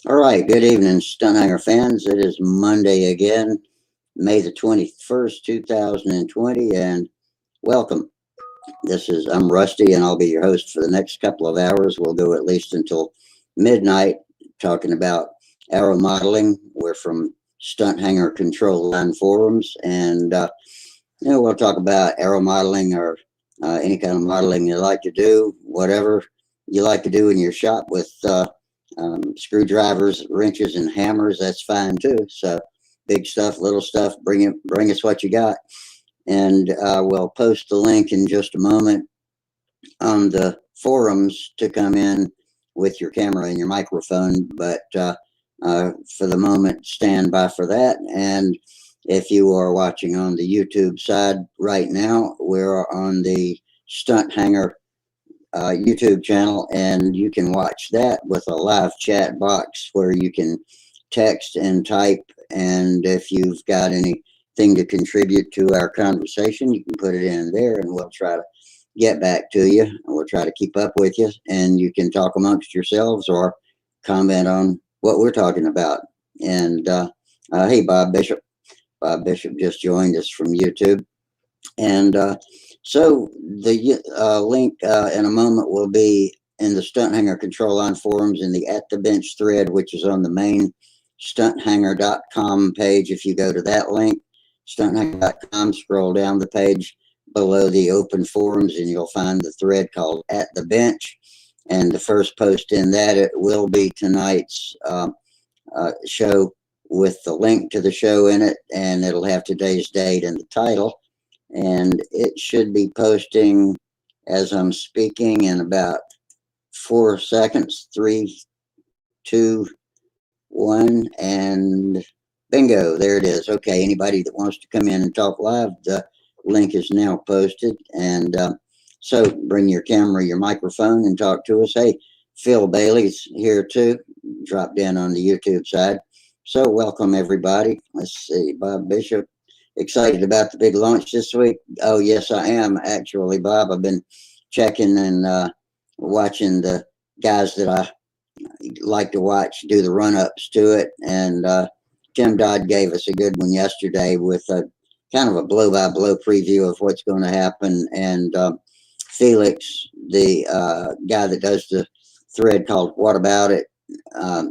All right, good evening, Stunthangar fans. It is Monday again, May the 21st, 2020, and welcome. I'm Rusty, and I'll be your host for the next couple of hours. We'll go at least until midnight talking about aeromodeling. We're from Stunthangar Control Line Forums, and we'll talk about aeromodeling or any kind of modeling you like to do, whatever you like to do in your shop with screwdrivers, wrenches, and hammers. That's fine too. So big stuff, little stuff. Bring us what you got, and we'll post the link in just a moment on the forums to come in with your camera and your microphone. But for the moment, stand by for that. And if you are watching on the YouTube side right now, we're on the Stunthangar YouTube channel, and you can watch that with a live chat box where you can text and type. And if you've got anything to contribute to our conversation, you can put it in there, and we'll try to get back to you. We'll try to keep up with you, and you can talk amongst yourselves or comment on what we're talking about. And hey, Bob Bishop. Bob Bishop just joined us from YouTube. And so the link in a moment will be in the Stunthangar Control Line forums in the At the Bench thread, which is on the main stunthangar.com page. If you go to that link, stunthangar.com, scroll down the page below the open forums, and you'll find the thread called At the Bench. And the first post in that, it will be tonight's show with the link to the show in it, and it'll have today's date and the title. And it should be posting as I'm speaking in about 4 seconds. 3, 2, 1, and bingo, there it is. Okay, anybody that wants to come in and talk live, the link is now posted. And so bring your camera, your microphone, and talk to us. Hey, Phil Bailey's here too, dropped in on the YouTube side. So welcome everybody. Let's see, Bob Bishop. Excited about the big launch this week? Oh, yes, I am actually, Bob. I've been checking and watching the guys that I like to watch do the run-ups to it. And Tim Dodd gave us a good one yesterday with a kind of a blow-by-blow preview of what's going to happen. And Felix, the guy that does the thread called What About It,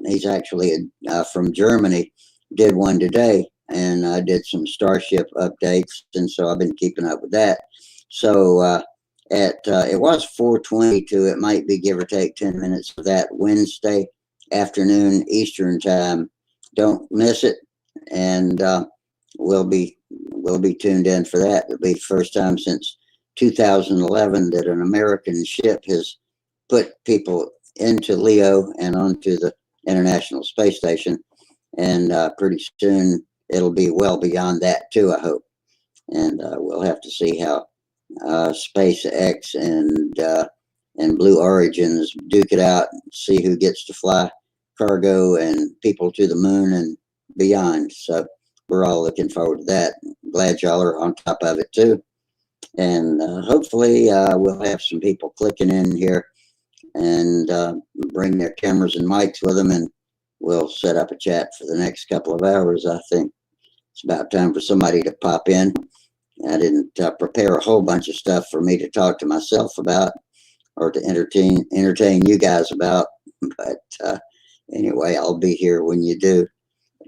he's actually from Germany, did one today. And I did some Starship updates, and so I've been keeping up with that. So it was 4:22. It might be give or take 10 minutes of that Wednesday afternoon Eastern time. Don't miss it, and we'll be tuned in for that. It'll be the first time since 2011 that an American ship has put people into Leo and onto the International Space Station, and pretty soon it'll be well beyond that too, I hope. And we'll have to see how SpaceX and Blue Origins duke it out, and see who gets to fly cargo and people to the moon and beyond. So we're all looking forward to that. Glad y'all are on top of it too. And hopefully we'll have some people clicking in here and bring their cameras and mics with them, and we'll set up a chat for the next couple of hours. I think it's about time for somebody to pop in. I didn't prepare a whole bunch of stuff for me to talk to myself about or to entertain you guys about. But anyway, I'll be here when you do.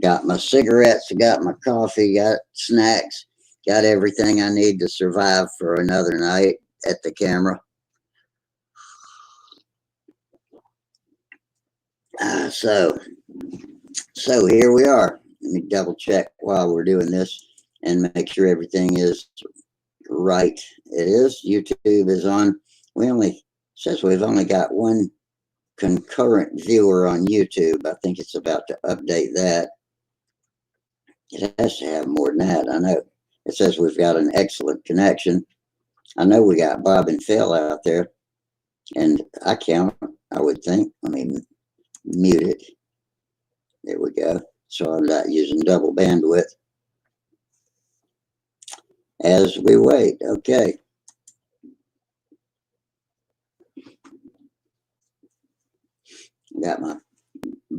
Got my cigarettes, got my coffee, got snacks, got everything I need to survive for another night at the camera. So here we are. Let me double check while we're doing this and make sure everything is right. It is. YouTube is on. Says we've only got one concurrent viewer on YouTube. I think it's about to update that. It has to have more than that. I know. It says we've got an excellent connection. I know we got Bob and Phil out there, and I count, I would think. I mean, mute it. There we go. So I'm not using double bandwidth. As we wait, okay. Got my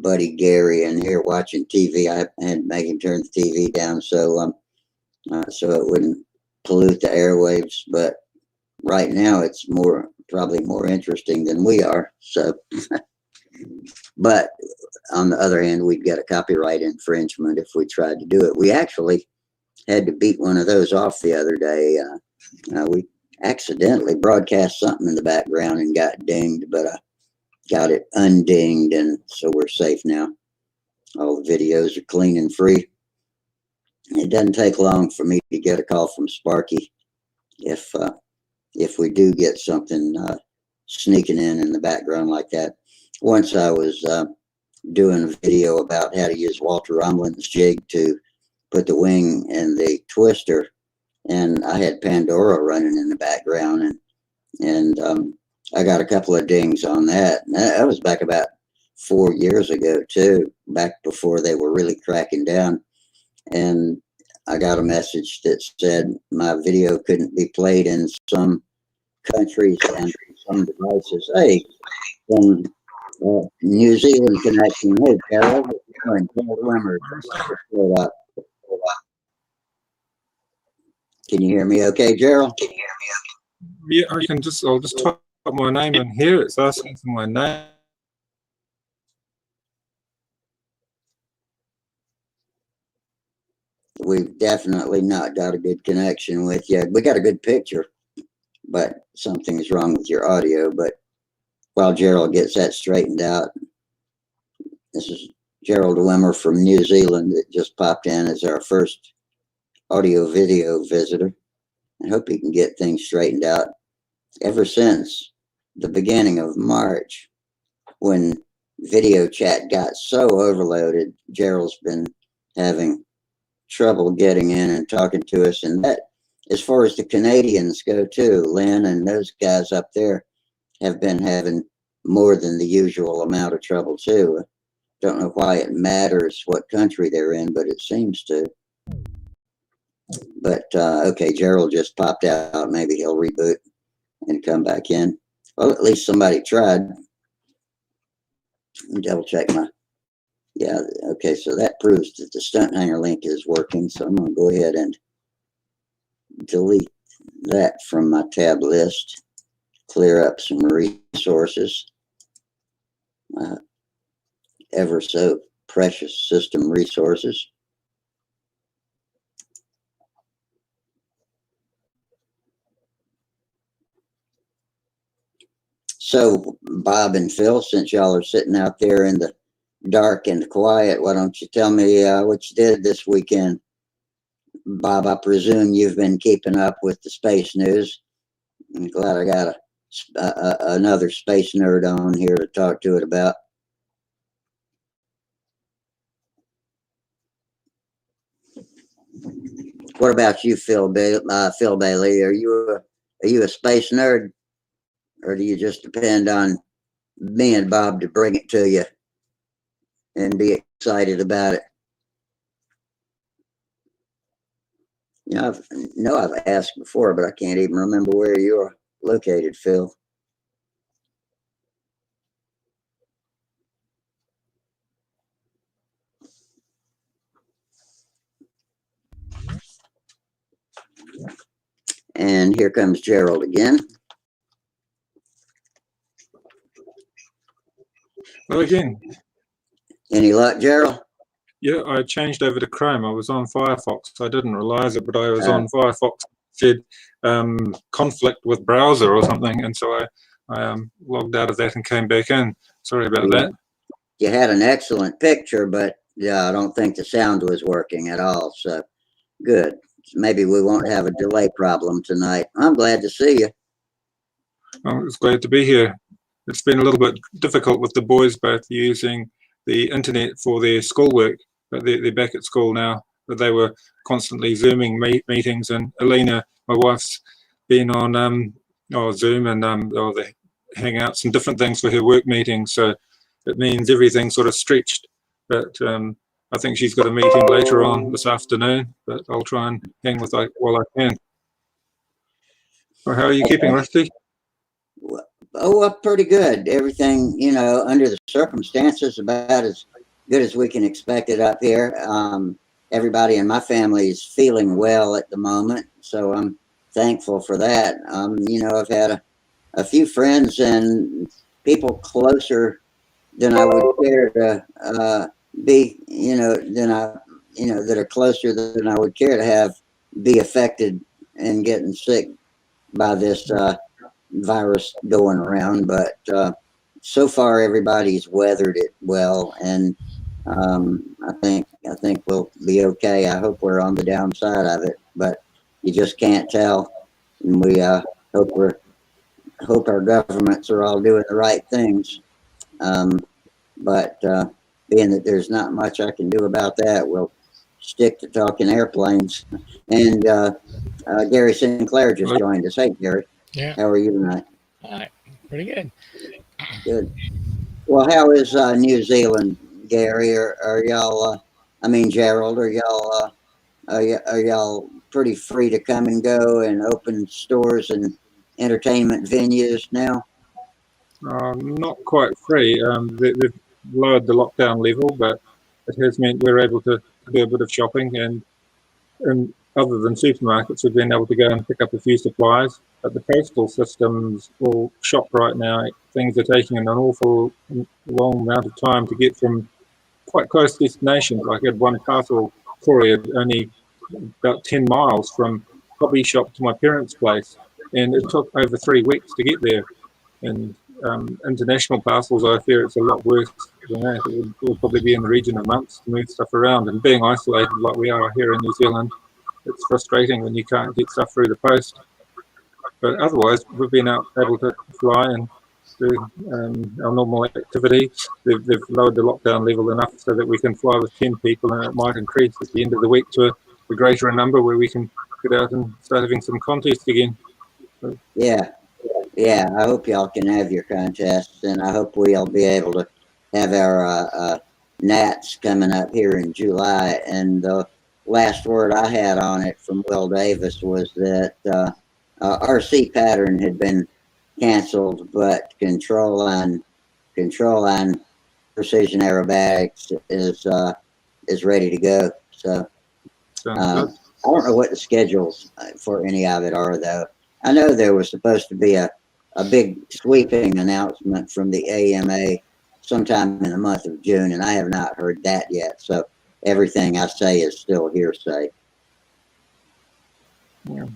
buddy Gary in here watching TV. I had to make him turn the TV down so it wouldn't pollute the airwaves. But right now, it's probably more interesting than we are. So, but on the other hand, we'd get a copyright infringement if we tried to do it. We actually had to beat one of those off the other day. We accidentally broadcast something in the background and got dinged, but I got it undinged, and so we're safe now. All the videos are clean and free. It doesn't take long for me to get a call from Sparky if we do get something sneaking in the background like that. Once I was doing a video about how to use Walter Rumlin's jig to put the wing in the twister, and I had Pandora running in the background, and I got a couple of dings on that. And that was back about 4 years ago too, back before they were really cracking down. And I got a message that said my video couldn't be played in some countries and some devices. Hey, from New Zealand connection. Hey, Carol, Carol Limmer. Can you hear me okay, Gerald? Yeah, I'll just type my name in here. It's asking for my name. We've definitely not got a good connection with you. We got a good picture, but something's wrong with your audio. But while Gerald gets that straightened out, this is Gerald Wimmer from New Zealand that just popped in as our first audio video visitor. I hope he can get things straightened out. Ever since the beginning of March, when video chat got so overloaded, Gerald's been having trouble getting in and talking to us. And that, as far as the Canadians go too, Lynn and those guys up there have been having more than the usual amount of trouble too. Don't know why it matters what country they're in, but it seems to. But okay, Gerald just popped out. Maybe he'll reboot and come back in. Well, at least somebody tried. Double check my. Yeah, okay, so that proves that the Stunthangar link is working. So I'm going to go ahead and delete that from my tab list. Clear up some resources. Ever so precious system resources. So, Bob and Phil, since y'all are sitting out there in the dark and quiet, why don't you tell me what you did this weekend? Bob, I presume you've been keeping up with the space news. I'm glad I got another space nerd on here to talk to it about. What about you, Phil Bailey? Are you a space nerd, or do you just depend on me and Bob to bring it to you and be excited about it? You know, I've asked before, but I can't even remember where you're located, Phil. And here comes Gerald again. Well, again. Any luck, Gerald? Yeah, I changed over to Chrome. I was on Firefox. I didn't realize it, but I was on Firefox. It said conflict with browser or something, and so I logged out of that and came back in. Sorry about that. You had an excellent picture, but yeah, I don't think the sound was working at all. So good. Maybe we won't have a delay problem tonight. I'm glad to see you. Oh, it's glad to be here. It's been a little bit difficult with the boys both using the internet for their schoolwork, but they're back at school now. But they were constantly Zooming meetings, and Alina, my wife's been on Zoom and the Hangouts and different things for her work meetings. So it means everything's sort of stretched. But I think she's got a meeting later on this afternoon, but I'll try and hang with it while I can. Well, how are you keeping, Rusty? Oh, pretty good. Everything, you know, under the circumstances, about as good as we can expect it up here. Everybody in my family is feeling well at the moment, so I'm thankful for that. I've had a few friends and people closer than I would care to be, that are closer than I would care to have be affected and getting sick by this virus going around. But so far, everybody's weathered it well, and I think we'll be okay. I hope we're on the downside of it, but you just can't tell. And we hope our governments are all doing the right things. Um, but being that there's not much I can do about that, we'll stick to talking airplanes. And Gary Sinclair just joined us. Hey, Gary. Yeah. How are you tonight? Hi. Pretty good. Good. Well, how is New Zealand, Gary? Are y'all? Gerald, are y'all pretty free to come and go and open stores and entertainment venues now? Not quite free. They've lowered the lockdown level, but it has meant we're able to do a bit of shopping, and other than supermarkets, we've been able to go and pick up a few supplies. But the postal system's all shot right now. Things are taking an awful long amount of time to get from quite close destinations. Like I had one parcel courier only about 10 miles from hobby shop to my parents' place, and it took over 3 weeks to get there. And international parcels, I fear it's a lot worse than that. It will probably be in the region of months to move stuff around. And being isolated like we are here in New Zealand, it's frustrating when you can't get stuff through the post. But otherwise, we've been able to fly and do our normal activity. They've lowered the lockdown level enough so that we can fly with 10 people, and it might increase at the end of the week to a greater number where we can get out and start having some contests again. So, Yeah, I hope y'all can have your contests, and I hope we'll be able to have our Nats coming up here in July. And the last word I had on it from Will Davis was that RC Pattern had been canceled, but Control on Precision Aerobatics is ready to go. So I don't know what the schedules for any of it are, though. I know there was supposed to be a big sweeping announcement from the AMA sometime in the month of June, and I have not heard that yet. So everything I say is still hearsay. Yeah.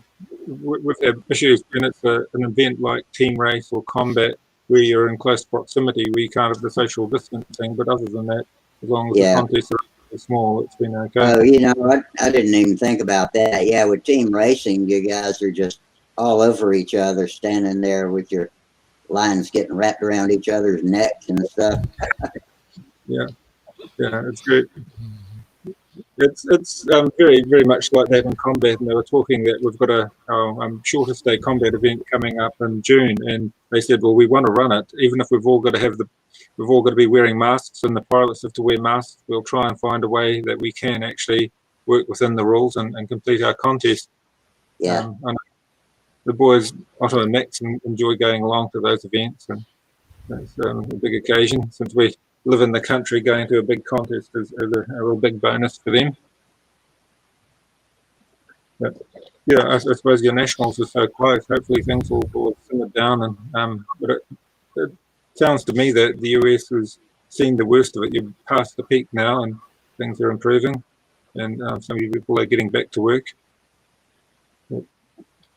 We've had issues when it's an event like team race or combat where you're in close proximity, where you can't have the social distancing. But other than that, as long as the contests are small, it's been okay. Oh, I didn't even think about that. Yeah, with team racing, you guys are just all over each other, standing there with your lines getting wrapped around each other's necks and stuff. Yeah, it's great. It's very, very much like that in combat. And they were talking that we've got a shortest day combat event coming up in June, and they said, well, we want to run it, even if we've all got to be wearing masks, and the pilots have to wear masks. We'll try and find a way that we can actually work within the rules and complete our contest. Yeah. The boys, Otto and Max, enjoy going along to those events, and it's a big occasion. Since we live in the country, going to a big contest is a real big bonus for them. But yeah, I suppose your nationals are so close. Hopefully things will simmer down. And but it sounds to me that the US has seen the worst of it. You've passed the peak now, and things are improving, and some of you people are getting back to work.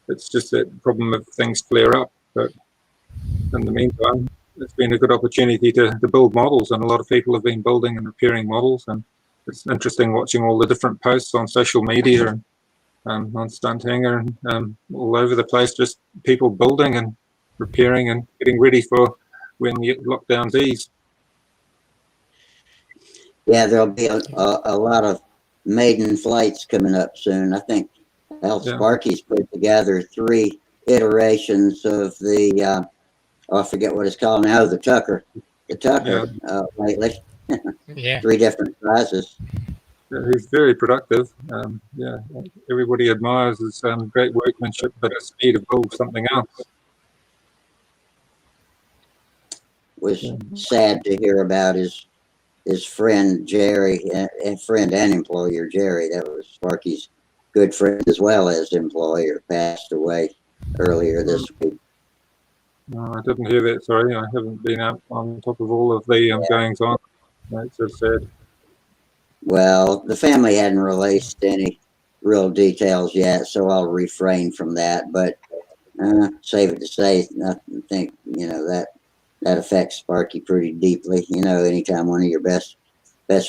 It's just that problem if things flare up. But in the meantime, it's been a good opportunity to build models, and a lot of people have been building and repairing models, and it's interesting watching all the different posts on social media and on Stunthangar and all over the place, just people building and repairing and getting ready for when the lockdowns ease. Yeah, there'll be a lot of maiden flights coming up soon. I think Al Sparky's put together 3 iterations of the I forget what it's called now, the Tucker lately. 3 different sizes. Yeah, he's very productive. Everybody admires his great workmanship, but it's speed to build something else. Was sad to hear about his his friend Jerry, and friend and employer Jerry, that was Sparky's good friend as well as employer, passed away earlier this week. No, I didn't hear that. Sorry, I haven't been up on top of all of the goings on. That's so sad. Well, the family hadn't released any real details yet, so I'll refrain from that. But safe to say, I think that affects Sparky pretty deeply. Anytime one of your best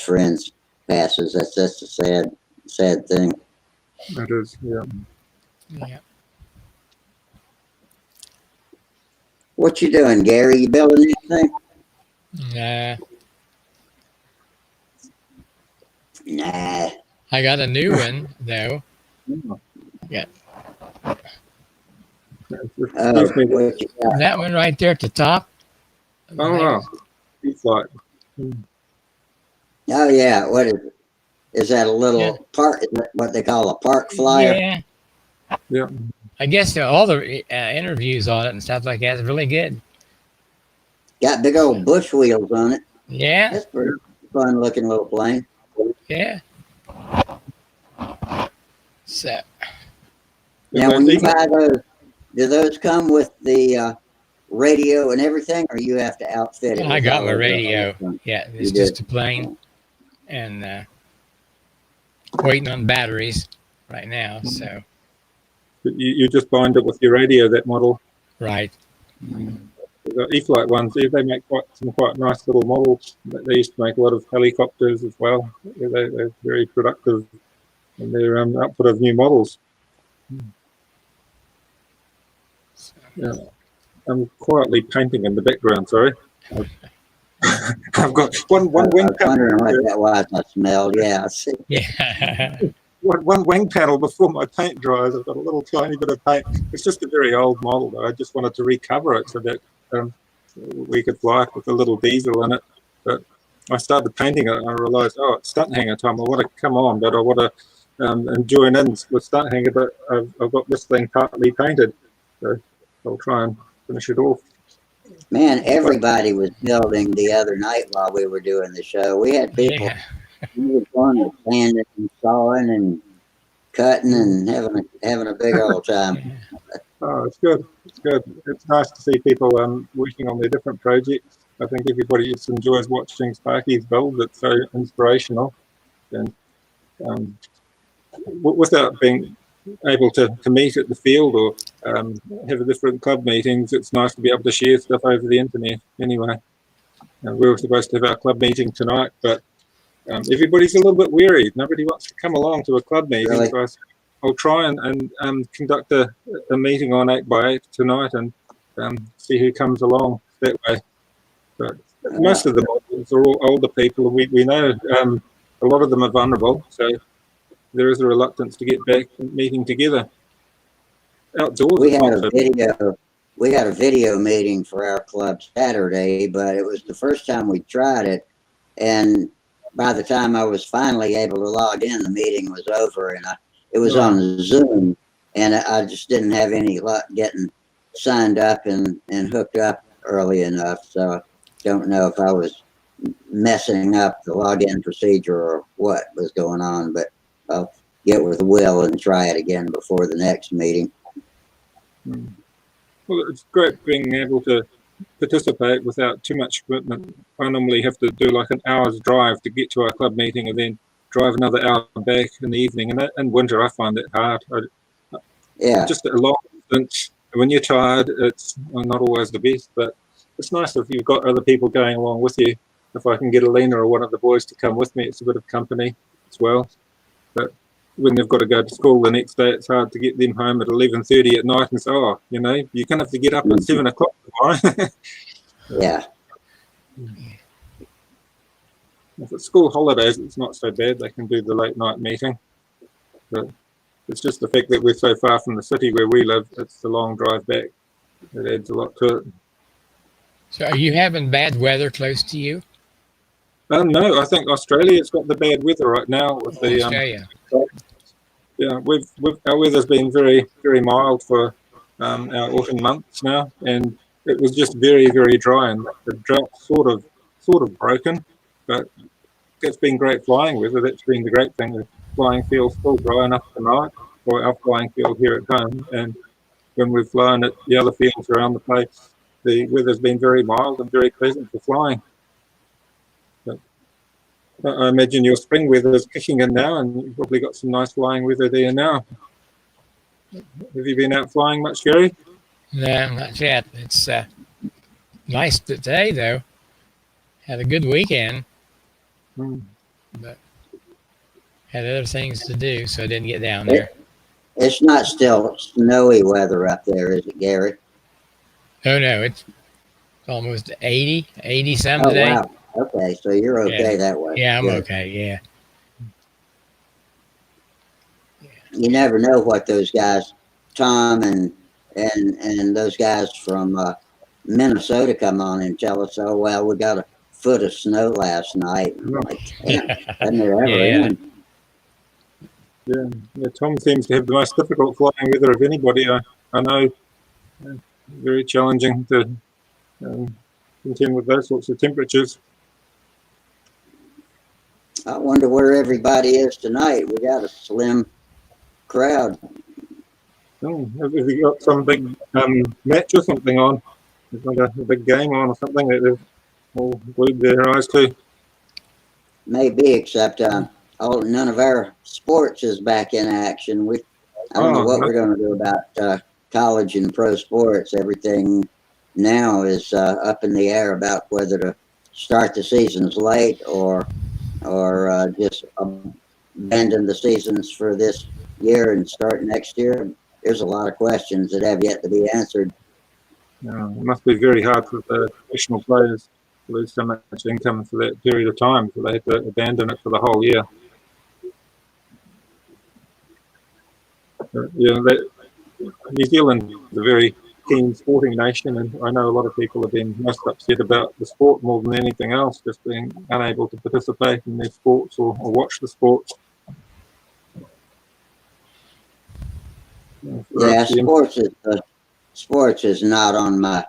friends passes, that's a sad thing. It is, yeah. Yeah. What you doing, Gary? You building anything? Nah. Nah. I got a new one though. Yeah. Oh, what you got? That one right there at the top. Oh, wow. It's like, Oh yeah, what is it? Is that a little park? Is that what they call a park flyer? Yeah. yeah. I guess all the interviews on it and stuff like that is really good. Got big old bush wheels on it. Yeah. That's pretty fun looking little plane. Yeah. So. Now, when you buy those, do those come with the radio and everything, or you have to outfit it? I got my radio. Yeah, it's just a plane, and waiting on batteries right now. So. You just bind it with your radio, that model. Right. The E-Flight ones, they make some quite nice little models. They used to make a lot of helicopters as well. They're very productive in their output of new models. Yeah. I'm quietly painting in the background, sorry. I've got one wing panel. Wondering what that was I smelled. Yeah, I see. Yeah. One wing panel before my paint dries. I've got a little tiny bit of paint. It's just a very old model, though. I just wanted to recover it so that we could fly it with a little diesel in it. But I started painting it and I realised, it's Stunthangar time. I want to come on, but I want to join in with Stunthangar, but I've got this thing partly painted. So I'll try and finish it off. Man, everybody was building the other night while we were doing the show. We had people who were going and sanding and sawing and cutting and having a big old time. Oh, it's good. It's good. It's nice to see people working on their different projects. I think everybody just enjoys watching Sparky's build. It's so inspirational. And without being able to meet at the field or have different club meetings, it's nice to be able to share stuff over the internet anyway. We were supposed to have our club meeting tonight, but everybody's a little bit weary. Nobody wants to come along to a club meeting. Really? So I'll try and conduct a meeting on 8x8 tonight and see who comes along that way. But most of the models are all older people, and we know a lot of them are vulnerable, so there is a reluctance to get back meeting together. Outdoors. We had a video meeting for our club Saturday, but it was the first time we tried it, and by the time I was finally able to log in, the meeting was over, and it was on Zoom, and I just didn't have any luck getting signed up and hooked up early enough. So I don't know if I was messing up the login procedure or what was going on, but I'll get with Will and try it again before the next meeting. Well, it's great being able to participate without too much commitment. I normally have to do like an hour's drive to get to our club meeting and then drive another hour back in the evening. And in winter, I find it hard. Just a long distance. When you're tired, it's not always the best, but it's nice if you've got other people going along with you. If I can get Alina or one of the boys to come with me, it's a bit of company as well. But when they've got to go to school the next day, it's hard to get them home at 11:30 at night and say, you're going to have to get up at 7 o'clock tomorrow. Yeah. If it's school holidays, it's not so bad. They can do the late night meeting. But it's just the fact that we're so far from the city where we live, it's the long drive back. It adds a lot to it. So are you having bad weather close to you? No, I think Australia's got the bad weather right now. With the Australia. Our weather's been very, very mild for our autumn months now, and it was just very, very dry, and the drought sort of broken. but it's been great flying weather. That's been the great thing. The flying field's still dry enough tonight, or our flying field here at home. And when we've flown at the other fields around the place, the weather's been very mild and very pleasant for flying. But I imagine your spring weather is kicking in now, and you've probably got some nice flying weather there now. Have you been out flying much, Gary? No, not yet. It's nice today, though. Had a good weekend, but had other things to do, so I didn't get down there. It's not still snowy weather up there, is it, Gary? Oh, no, it's almost 80 some today. Wow. Okay, so you're okay that way. Yeah, I'm Good. okay, yeah. You never know what those guys, Tom and those guys from Minnesota come on and tell us, oh, well, we got a foot of snow last night. I'm like, damn, doesn't it ever end? Yeah, Tom seems to have the most difficult flying weather of anybody I know. Very challenging to contend with those sorts of temperatures. I wonder where everybody is tonight. We got a slim crowd. Oh, have you got some big match or something on? There's like a big game on or something that they've all glued their eyes to? Maybe, except none of our sports is back in action. I don't know what we're going to do about college and pro sports. Everything now is up in the air about whether to start the seasons late or just abandon the seasons for this year and start next year. There's a lot of questions that have yet to be answered. It must be very hard for the professional players to lose so much income for that period of time, so they have to abandon it for the whole year. New Zealand is a very keen sporting nation, and I know a lot of people have been most upset about the sport more than anything else, just being unable to participate in their sports or watch the sports. Yeah, sports is not on my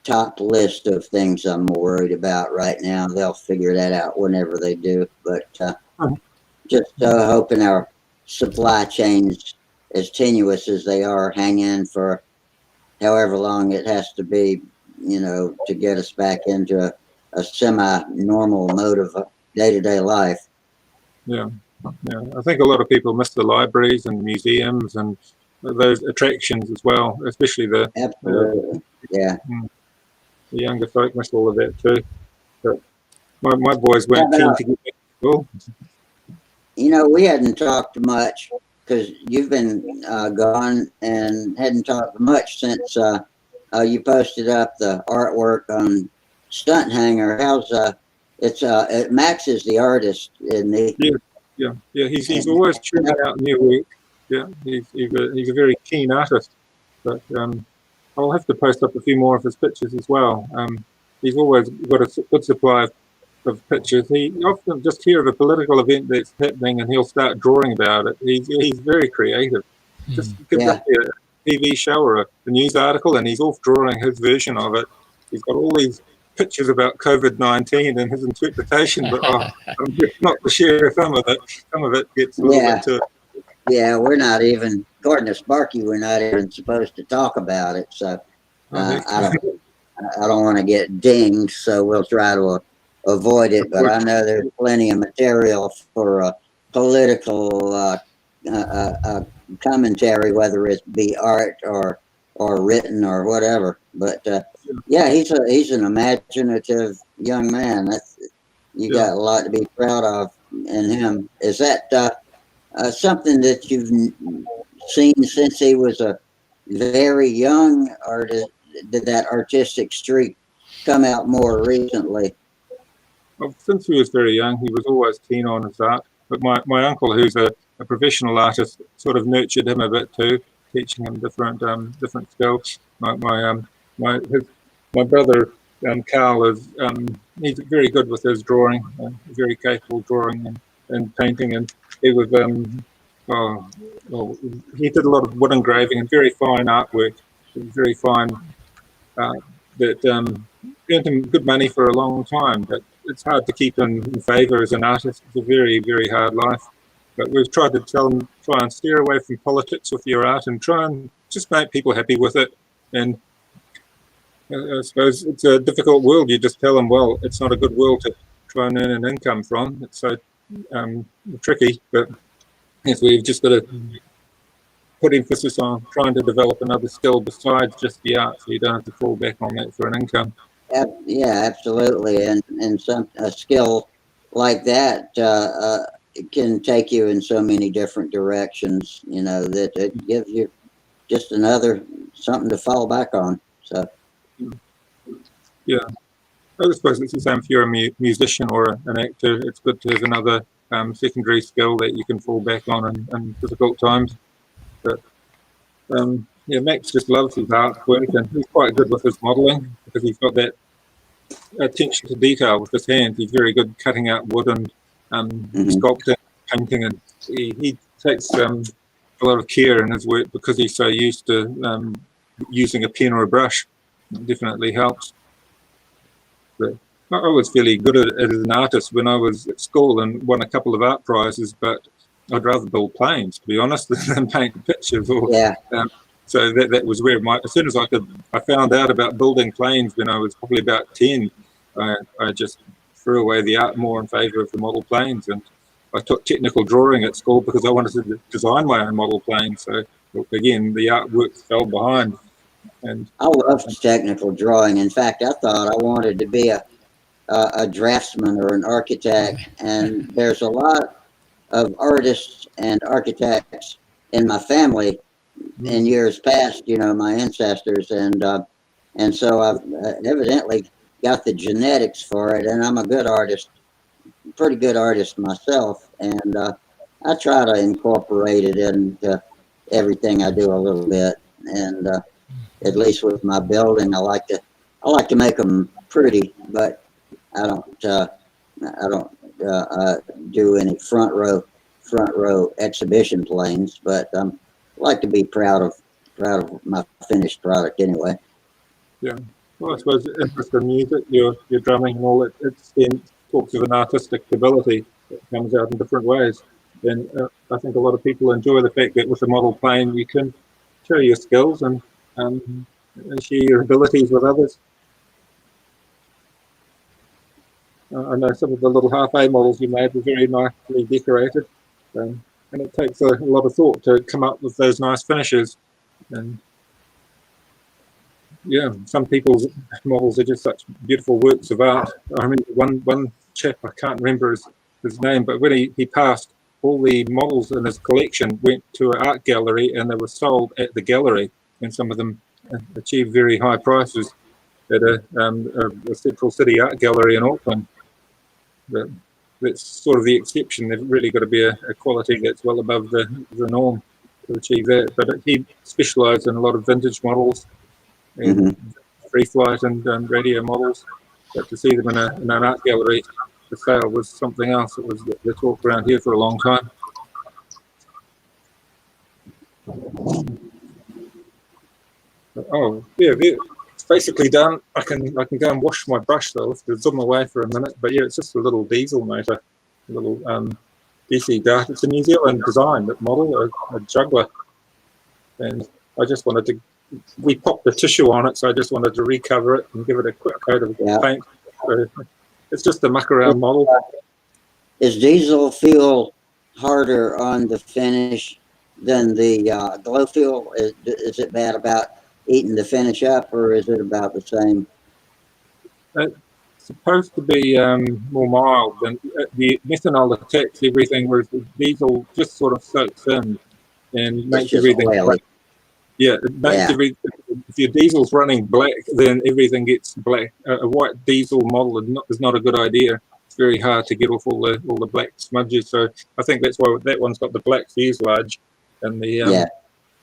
top list of things I'm worried about right now. They'll figure that out whenever they do, but just hoping our supply chains, as tenuous as they are, hang in for however long it has to be, to get us back into a semi-normal mode of day-to-day life. Yeah, I think a lot of people miss the libraries and museums and those attractions as well, especially the younger folk miss all of that too. But my boys weren't keen to get back to school. We hadn't talked much because you've been gone and hadn't talked much since you posted up the artwork on Stunthangar. How's Max is the artist, isn't he? Yeah. He's always churning out new work. Yeah, he's a very keen artist. But I'll have to post up a few more of his pictures as well. He's always got a good supply of pictures. He often just hear of a political event that's happening and he'll start drawing about it. He's very creative. Just gives up a TV show or a news article and he's off drawing his version of it. He's got all these pictures about COVID-19 and his interpretation, but I'm just not to share some of it. Some of it gets a little bit too. Yeah, we're not even, according to Sparky, we're not even supposed to talk about it. So I don't want to get dinged, so we'll try to avoid it. But I know there's plenty of material for political commentary, whether it be art or written or whatever. But he's an imaginative young man. You got a lot to be proud of in him. Is that something that you've seen since he was a very young, or did that artistic streak come out more recently? Well, since he was very young, he was always keen on his art. But my uncle, who's a professional artist, sort of nurtured him a bit too, teaching him different skills. My brother Carl is he's very good with his drawing, very capable drawing and painting, and he was he did a lot of wood engraving and very fine artwork, very fine that earned him good money for a long time. But it's hard to keep in favour as an artist. It's a very, very hard life. But we've tried to tell them, try and steer away from politics with your art and try and just make people happy with it. And I suppose it's a difficult world. You just tell them, well, it's not a good world to try and earn an income from. It's so tricky. But yes, we've just got to put emphasis on trying to develop another skill besides just the art, so you don't have to fall back on that for an income. Yeah, absolutely. And a skill like that it can take you in so many different directions, you know, that it gives you just something to fall back on. So yeah, I suppose it's the same if you're a musician or an actor. It's good to have another secondary skill that you can fall back on in difficult times. But yeah, Max just loves his artwork, and he's quite good with his modelling because he's got that attention to detail with his hands. He's very good cutting out wood and sculpting, painting, and he takes a lot of care in his work because he's so used to using a pen or a brush. It definitely helps. But I was fairly good at it as an artist when I was at school and won a couple of art prizes, but I'd rather build planes, to be honest, than paint pictures. So that was where as soon as I found out about building planes when I was probably about 10, I just threw away the art more in favour of the model planes. And I took technical drawing at school because I wanted to design my own model plane. So again, the artwork fell behind. And I loved technical drawing. In fact, I thought I wanted to be a draftsman or an architect. And there's a lot of artists and architects in my family in years past, you know, my ancestors, and so I've evidently got the genetics for it, and I'm a good artist, pretty good artist myself, and I try to incorporate it into everything I do a little bit, and at least with my building, I like to make them pretty, but I don't do any front row exhibition planes, but like to be proud of my finished product anyway. Yeah, well, I suppose interest in music, your drumming and all that, it talks of an artistic ability that comes out in different ways. And I think a lot of people enjoy the fact that with a model plane you can show your skills and share your abilities with others. I know some of the little half-A models you made were very nicely decorated. And it takes a lot of thought to come up with those nice finishes. And yeah, some people's models are just such beautiful works of art. I remember one chap, I can't remember his name, but when he passed, all the models in his collection went to an art gallery and they were sold at the gallery, and some of them achieved very high prices at a central city art gallery in Auckland. But that's sort of the exception. They've really got to be a quality that's well above the norm to achieve that. But he specialised in a lot of vintage models and free flight and radio models. But to see them in an art gallery for sale was something else. It was the talk around here for a long time. Oh yeah, it's basically done. I can go and wash my brush though. If to zoom away for a minute, but yeah, it's just a little diesel motor, a little DC dart. It's a New Zealand design, that model, a juggler, and I just wanted to. We popped the tissue on it, so I just wanted to recover it and give it a quick coat of paint. So it's just a muck around model. Does diesel feel harder on the finish than the glow feel? Is it bad about eating the finish up, or is it about the same? It's supposed to be more mild than the methanol attacks everything, whereas the diesel just sort of soaks in and makes everything black. Yeah, it makes everything. If your diesel's running black, then everything gets black. A white diesel model is not a good idea. It's very hard to get off all the black smudges. So I think that's why that one's got the black fuselage and the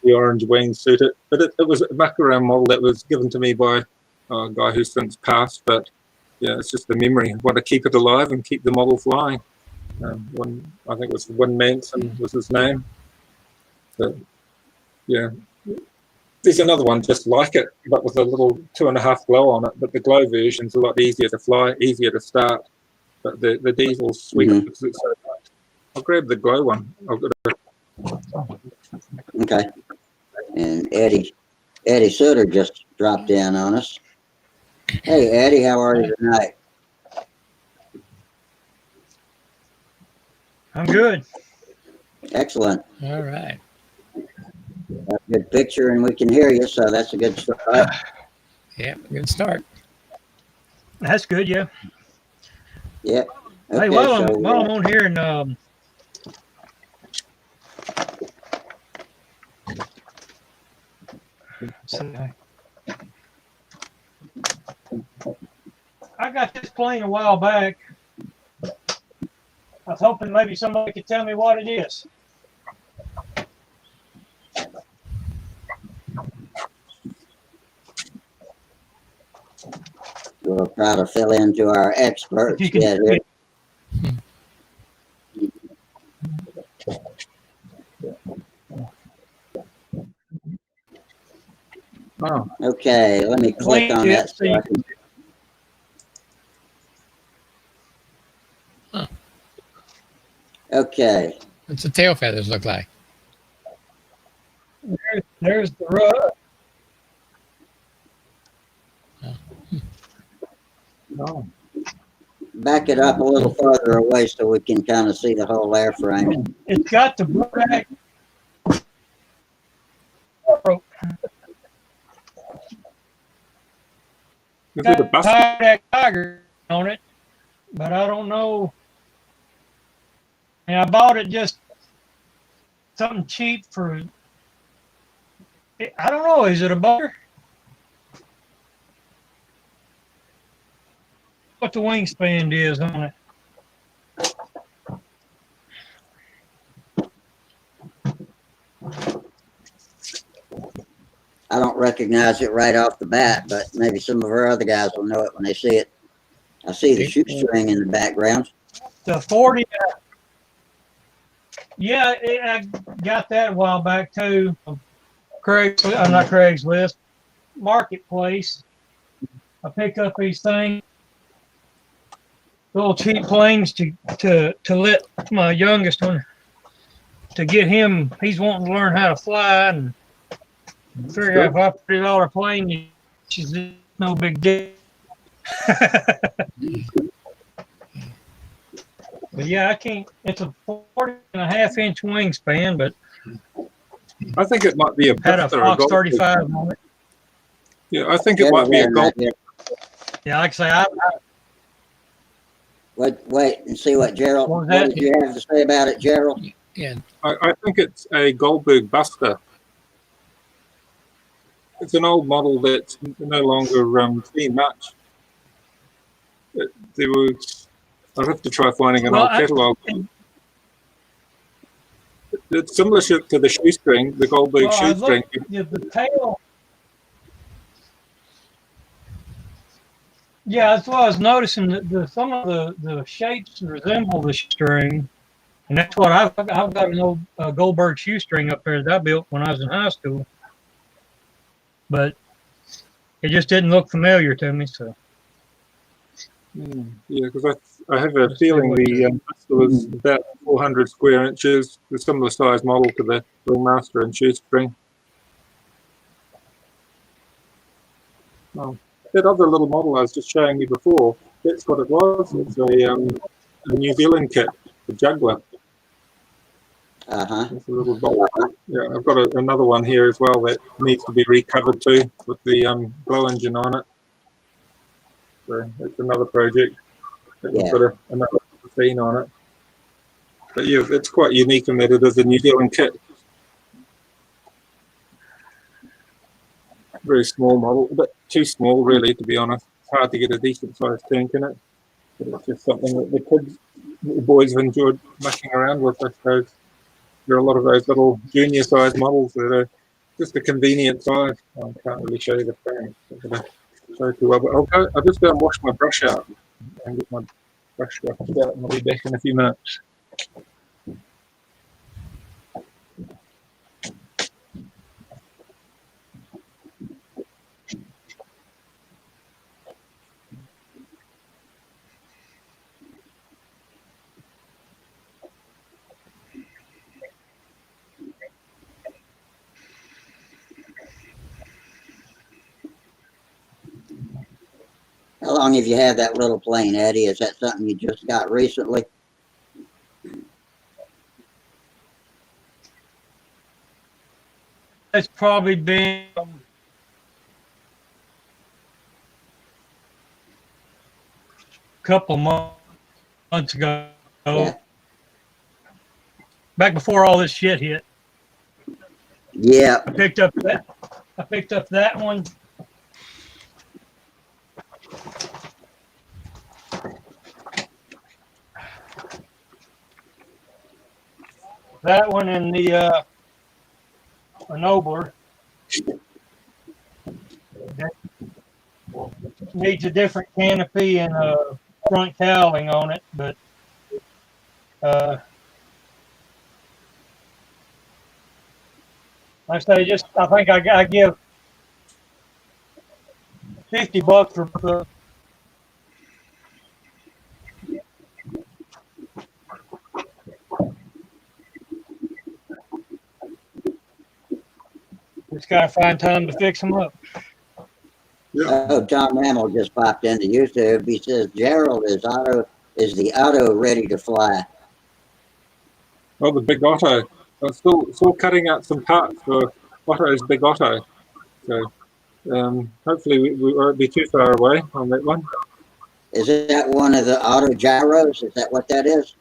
orange wing suit. But it was a muck around model that was given to me by a guy who's since passed. But yeah, it's just the memory. I want to keep it alive and keep the model flying. I think it was Win Manson was his name. But yeah. There's another one just like it, but with a little 2.5 glow on it. But the glow version's a lot easier to fly, easier to start, but the diesel's sweet because it's so light. I'll grab the glow one. Okay. And Eddie Sutter just dropped in on us. Hey, Eddie, how are you tonight? I'm good. Excellent. All right. Got a good picture, and we can hear you, so that's a good start. Yeah, good start. That's good, yeah. Yep. Okay, Hey, while I'm on here and I got this plane a while back. I was hoping maybe somebody could tell me what it is. we'll try to fill into our experts. If you can, Here. Oh, Okay, let me click on that. So I can... Huh. Okay. What's the tail feathers look like? there's the rudder. no. Back it up a little further away so we can kind of see the whole airframe. It's got the black. Is it a Got bus? tiger on it, but I don't know. And I bought it just something cheap for. I don't know. Is it a butter? What the wingspan is on it? I don't recognize it right off the bat, but maybe some of our other guys will know it when they see it. I see the shoestring in the background. The 40. Yeah, I got that a while back too. Craigslist, I'm not Craigslist, Marketplace. I picked up these things, little cheap planes to let my youngest one, to get him. He's wanting to learn how to fly, and figure if I put it on a plane, it's no big deal. But yeah, I can't. It's a 40.5-inch wingspan, but I think it might be a had a Buster, Fox Gold 35 on it. Yeah, I think it might be a gold. Yeah, like I say, Wait and see what Gerald. What was What that? did you have to say about it, Gerald? Yeah. I think it's a Goldberg Buster. It's an old model that's no longer seen much. There was. I'll have to try finding an old catalogue. It's similar to the shoestring, the Goldberg shoestring. The tail. Yeah, that's what I was noticing. That some of the shapes resemble the string, and that's what I've got an old Goldberg shoestring up there that I built when I was in high school, but it just didn't look familiar to me. So Yeah, because I have a feeling the Buster was about 400 square inches, a similar size model to the Ringmaster and shoestring. Oh, that other little model I was just showing you before, that's what it was. It's a New Zealand kit, the Juggler. It's a little box. Yeah, I've got another one here as well that needs to be recovered too, with the glow engine on it. So it's another project that we've got another scene on it. But yeah, it's quite unique in that it is a New Zealand kit. Very small model, a bit too small really, to be honest. It's hard to get a decent sized tank in it. But it's just something that the boys have enjoyed mucking around with, I suppose. There are a lot of those little junior sized models that are just a convenient size. I can't really show you the frame. Show too well, but I'll just go and wash my brush out and get my brush washed out, and I'll be back in a few minutes. How long have you had that little plane, Eddie? Is that something you just got recently? It's probably been a couple of months ago. Yeah. Back before all this shit hit. Yeah. I picked up that one. That one and the Ennobler. That needs a different canopy and a front cowling on it, but like I say, I think I give $50 for the. Just gotta find time to fix them up. Yeah. Oh, Tom Hamill just popped into YouTube. He says, Gerald, is the auto ready to fly? Well, the big Otto. I'm still cutting out some parts for Otto's big Otto. So hopefully we won't be too far away on that one. Is that one of the auto gyros? Is that what that is?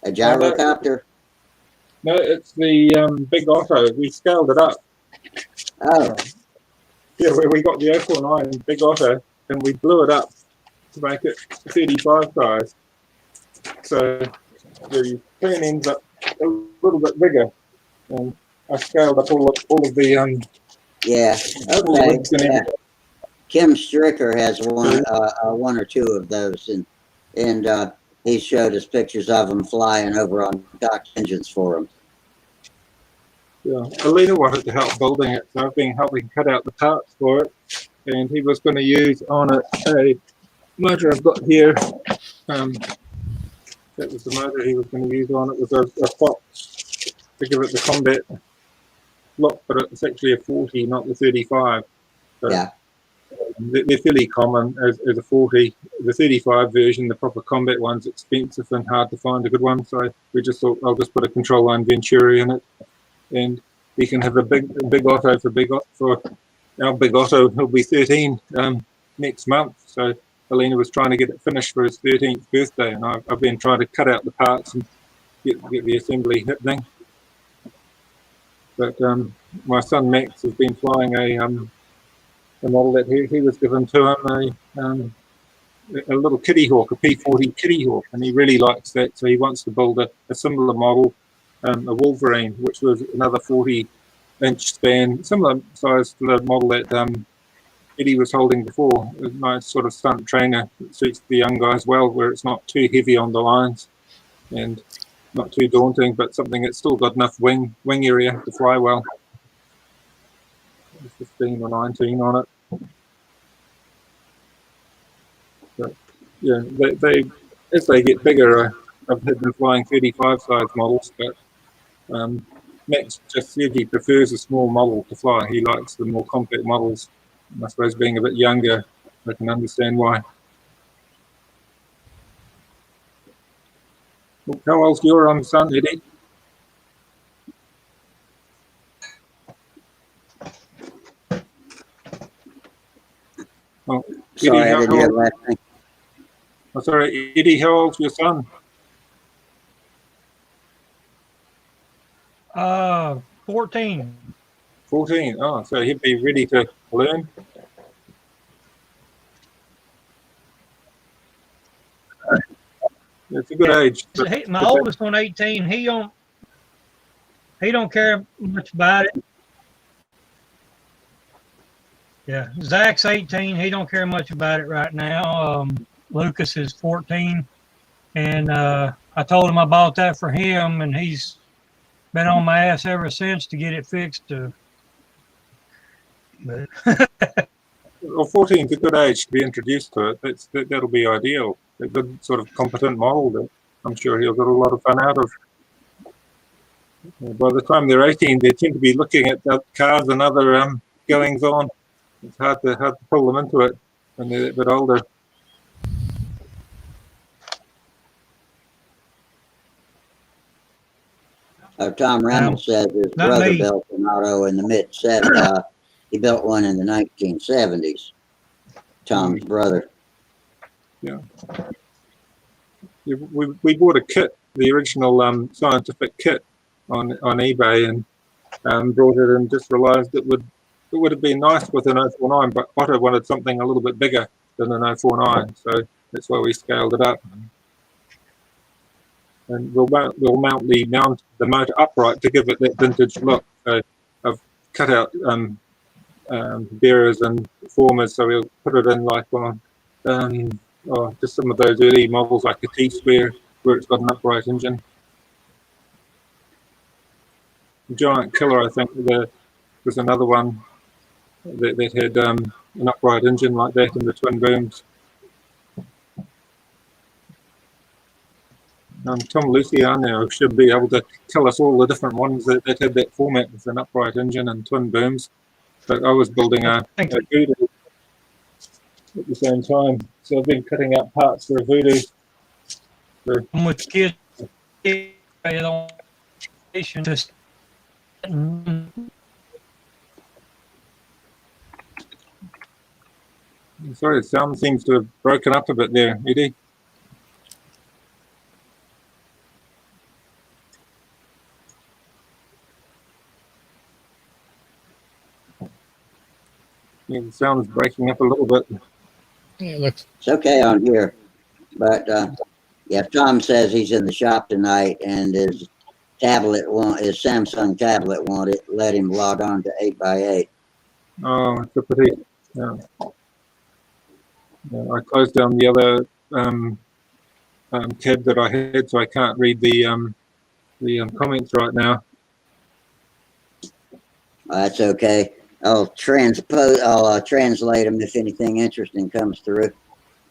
A gyrocopter? No, it's the big Otto. We scaled it up. Oh, Yeah, we got the 049 big Otto and we blew it up to make it 35 size. So the plane ends up a little bit bigger. And I scaled up all of the yeah. all the Okay. wings and Yeah. everything. Kim Stricker has one or two of those, and he showed us pictures of them flying over on Doc's engines for him. Yeah, Alina wanted to help building it, so I've been helping cut out the parts for it. And he was going to use on it a motor I've got here. That was the motor he was going to use on it. Was a Fox to give it the combat look, but it's actually a 40, not the 35. So Yeah. they're fairly common as a 40. The 35 version, the proper combat one's expensive and hard to find a good one. So we just thought I'll just put a control line Venturi in it. And we can have a big Otto for our big Otto. He'll be 13 next month. So Alina was trying to get it finished for his 13th birthday, and I've been trying to cut out the parts and get the assembly happening. But my son Max has been flying a model that he was given to him, a little Kitty Hawk, a P40 Kitty Hawk, and he really likes that. So he wants to build a similar model. A Wolverine, which was another 40-inch span, similar size to the model that Eddie was holding before. A nice sort of stunt trainer that suits the young guys well, where it's not too heavy on the lines and not too daunting, but something that's still got enough wing area to fly well. 15 or 19 on it. But yeah, they as they get bigger, I've had them flying 35 size models, but Max just said he prefers a small model to fly. He likes the more compact models. And I suppose being a bit younger, I can understand why. How old's your son, Eddie? Oh, Sorry, Eddie, I didn't hear that thing. oh, sorry, Eddie, how old's your son? 14. 14. Oh, so he'd be ready to learn. It's a good age. My oldest one, 18. He don't care much about it. Yeah, Zach's 18. He don't care much about it right now. Lucas is 14, and I told him I bought that for him, and he's been on my ass ever since to get it fixed. But Well, 14 is a good age to be introduced to it. That'll be ideal. A good sort of competent model that I'm sure he'll get a lot of fun out of. By the time they're 18, they tend to be looking at cars and other goings on. It's hard to pull them into it when they're a bit older. Tom Remmel says his Not brother me. built an auto in the mid-70s. He built one in the 1970s. Tom's brother. Yeah, we bought a kit, the original scientific kit on eBay, and brought it and just realized it would have been nice with an 049, but Otto wanted something a little bit bigger than an 049, so that's why we scaled it up. And we'll mount the motor upright to give it that vintage look. So I've cut out bearers and formers, so we'll put it in like on just some of those early models like a T-Square where it's got an upright engine. Giant Killer, I think there's another one that had an upright engine like that in the twin booms. Tom Luciano should be able to tell us all the different ones that had that format with an upright engine and twin booms. But I was building a Voodoo at the same time, so I've been cutting out parts for a Voodoo. I'm with kids. Just Sorry, the sound seems to have broken up a bit there, Eddie. Yeah, the sound's breaking up a little bit. Yeah, it looks. It's okay on here, but yeah, Tom says he's in the shop tonight and his Samsung tablet won't let him log on to 8x8. Oh, it's a pity. Yeah. I closed down the other tab that I had, so I can't read the comments right now. That's okay. I'll translate them if anything interesting comes through.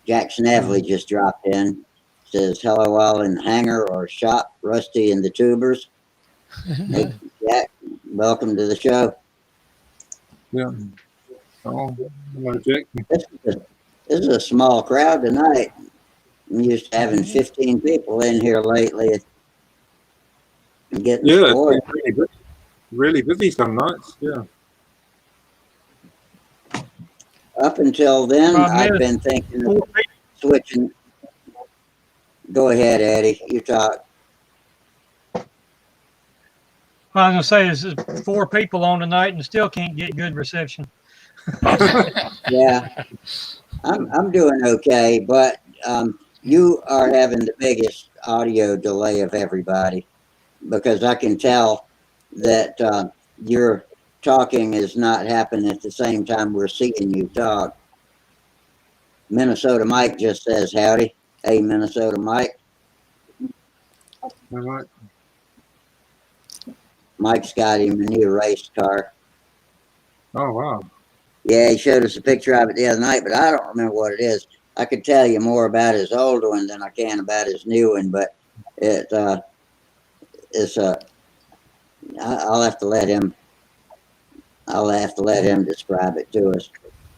Jack Snavely just dropped in. Says hello all in the hangar or shop, Rusty and the tubers. Hey, Jack, welcome to the show. Yeah. Oh, hello, Jack. This is a small crowd tonight. I'm used to having 15 people in here lately. Getting spoiled. It's really busy some nights. Yeah. Up until then, I've been thinking of switching. Go ahead, Eddie. You talk. I was gonna say this is 4 people on tonight and still can't get good reception. Yeah, I'm doing okay, but you are having the biggest audio delay of everybody because I can tell that your talking is not happening at the same time we're seeing you talk. Minnesota Mike just says howdy. Hey, Minnesota Mike. All right. Mike's got him a new race car. Oh, wow. Yeah, he showed us a picture of it the other night, but I don't remember what it is. I could tell you more about his old one than I can about his new one, but I'll have to let him describe it to us.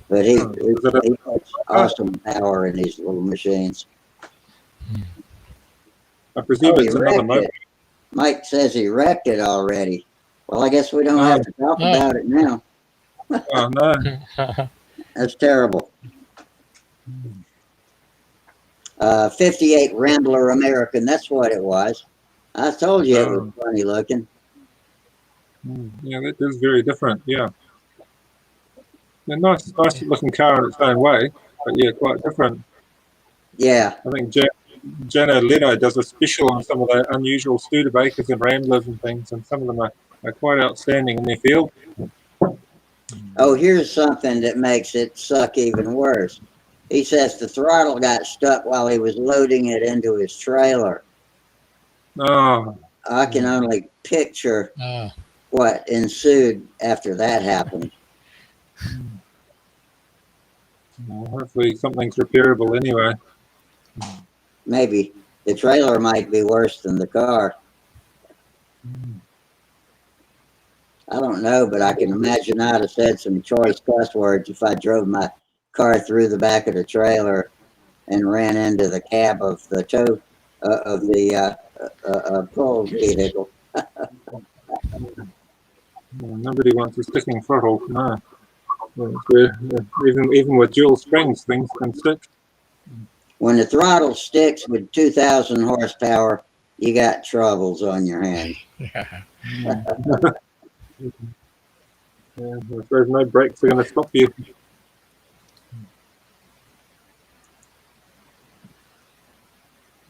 But he puts awesome power in these little machines. I presume it's another motor. Mike says he wrecked it already. Well, I guess we don't have to talk about it now. Oh, no. That's terrible. 58 Rambler American, that's what it was. I told you it was funny looking. Yeah, that is very different, yeah. A nice looking car in its own way, but yeah, quite different. Yeah. I think Jana Leno does a special on some of the unusual Studebakers and Ramblers and things, and some of them are quite outstanding in their field. Oh, here's something that makes it suck even worse. He says the throttle got stuck while he was loading it into his trailer. Oh. I can only picture what ensued after that happened. Well, hopefully something's repairable anyway. Maybe. The trailer might be worse than the car. I don't know, but I can imagine I'd have said some choice cuss words if I drove my car through the back of the trailer and ran into the cab of the pull vehicle. Nobody wants a sticking throttle. No. Even with dual springs, things can stick. When the throttle sticks with 2,000 horsepower, you got troubles on your hands. Yeah. If there's no brakes, they're going to stop you.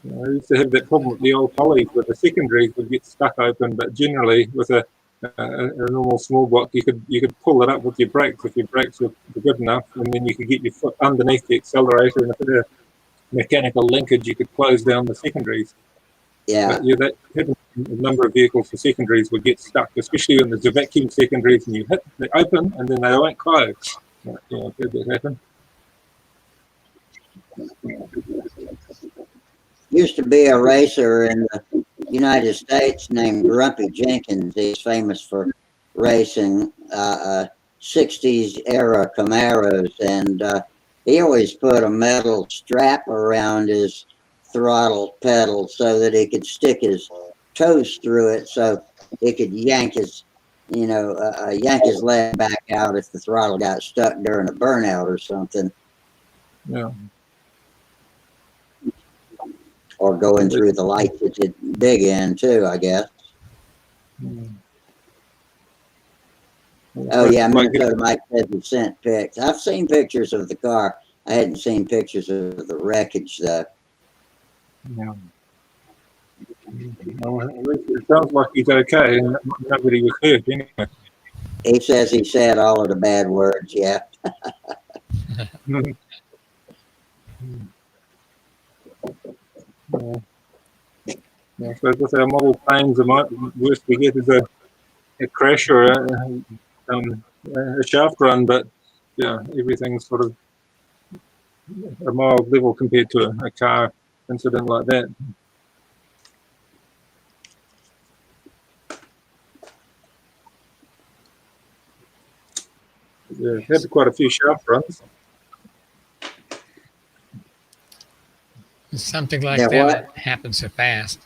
I used to have that problem with the old Pollies, where the secondaries would get stuck open, but generally with a normal small block, you could pull it up with your brakes if your brakes were good enough, and then you could get your foot underneath the accelerator, and if it had a mechanical linkage, you could close down the secondaries. Yeah. But that happened. A number of vehicles, the secondaries would get stuck, especially when there's a vacuum secondaries and you hit, they open and then they won't close. Yeah, I've heard that happen. Used to be a racer in the United States named Grumpy Jenkins. He's famous for racing 60s era Camaros, and he always put a metal strap around his throttle pedal so that he could stick his toes through it, so he could yank his leg back out if the throttle got stuck during a burnout or something. Yeah. Or going through the lights at the big end too, I guess. Oh yeah, Minnesota Mike says he sent pics. I've seen pictures of the car. I hadn't seen pictures of the wreckage though. Yeah. Well, it sounds like he's okay, and nobody was hurt anyway. He says he said all of the bad words. Yeah. Yeah, so with our model planes, the worst we get is a crash or a shaft run, but yeah, everything's sort of a mild level compared to a car incident like that. Yeah, had quite a few shaft runs. Something like Yeah, that happens so fast.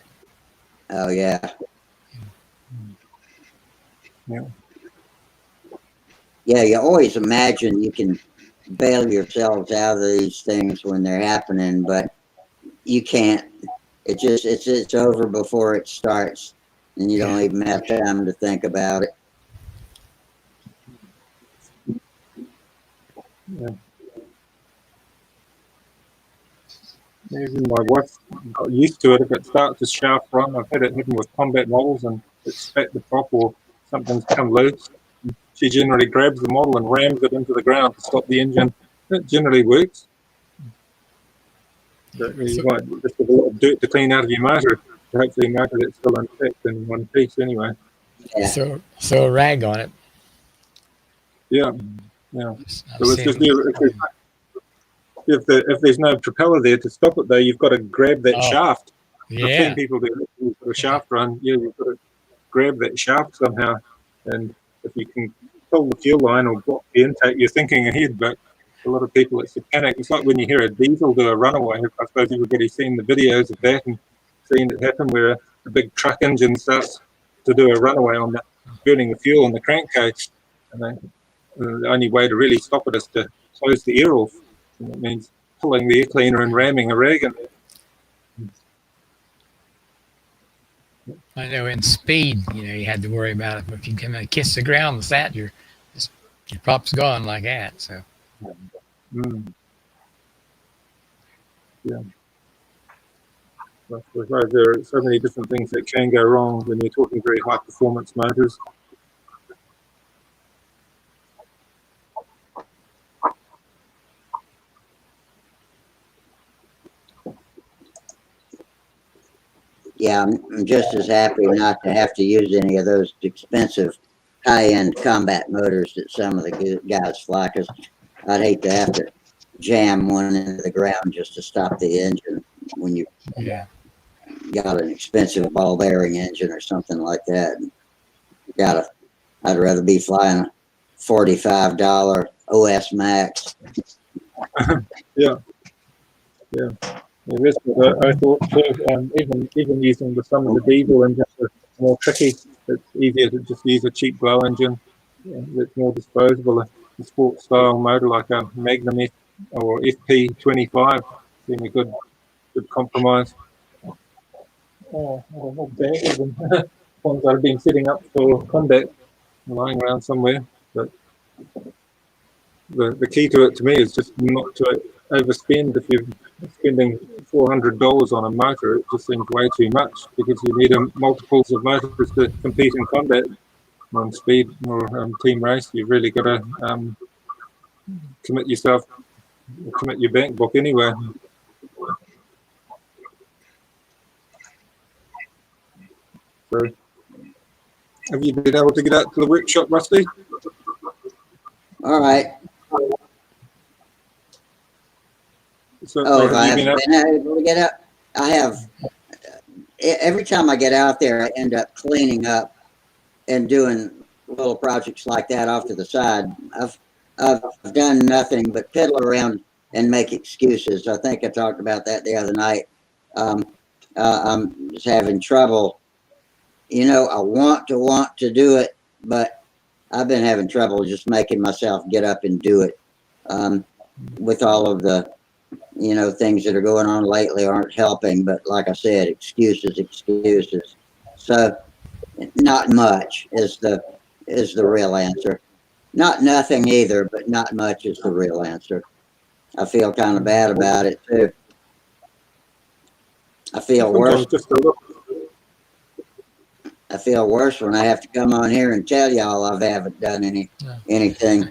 Oh yeah. Yeah. Yeah, you always imagine you can bail yourselves out of these things when they're happening, but you can't. It's over before it starts, and you don't even have time to think about it. Yeah. Even my wife got used to it. If it starts a shaft run, I've had it happen with combat models, and it's spat the prop or something's come loose. She generally grabs the model and rams it into the ground to stop the engine. It generally works. But you might just have a lot of dirt to clean out of your motor. Hopefully, your motor that's still intact in one piece anyway. Yeah. Throw a rag on it. Yeah, yeah. So it's just if there's no propeller there to stop it, though, you've got to grab that shaft. I've seen people do a shaft run. Yeah, you've got to grab that shaft somehow, and if you can pull the fuel line or block the intake, you're thinking ahead. But a lot of people, it's a panic. It's like when you hear a diesel do a runaway. I suppose everybody's seen the videos of that and seen it happen where a big truck engine starts to do a runaway on that, burning the fuel in the crankcase. And the only way to really stop it is to close the air off. And that means pulling the air cleaner and ramming a rag in there. I know in speed, you had to worry about it. But if you can kiss the ground with that, your prop's gone like that. So. Yeah. But there are so many different things that can go wrong when you're talking very high performance motors. Yeah, I'm just as happy not to have to use any of those expensive high-end combat motors that some of the guys fly, because I'd hate to have to jam one into the ground just to stop the engine when you got an expensive ball bearing engine or something like that. I'd rather be flying a $45 OS Max. Yeah. That's what I thought too. Even using some of the diesel engines, more tricky. It's easier to just use a cheap glow engine that's more disposable. A sports style motor like a Magnum F or FP25 seem a good compromise. Oh, ones I've been setting up for combat, lying around somewhere. But the key to it to me is just not to overspend. If you're spending $400 on a motor, it just seems way too much because you need multiples of motors to compete in combat. On speed or team race, you've really got to commit your bank book anyway. So, have you been able to get out to the workshop, Rusty? All right. So, If I haven't been able to get out, I have. Every time I get out there, I end up cleaning up and doing little projects like that off to the side. I've done nothing but piddle around and make excuses. I think I talked about that the other night. I'm just having trouble. You know, I want to do it, but I've been having trouble just making myself get up and do it. With all of the, things that are going on lately aren't helping. But like I said, excuses. So not much is the real answer. Not nothing either, but not much is the real answer. I feel kind of bad about it too. I feel worse. I feel worse when I have to come on here and tell y'all I haven't done anything.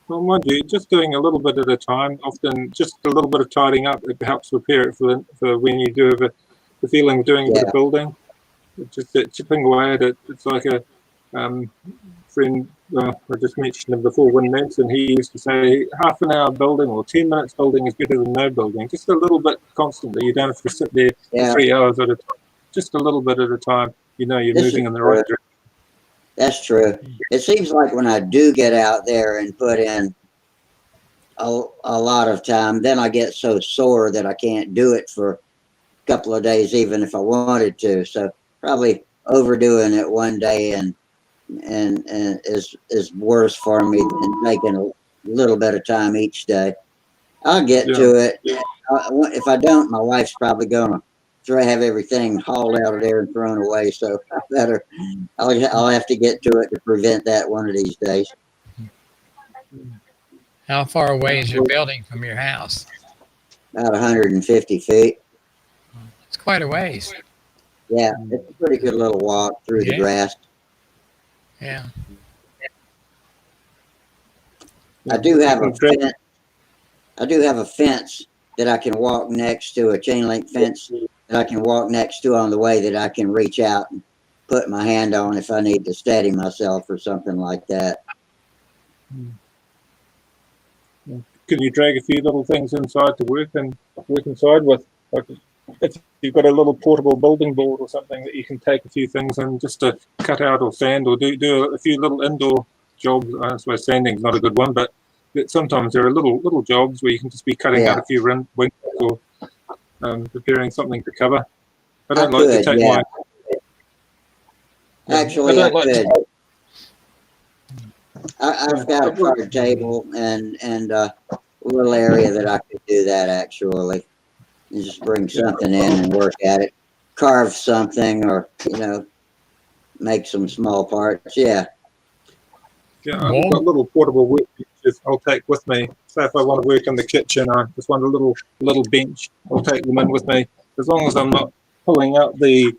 Well, mind you, just doing a little bit at a time, often just a little bit of tidying up, it helps prepare it for when you do have the feeling of doing a bit of building. Just chipping away at it. It's like a friend I just mentioned him before, Win Manson. He used to say half an hour building or 10 minutes building is better than no building. Just a little bit constantly. You don't have to sit there for 3 hours at a time. Just a little bit at a time. You're moving in the right direction. That's true. It seems like when I do get out there and put in a lot of time, then I get so sore that I can't do it for a couple of days, even if I wanted to. So probably overdoing it one day and is worse for me than taking a little bit of time each day. I'll get to it. If I don't, my wife's probably gonna have everything hauled out of there and thrown away. So I'll have to get to it to prevent that one of these days. How far away is your building from your house? About 150 feet. It's quite a ways. Yeah, it's a pretty good little walk through the grass. Yeah. I do have a fence. I do have a fence that I can walk next to, a chain link fence that I can walk next to on the way that I can reach out and put my hand on if I need to steady myself or something like that. Can you drag a few little things inside to work inside with? Like if you've got a little portable building board or something that you can take a few things in just to cut out or sand or do a few little indoor jobs. I suppose sanding's not a good one, but sometimes there are little jobs where you can just be cutting out a few windows or preparing something to cover. I don't like to take my... Actually, I could. I've got a card table and a little area that I could do that actually. You just bring something in and work at it. Carve something or, make some small parts. Yeah. Yeah, I've got little portable workbenches I'll take with me. So if I want to work in the kitchen, I just want a little bench. I'll take them in with me. As long as I'm not pulling out the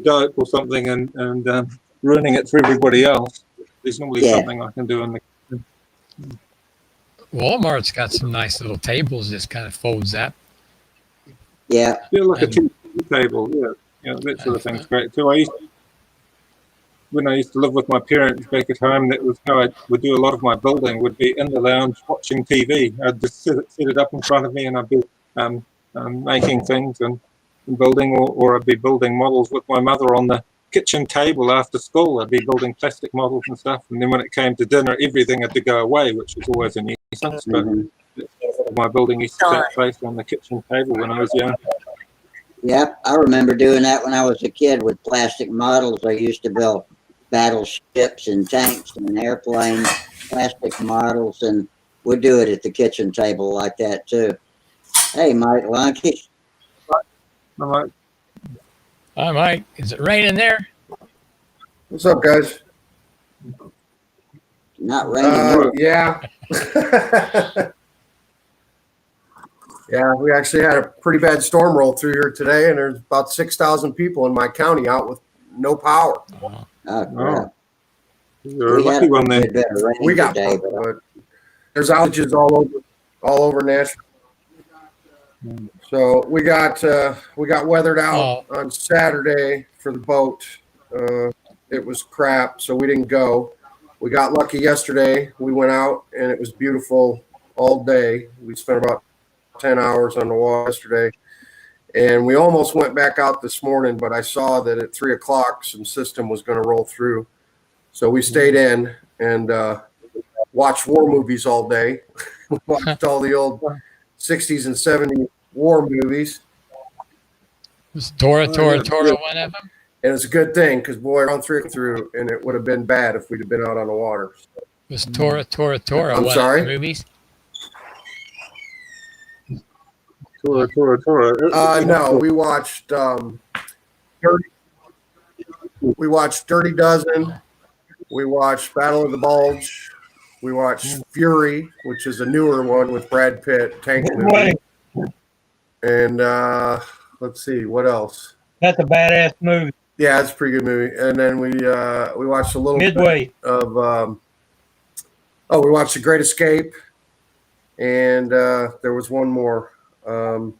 dope or something and ruining it for everybody else. There's normally something I can do in the kitchen. Walmart's got some nice little tables. Just kind of folds up. Yeah. Yeah, like a tea table. Yeah, that sort of thing's great too. When I used to live with my parents back at home, that was how I would do a lot of my building, would be in the lounge watching TV. I'd just set it up in front of me and I'd be making things and building, or I'd be building models with my mother on the kitchen table after school. I'd be building plastic models and stuff. And then when it came to dinner, everything had to go away, which was always a nuisance. But my building used to take place on the kitchen table when I was young. Yep, I remember doing that when I was a kid with plastic models. I used to build battleships and tanks and airplanes, plastic models, and would do it at the kitchen table like that too. Hey, Mike Lunky, I'm like, Hi, Mike. Is it raining there? What's up, guys? not raining. Yeah. Yeah, we actually had a pretty bad storm roll through here today, and there's about 6,000 people in my county out with no power. Oh, Oh, crap. you're a We had lucky a one good then. bit of rain We got today, power, but there's outages all over Nashville. So we got weathered out on Saturday for the boat. It was crap, so we didn't go. We got lucky yesterday. We went out, and it was beautiful all day. We spent about 10 hours on the water yesterday, and we almost went back out this morning, but I saw that at 3 o'clock some system was going to roll through, so we stayed in and watched war movies all day. We watched all the old 60s and 70s war movies, was Tora one of them? and it's a good thing because boy, on through, and it would have been bad if we'd have been out on the water. Was Tora I'm one sorry? of the movies? Tora. No, we watched Dirty Dozen. We watched Battle of the Bulge. We watched Fury, which is a newer one with Brad Pitt, tank movie. And let's see, what else? That's a badass movie. Yeah, it's a pretty good movie. And then we watched a little Midway. bit of we watched The Great Escape, and there was one more. God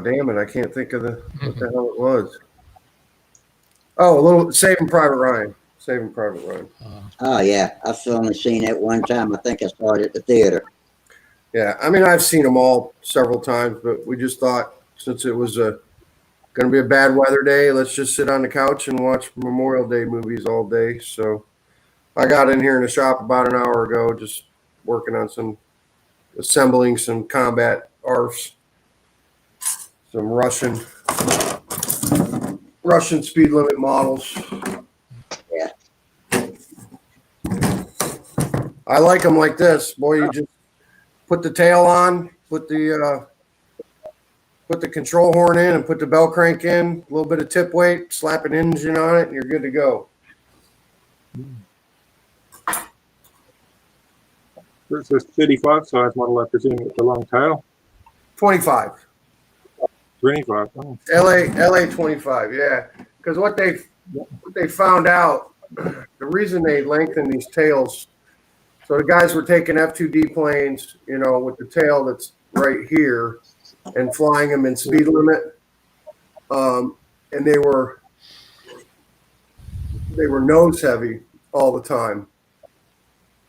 damn it, I can't think of what the hell it was. Oh, a little Saving Private Ryan. Saving Private Ryan. Oh, yeah. I've only seen it one time. I think I saw it at the theater. Yeah, I mean, I've seen them all several times, but we just thought since it was going to be a bad weather day, let's just sit on the couch and watch Memorial Day movies all day. So I got in here in the shop about an hour ago, just working on assembling some combat ARFs, some Russian speed limit models. Yeah. I like them like this. Boy, you just put the tail on, put the control horn in, and put the bell crank in, a little bit of tip weight, slap an engine on it, and you're good to go. It's a 35 size model, I presume, with the long tail. 25. 25. Oh. LA 25, yeah. Because what they found out, the reason they lengthened these tails, so the guys were taking F-2D planes, with the tail that's right here and flying them in speed limit, and they were nose heavy all the time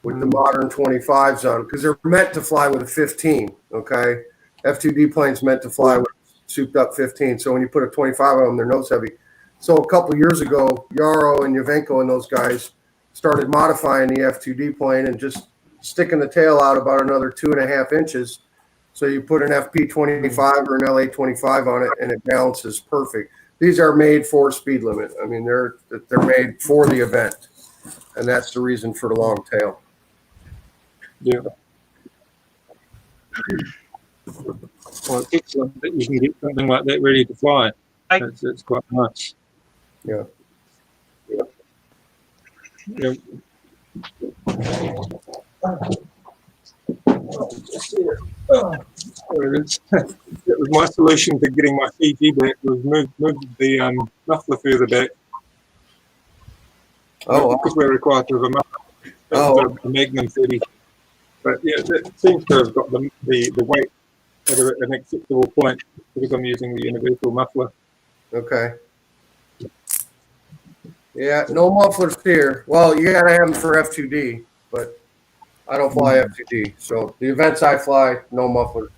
with the modern 25s on, because they're meant to fly with a 15, okay? F-2D planes meant to fly with souped up 15, so when you put a 25 on them, they're nose heavy. So a couple of years ago, Yarrow and Yavenko and those guys started modifying the F-2D plane and just sticking the tail out about another 2.5 inches. So you put an FP25 or an LA25 on it, and it balances perfect. These are made for speed limit. I mean, they're made for the event, and that's the reason for the long tail. Yeah. Well, it's excellent that you can get something like that ready to fly. It's quite nice. Yeah. Yeah. It was my solution to getting my CG back was move the muffler further back. Oh, because we're required to have a muffler. A Magnum 30. But yeah, it seems to have got the weight at an acceptable point because I'm using the universal muffler. Okay. Yeah, no mufflers here. Well, you gotta have them for F2D, but I don't fly F2D. So the events I fly, no mufflers.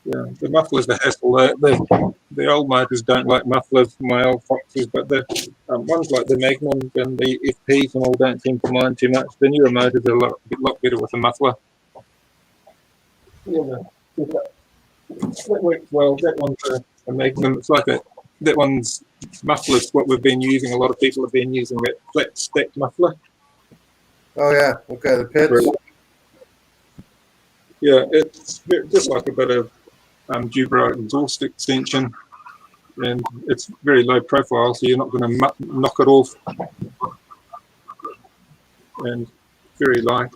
Yeah, the muffler's the hassle. The old motors don't like mufflers, my old Foxes, but the ones like the Magnums and the FPs and all don't seem to mind too much. The newer motors are a lot better with a muffler. Yeah. That works well. That one's a Magnum. It's like that one's muffler's what we've been using. A lot of people have been using that flat stack muffler. Oh yeah, okay, the pits. Yeah, it's just like a bit of Jubra exhaust extension, and it's very low profile, so you're not going to knock it off, and very light.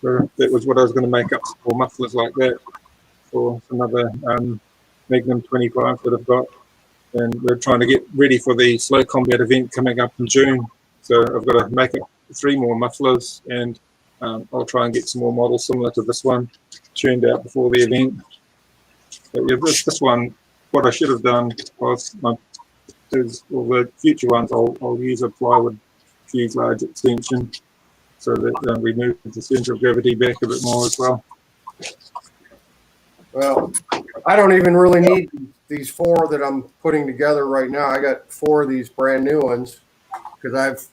So that was what I was going to make up for mufflers like that for some other Magnum 25 that I've got, and we're trying to get ready for the slow combat event coming up in June. So I've got to make up 3 more mufflers, and I'll try and get some more models similar to this one tuned out before the event. But yeah, this one, what I should have done was, is all the future ones, I'll use a plywood fuselage extension so that we move the center of gravity back a bit more as well. Well, I don't even really need these 4 that I'm putting together right now. I got 4 of these brand new ones because I've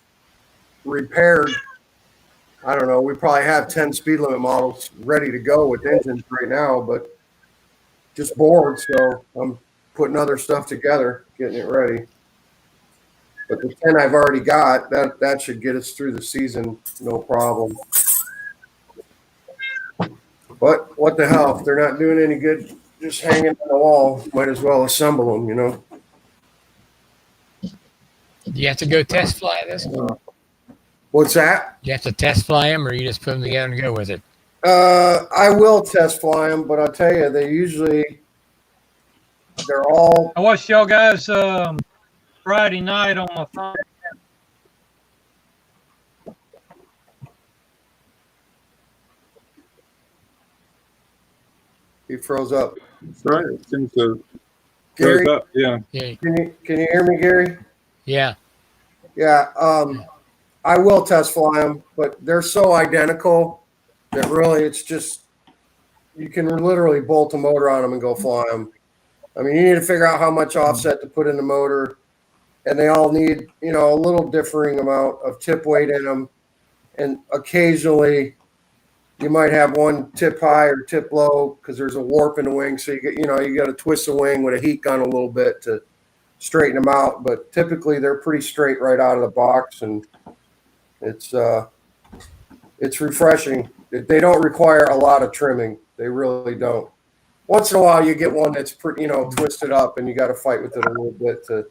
repaired, I don't know, we probably have 10 speed limit models ready to go with engines right now, but just bored, so I'm putting other stuff together, getting it ready. But the 10 I've already got, that should get us through the season, no problem. But what the hell, if they're not doing any good just hanging on the wall, might as well assemble them, you know? Do you have to go test fly this? What's that? Do you have to test fly them, or you just put them together and go with it? I will test fly them, but I'll tell you, they're all. I watched y'all guys Friday night on my phone. He froze up. That's right, it seems to Gary, go up, yeah. Yeah. can you hear me, Gary? Yeah. Yeah. I will test fly them, but they're so identical that really it's just you can literally bolt a motor on them and go fly them. I mean, you need to figure out how much offset to put in the motor, and they all need, you know, a little differing amount of tip weight in them, and occasionally you might have one tip high or tip low because there's a warp in the wing, so you got to twist the wing with a heat gun a little bit to straighten them out. But typically they're pretty straight right out of the box, and it's refreshing. They don't require a lot of trimming. They really don't. Once in a while you get one that's pretty, twisted up, and you got to fight with it a little bit to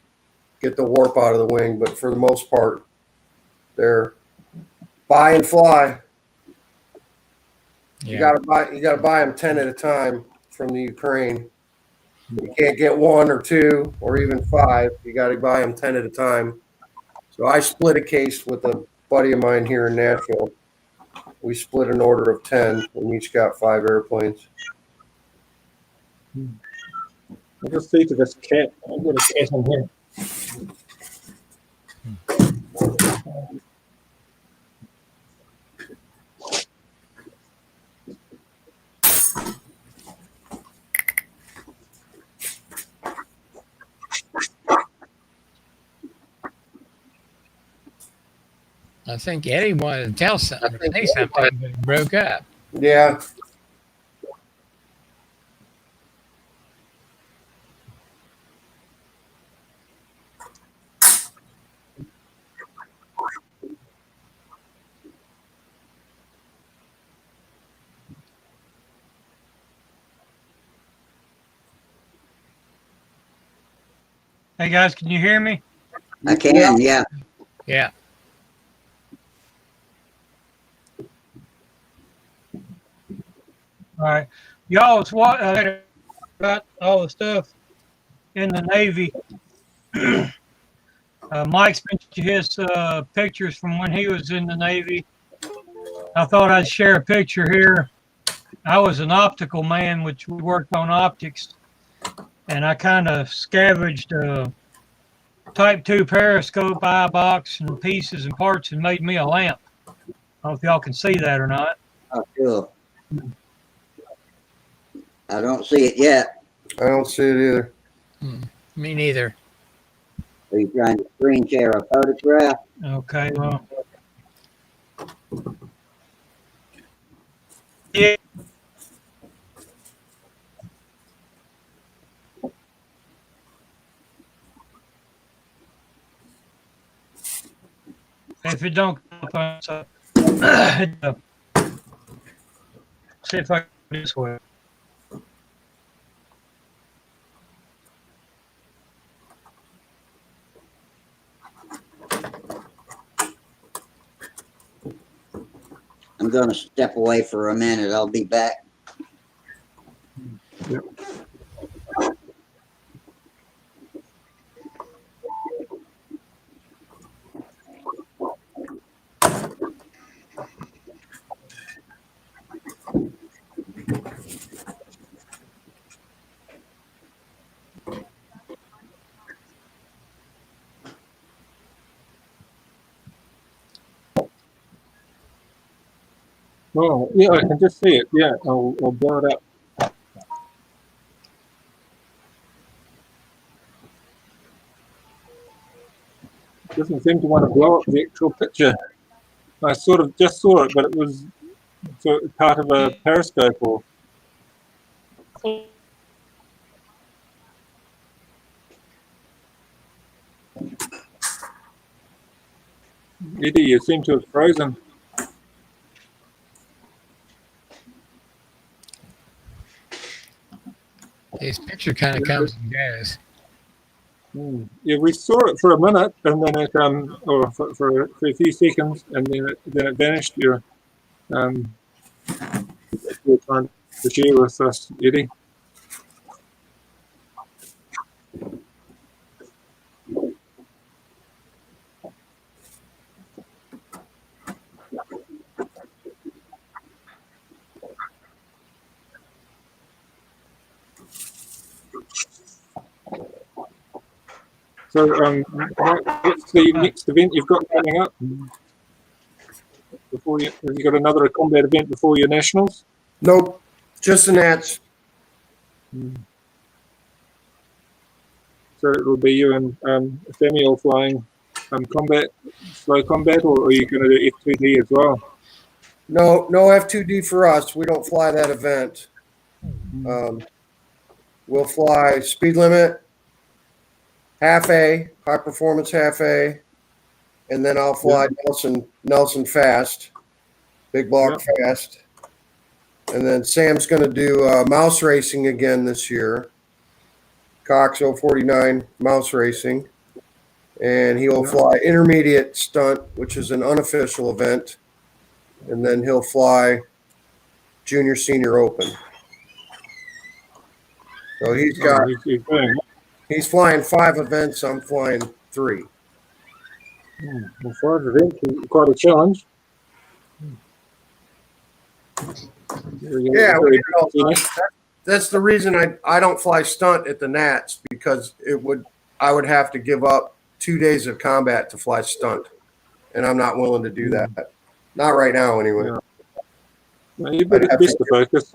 get the warp out of the wing. But for the most part, they're buy and fly. Yeah. You gotta buy them 10 at a time from the Ukraine. You can't get 1 or 2 or even 5. You got to buy them 10 at a time. So I split a case with a buddy of mine here in Nashville. We split an order of 10, and each got 5 airplanes. I'll just see to this cat. I've got a cat on here. I think Eddie wanted to tell something, or say something, but it broke up. Yeah. Hey guys, can you hear me? I can, yeah. Yeah. All right. Y'all was what about all the stuff in the Navy. Mike's mentioned his pictures from when he was in the Navy. I thought I'd share a picture here. I was an optical man, which we worked on optics, and I kind of scavenged a Type 2 periscope, eye box, and pieces and parts and made me a lamp. I don't know if y'all can see that or not. Oh, cool. I don't see it yet. I don't see it either. Me neither. Are you trying to screen share a photograph? Okay, well. Yeah. it don't come up, so see if I can do this way. I'm going to step away for a minute. I'll be back. Yep. Oh, yeah, I can just see it. Yeah, I'll blow it up. Doesn't seem to want to blow up the actual picture. I sort of just saw it, but it was part of a periscope or. Eddie, you seem to have frozen. This picture kind of comes and goes. Yeah, we saw it for a minute, and then it or for a few seconds, and then it vanished. You're trying to share with us, Eddie. So, what's the next event you've got coming up? Have you got another combat event before your nationals? Nope, just the Nats. So it'll be you and Samuel flying slow combat, or are you going to do F2D as well? No F2D for us. We don't fly that event. We'll fly speed limit, half A, high performance half A, and then I'll fly Nelson fast, big block fast. And then Sam's going to do mouse racing again this year. Cox 049 mouse racing. And he will fly intermediate stunt, which is an unofficial event. And then he'll fly junior senior open. So he's flying 5 events. I'm flying 3. Well, 5 events is quite a challenge. Yeah, that's the reason I don't fly stunt at the Nats, because I would have to give up 2 days of combat to fly stunt, and I'm not willing to do that. Not right now, anyway. Well, you better best to focus.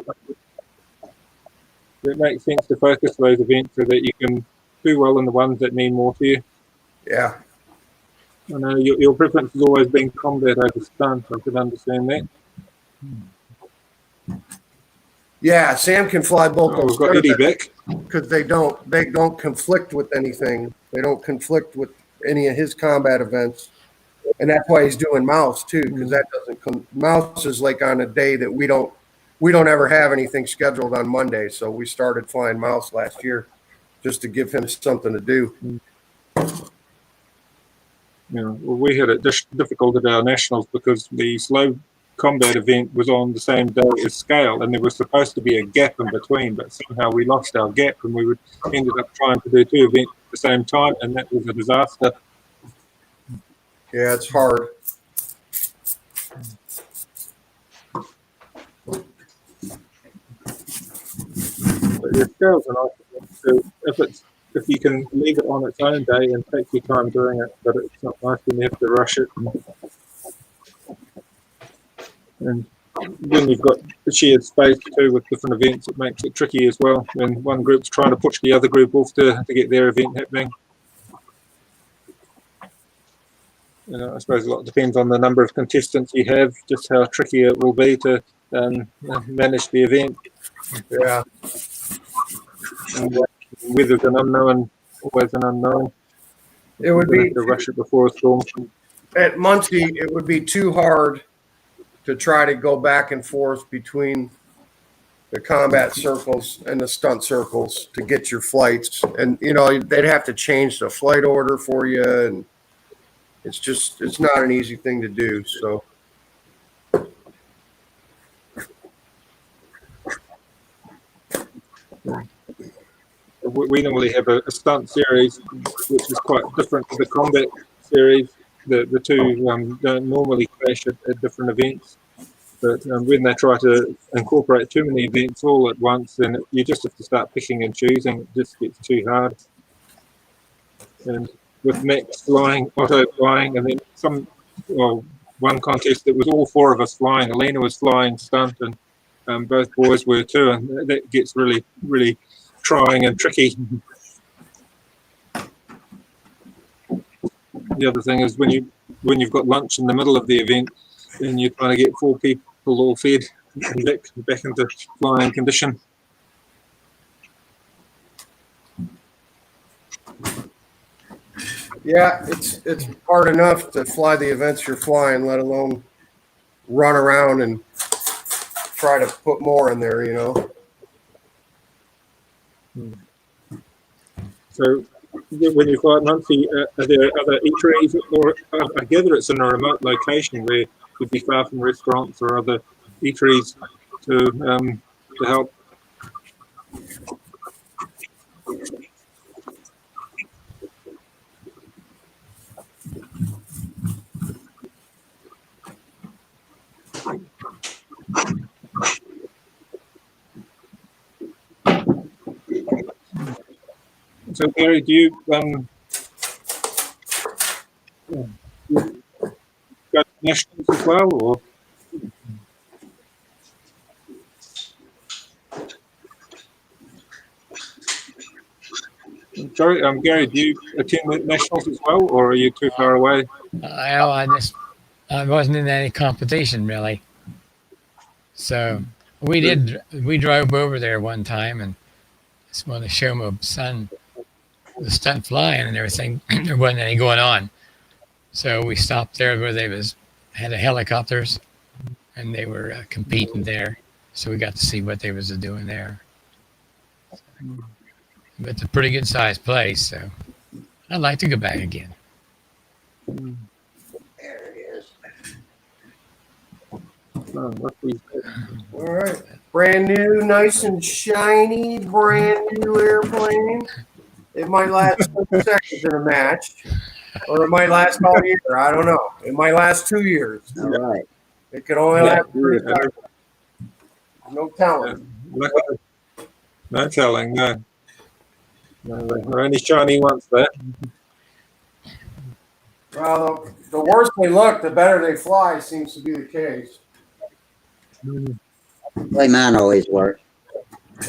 It makes sense to focus those events so that you can do well in the ones that mean more to you. Yeah. I know your preference has always been combat over stunt. I can understand that. Yeah, Sam can fly both those. We've got Eddie back. Because they don't conflict with anything. They don't conflict with any of his combat events, and that's why he's doing mouse too. Because that doesn't mouse is like on a day that we don't ever have anything scheduled on Monday. So we started flying mouse last year just to give him something to do. Yeah, well, we had it difficult at our nationals because the slow combat event was on the same day as scale, and there was supposed to be a gap in between, but somehow we lost our gap, and we ended up trying to do 2 events at the same time, and that was a disaster. Yeah, it's hard. But your scales are nice. So if you can leave it on its own day and take your time doing it, but it's not nice when you have to rush it. And when you've got the shared space too with different events, it makes it tricky as well when one group's trying to push the other group off to get their event happening. I suppose a lot depends on the number of contestants you have, just how tricky it will be to manage the event. Yeah. And weather's an unknown, always an unknown. It would be to rush it before a storm. at Muncie, it would be too hard to try to go back and forth between the combat circles and the stunt circles to get your flights. And, you know, they'd have to change the flight order for you. And it's not an easy thing to do. So, we normally have a stunt series, which is quite different to the combat series. The two don't normally clash at different events. But when they try to incorporate too many events all at once, then you just have to start picking and choosing. It just gets too hard. And with Max flying, Otto flying, and then one contest that was all four of us flying. Alina was flying stunt, and both boys were too, and that gets really, really trying and tricky. The other thing is when you've got lunch in the middle of the event, and you're trying to get four people all fed and back into flying condition. yeah, it's hard enough to fly the events you're flying, let alone run around and try to put more in there, you know. So when you fly at Muncie, are there other eateries, or I gather it's in a remote location where you'd be far from restaurants or other eateries to help? So Gary, do you go to nationals as well, or? Sorry, Gary, do you attend the nationals as well, or are you too far away? I wasn't in any competition really. So we drove over there one time and just wanted to show my son the stunt flying and everything. There wasn't any going on. So we stopped there where they had the helicopters and they were competing there. So we got to see what they was doing there. But it's a pretty good sized place, so I'd like to go back again. There it is. All right. Brand new, nice and shiny, brand new airplane. It might last 30 seconds in a match, or it might last all year. I don't know. It might last 2 years. All right. It could only last 30 seconds. No telling. No telling, no. They're only shiny once there. Well, the worse they look, the better they fly, seems to be the case. The way mine always worked.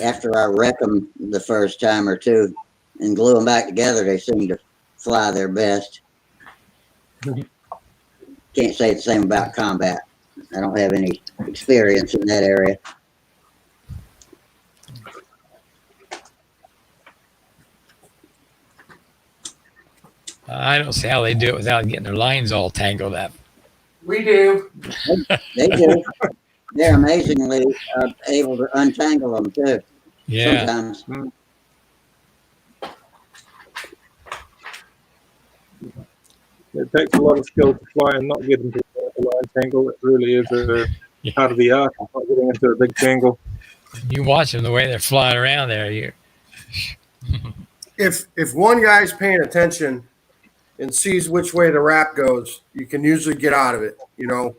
After I wreck them the first time or two and glue them back together, they seem to fly their best. Can't say the same about combat. I don't have any experience in that area. I don't see how they do it without getting their lines all tangled up. We do. They do. They're amazingly able to untangle them too. Yeah. Sometimes. It takes a lot of skill to fly and not get into a line tangle. It really is a part of the art of not getting into a big tangle. You watch them the way they're flying around there. If one guy's paying attention and sees which way the wrap goes, you can usually get out of it. You know,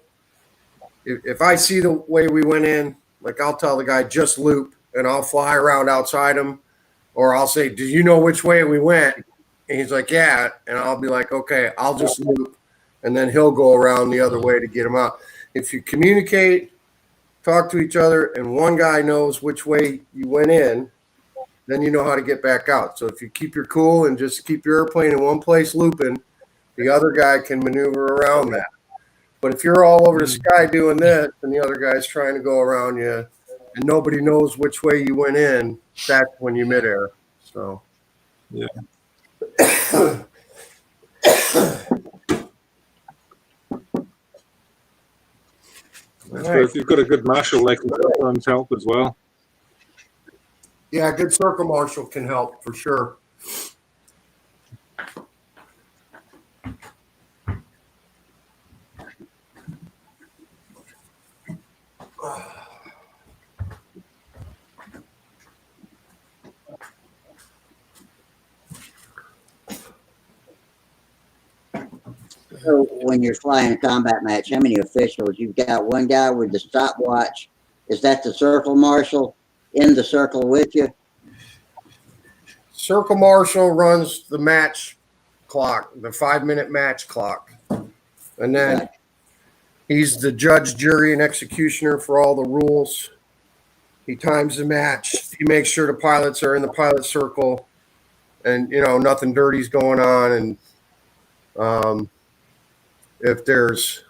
if I see the way we went in, like I'll tell the guy just loop and I'll fly around outside him, or I'll say, do you know which way we went? And he's like, yeah. And I'll be like, okay, I'll just loop. And then he'll go around the other way to get him out. If you communicate, talk to each other, and one guy knows which way you went in, then you know how to get back out. So if you keep your cool and just keep your airplane in one place looping, the other guy can maneuver around that. But if you're all over the sky doing this and the other guy's trying to go around you and nobody knows which way you went in, that's when you midair. So, yeah. So if you've got a good marshal, they can sometimes help as well. Yeah, a good circle marshal can help for sure. So when you're flying a combat match, how many officials? You've got one guy with the stopwatch. Is that the circle marshal in the circle with you? Circle marshal runs the match clock, the 5-minute match clock. And then Right. he's the judge, jury, and executioner for all the rules. He times the match. He makes sure the pilots are in the pilot circle and, nothing dirty's going on. And if there's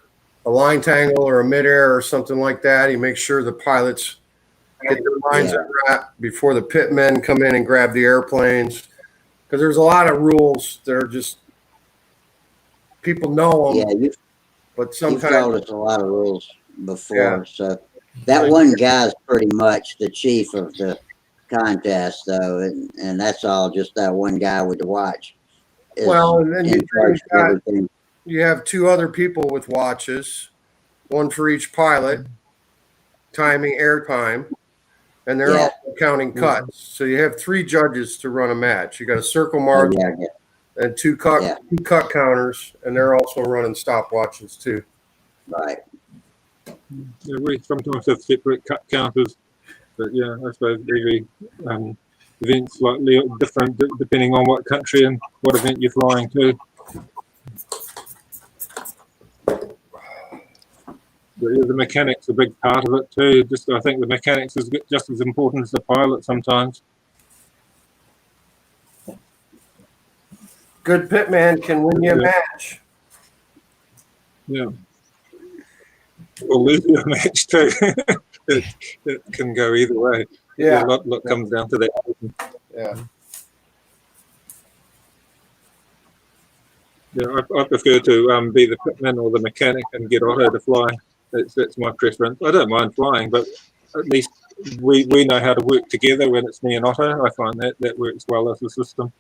a line tangle or a midair or something like that, he makes sure the pilots get their lines unwrapped before the pit men come in and grab the airplanes. Because there's a lot of rules that are just, people know them, Yeah, but you've sometimes told us a lot of rules before. Yeah. So that one guy's pretty much the chief of the contest, though, and that's all. Just that one guy with the watch. Is Well, and then in charge of everything. you have 2 other people with watches, one for each pilot, timing airtime, and they're Yeah. all counting cuts. So you have 3 judges to run a match. You got a circle Oh, marshal yeah, and 2 cut Yeah. 2 cut counters, and they're also running stopwatches too. right. Yeah, we sometimes have separate cut counters, but yeah, I suppose every event's slightly different depending on what country and what event you're flying to. But yeah, the mechanics are a big part of it too. I think the mechanics is just as important as the pilot sometimes. Good pitman can win you a match. Yeah. Or lose your match too. it can go either way. Yeah. A lot comes down to that. Yeah. Yeah, I prefer to be the pitman or the mechanic and get Otto to fly. That's my preference. I don't mind flying, but at least we know how to work together when it's me and Otto. I find that works well as a system.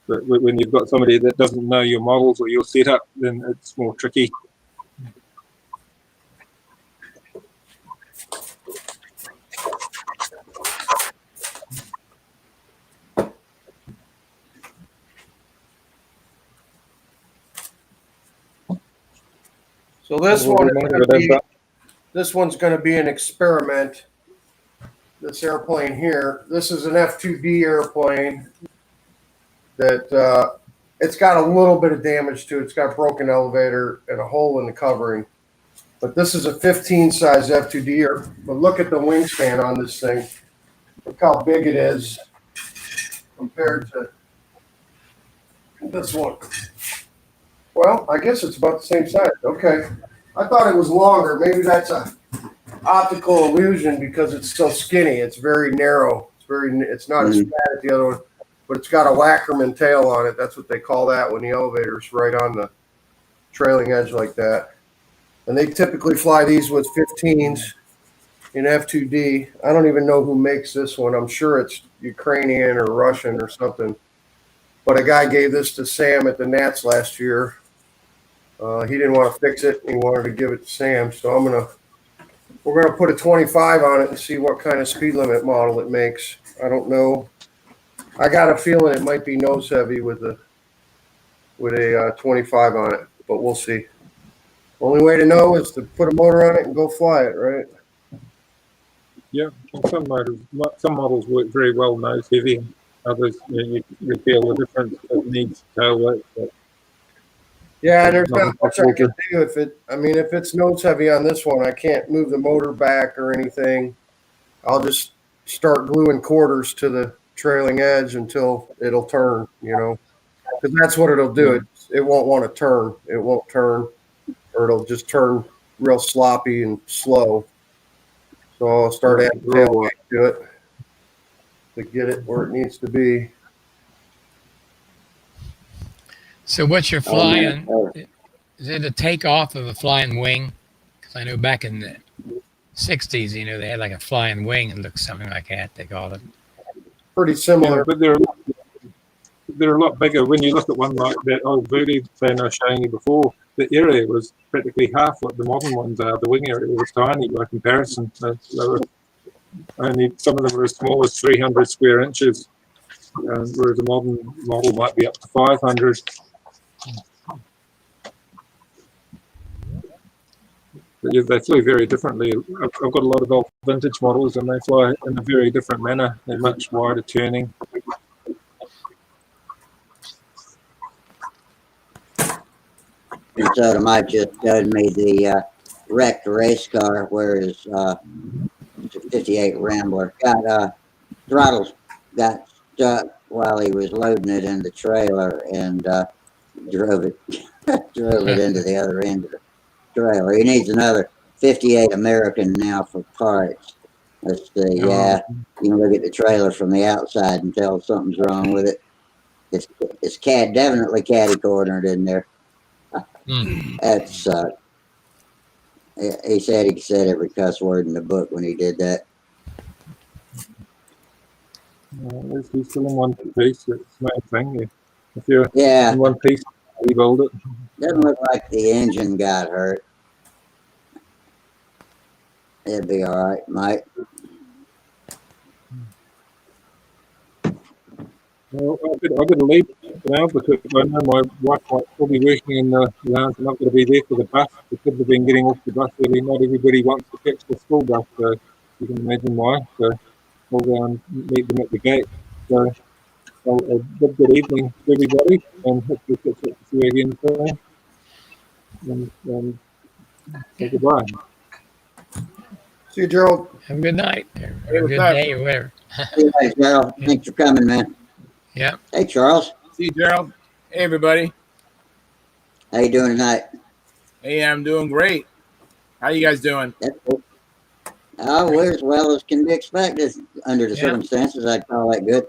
But when you've got somebody that doesn't know your models or your setup, then it's more tricky. So this one's going to be an experiment. This airplane here. This is an F2D airplane that it's got a little bit of damage to it. It's got a broken elevator and a hole in the covering. But this is a 15 size F2D. But look at the wingspan on this thing. Look how big it is compared to this one. Well, I guess it's about the same size. Okay. I thought it was longer. Maybe that's a optical illusion because it's so skinny. It's very narrow. It's not as fat as the other one, but it's got a Wackerman tail on it. That's what they call that when the elevator's right on the trailing edge like that. And they typically fly these with 15s in F2D. I don't even know who makes this one. I'm sure it's Ukrainian or Russian or something. But a guy gave this to Sam at the Nats last year. He didn't want to fix it. He wanted to give it to Sam. So we're gonna put a 25 on it and see what kind of speed limit model it makes. I don't know. I got a feeling it might be nose heavy with a 25 on it, but we'll see. Only way to know is to put a motor on it and go fly it, right? Yeah, some models work very well nose heavy. Others, you feel the difference. It needs tail weight. Yeah, there's not much I can do if it's nose heavy on this one. I can't move the motor back or anything. I'll just start gluing quarters to the trailing edge until it'll turn, because that's what it'll do. It won't want to turn. It won't turn, or it'll just turn real sloppy and slow. So I'll start adding tail weight to it to get it where it needs to be. So what you're flying, is it a takeoff of a flying wing? I know back in the 60s, they had like a flying wing and looked something like that, they called it. Pretty Yeah, similar. but they're a lot bigger. When you look at one like that old Voodoo plane I was showing you before, the area was practically half what the modern ones are. The wing area was tiny by comparison. They were only, some of them were as small as 300 square inches, whereas a modern model might be up to 500. But yeah, they flew very differently. I've got a lot of old vintage models, and they fly in a very different manner. They're much wider turning. And so Mike just showed me the wrecked race car where his 58 Rambler got throttles got stuck while he was loading it in the trailer and drove it into the other end of the trailer. He needs another 58 American now for parts. Let's see. Yeah, you can look at the trailer from the outside and tell something's wrong with it. It's definitely catty cornered in there. That's he said every cuss word in the book when he did that. He's still in one piece. It's the main thing. If you're Yeah, in one piece, rebuild it. doesn't look like the engine got hurt. It'll be all right, Mike. Well, I better leave now because I know my wife might still be working in the lounge and not going to be there for the bus. The kids have been getting off the bus early. Not everybody wants to catch the school bus, so you can imagine why. So we'll go and meet them at the gate. So good evening to everybody, and hopefully catch up with you again soon. And say goodbye. See you, Gerald. Have a good night or a what's good up? day or whatever. Hey, Gerald, thanks for coming, man. Yeah. Hey, Charles, See you, Gerald. Hey, everybody. how you doing tonight? Hey, I'm doing great. How you guys doing? That's cool. Oh, we're as well as can be expected under the circumstances. I'd call that good.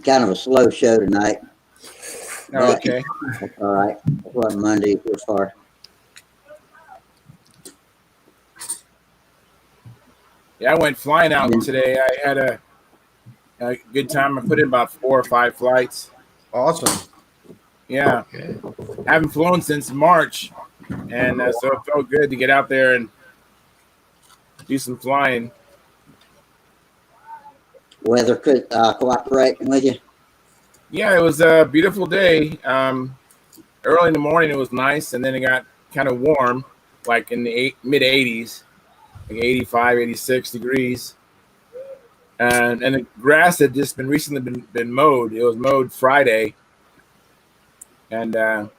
Kind of a slow show tonight. Oh, okay. That's all right. It wasn't Monday so far. Yeah, I went flying out today. I had a good time. I put in about 4 or 5 flights. Awesome. Yeah, Good. I haven't flown since March, and so it felt good to get out there and do some flying. Weather could cooperating with you. Yeah, it was a beautiful day. Early in the morning, it was nice, and then it got kind of warm, like in the mid 80s, like 85, 86 degrees. And the grass had just recently been mowed. It was mowed Friday, and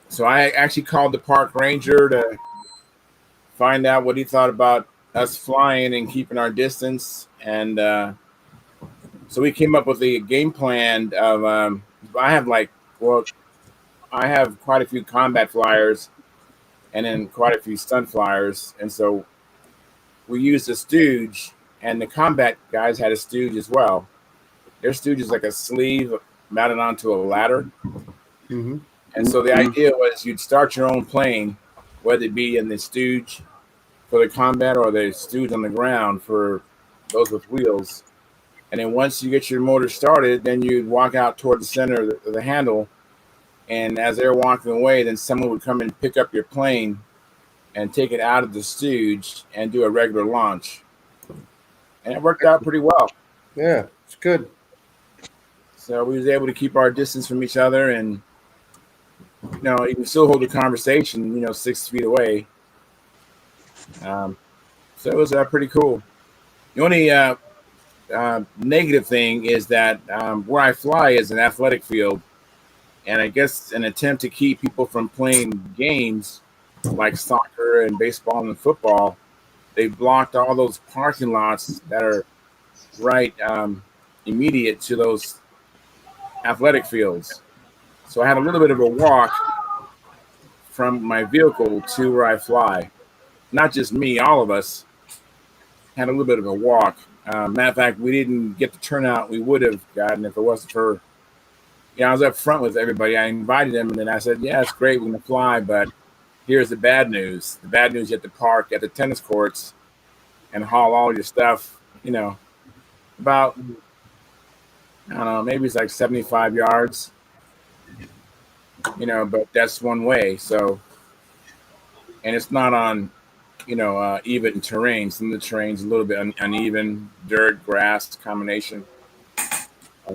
so I actually called the park ranger to find out what he thought about us flying and keeping our distance. And so we came up with a game plan of I have quite a few combat flyers and then quite a few stunt flyers, and so we used a stooge, and the combat guys had a stooge as well. Their stooge is like a sleeve mounted onto a ladder. Mm-hmm. And so the idea was you'd start your own plane, whether it be in the stooge for the combat or the stooge on the ground for those with wheels. And then once you get your motor started, then you'd walk out toward the center of the handle. And as they're walking away, then someone would come and pick up your plane and take it out of the stooge and do a regular launch. And it worked out pretty well. Yeah, it's good. So we was able to keep our distance from each other, and you can still hold a conversation, 6 feet away. So it was pretty cool. The only negative thing is that where I fly is an athletic field, and I guess an attempt to keep people from playing games like soccer and baseball and football, they blocked all those parking lots that are right immediate to those athletic fields. So I had a little bit of a walk from my vehicle to where I fly. Not just me, all of us had a little bit of a walk. Matter of fact, we didn't get the turnout we would have gotten if it wasn't for, I was up front with everybody. I invited them, and then I said, yeah, it's great, we're going to fly, but here's the bad news. The bad news: you have to park at the tennis courts and haul all your stuff. About I don't know, maybe it's like 75 yards. But that's one way. So, and it's not on even terrain. Some of the terrain's a little bit uneven, dirt, grass combination.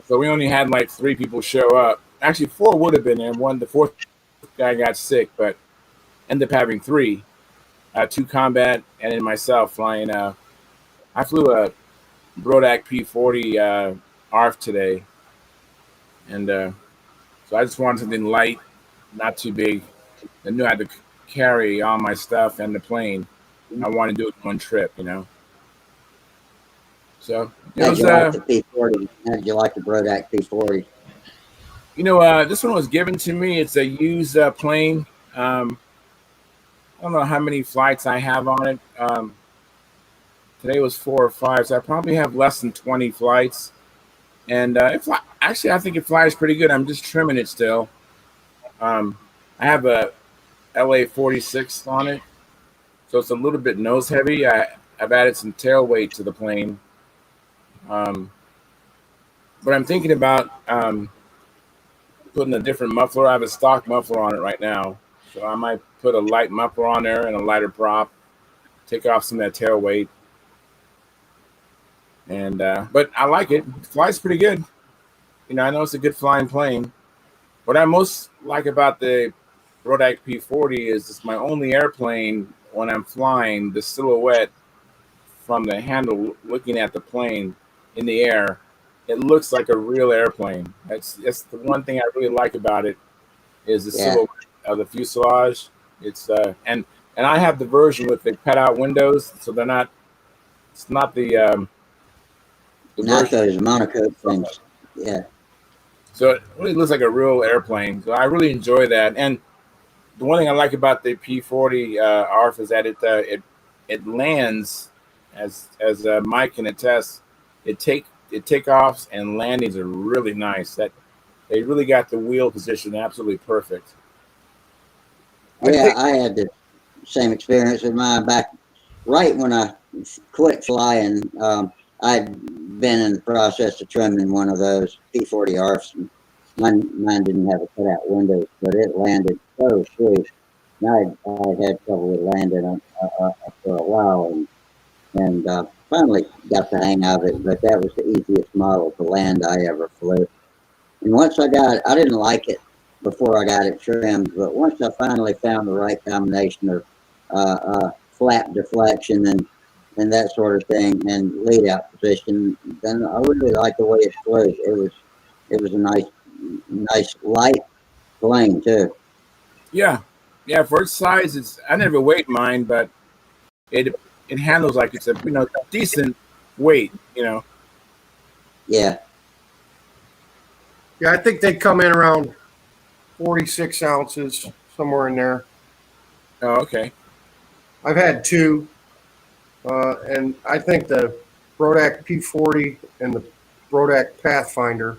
So we only had like 3 people show up. Actually, 4 would have been there. The fourth guy got sick, but ended up having 3, 2 combat, and then myself flying. I flew a Brodak P40 ARF today, and so I just wanted something light, not too big. I knew I had to carry all my stuff and the plane. I wanted to do it in one trip, So it How'd was. you like the P40? How'd you like the Brodak P40? This one was given to me. It's a used plane. I don't know how many flights I have on it. Today was 4 or 5, so I probably have less than 20 flights. And actually, I think it flies pretty good. I'm just trimming it still. I have a LA 46 on it, so it's a little bit nose heavy. I've added some tail weight to the plane. But I'm thinking about putting a different muffler. I have a stock muffler on it right now, so I might put a light muffler on there and a lighter prop, take off some of that tail weight. And but I like it. It flies pretty good. I know it's a good flying plane. What I most like about the Brodak P40 is it's my only airplane when I'm flying. The silhouette from the handle looking at the plane in the air, it looks like a real airplane. That's the one thing I really like about it is the silhouette of the fuselage. It's and I have the version with the cutout windows, so they're not. It's not the Not those monocoque things. Yeah. So it really looks like a real airplane. So I really enjoy that. And the one thing I like about the P40 ARF is that it lands as Mike can attest. It takeoffs and landings are really nice. That they really got the wheel position absolutely perfect. I had the same experience with mine back right when I quit flying. I'd been in the process of trimming one of those P40 ARFs. Mine didn't have a cutout windows, but it landed so sweet. And I had trouble with landing for a while, and finally got the hang of it. But that was the easiest model to land I ever flew. And once I didn't like it before I got it trimmed, but once I finally found the right combination of flap deflection and that sort of thing, and lead out position, then I really liked the way it flew. It was a nice light plane too. Yeah, for its size, I never weighed mine, but it handles like it's a decent weight. Yeah. Yeah, I think they come in around 46 ounces, somewhere in there. Oh, okay. I've had 2. And I think the Brodak P40 and the Brodak Pathfinder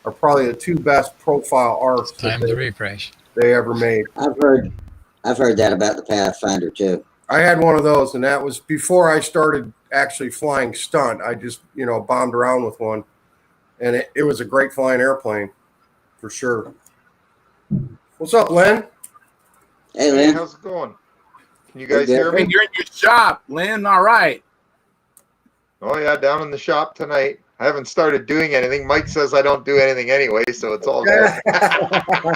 are probably the 2 best profile ARFs Time to refresh. they ever made. I've heard that about the Pathfinder too. I had one of those, and that was before I started actually flying stunt. I just bombed around with one, and it was a great flying airplane for sure. What's up, Len? Hey, Hey, Lynn. how's it going? Can you guys hear Hey, me? you're in your shop, Lynn. All right. Oh yeah, down in the shop tonight. I haven't started doing anything. Mike says I don't do anything anyway, so it's all good. I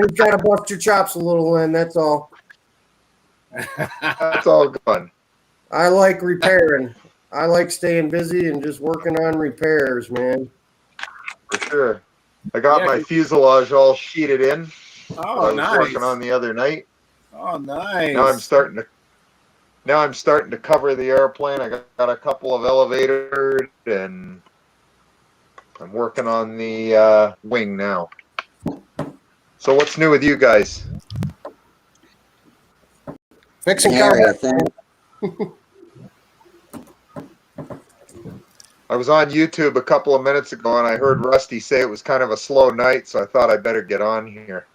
just gotta bust your chops a little, Len. That's all. That's all good. I like repairing. I like staying busy and just working on repairs, man. For sure. I got Yeah, my you- fuselage all sheeted in. that I Oh, was nice. working on the other night. Oh, nice. Now I'm starting to cover the airplane. I got a couple of elevators, and I'm working on the wing now. So what's new with you guys? Fixing Harry, I combat. think. I was on YouTube a couple of minutes ago, and I heard Rusty say it was kind of a slow night, so I thought I better get on here.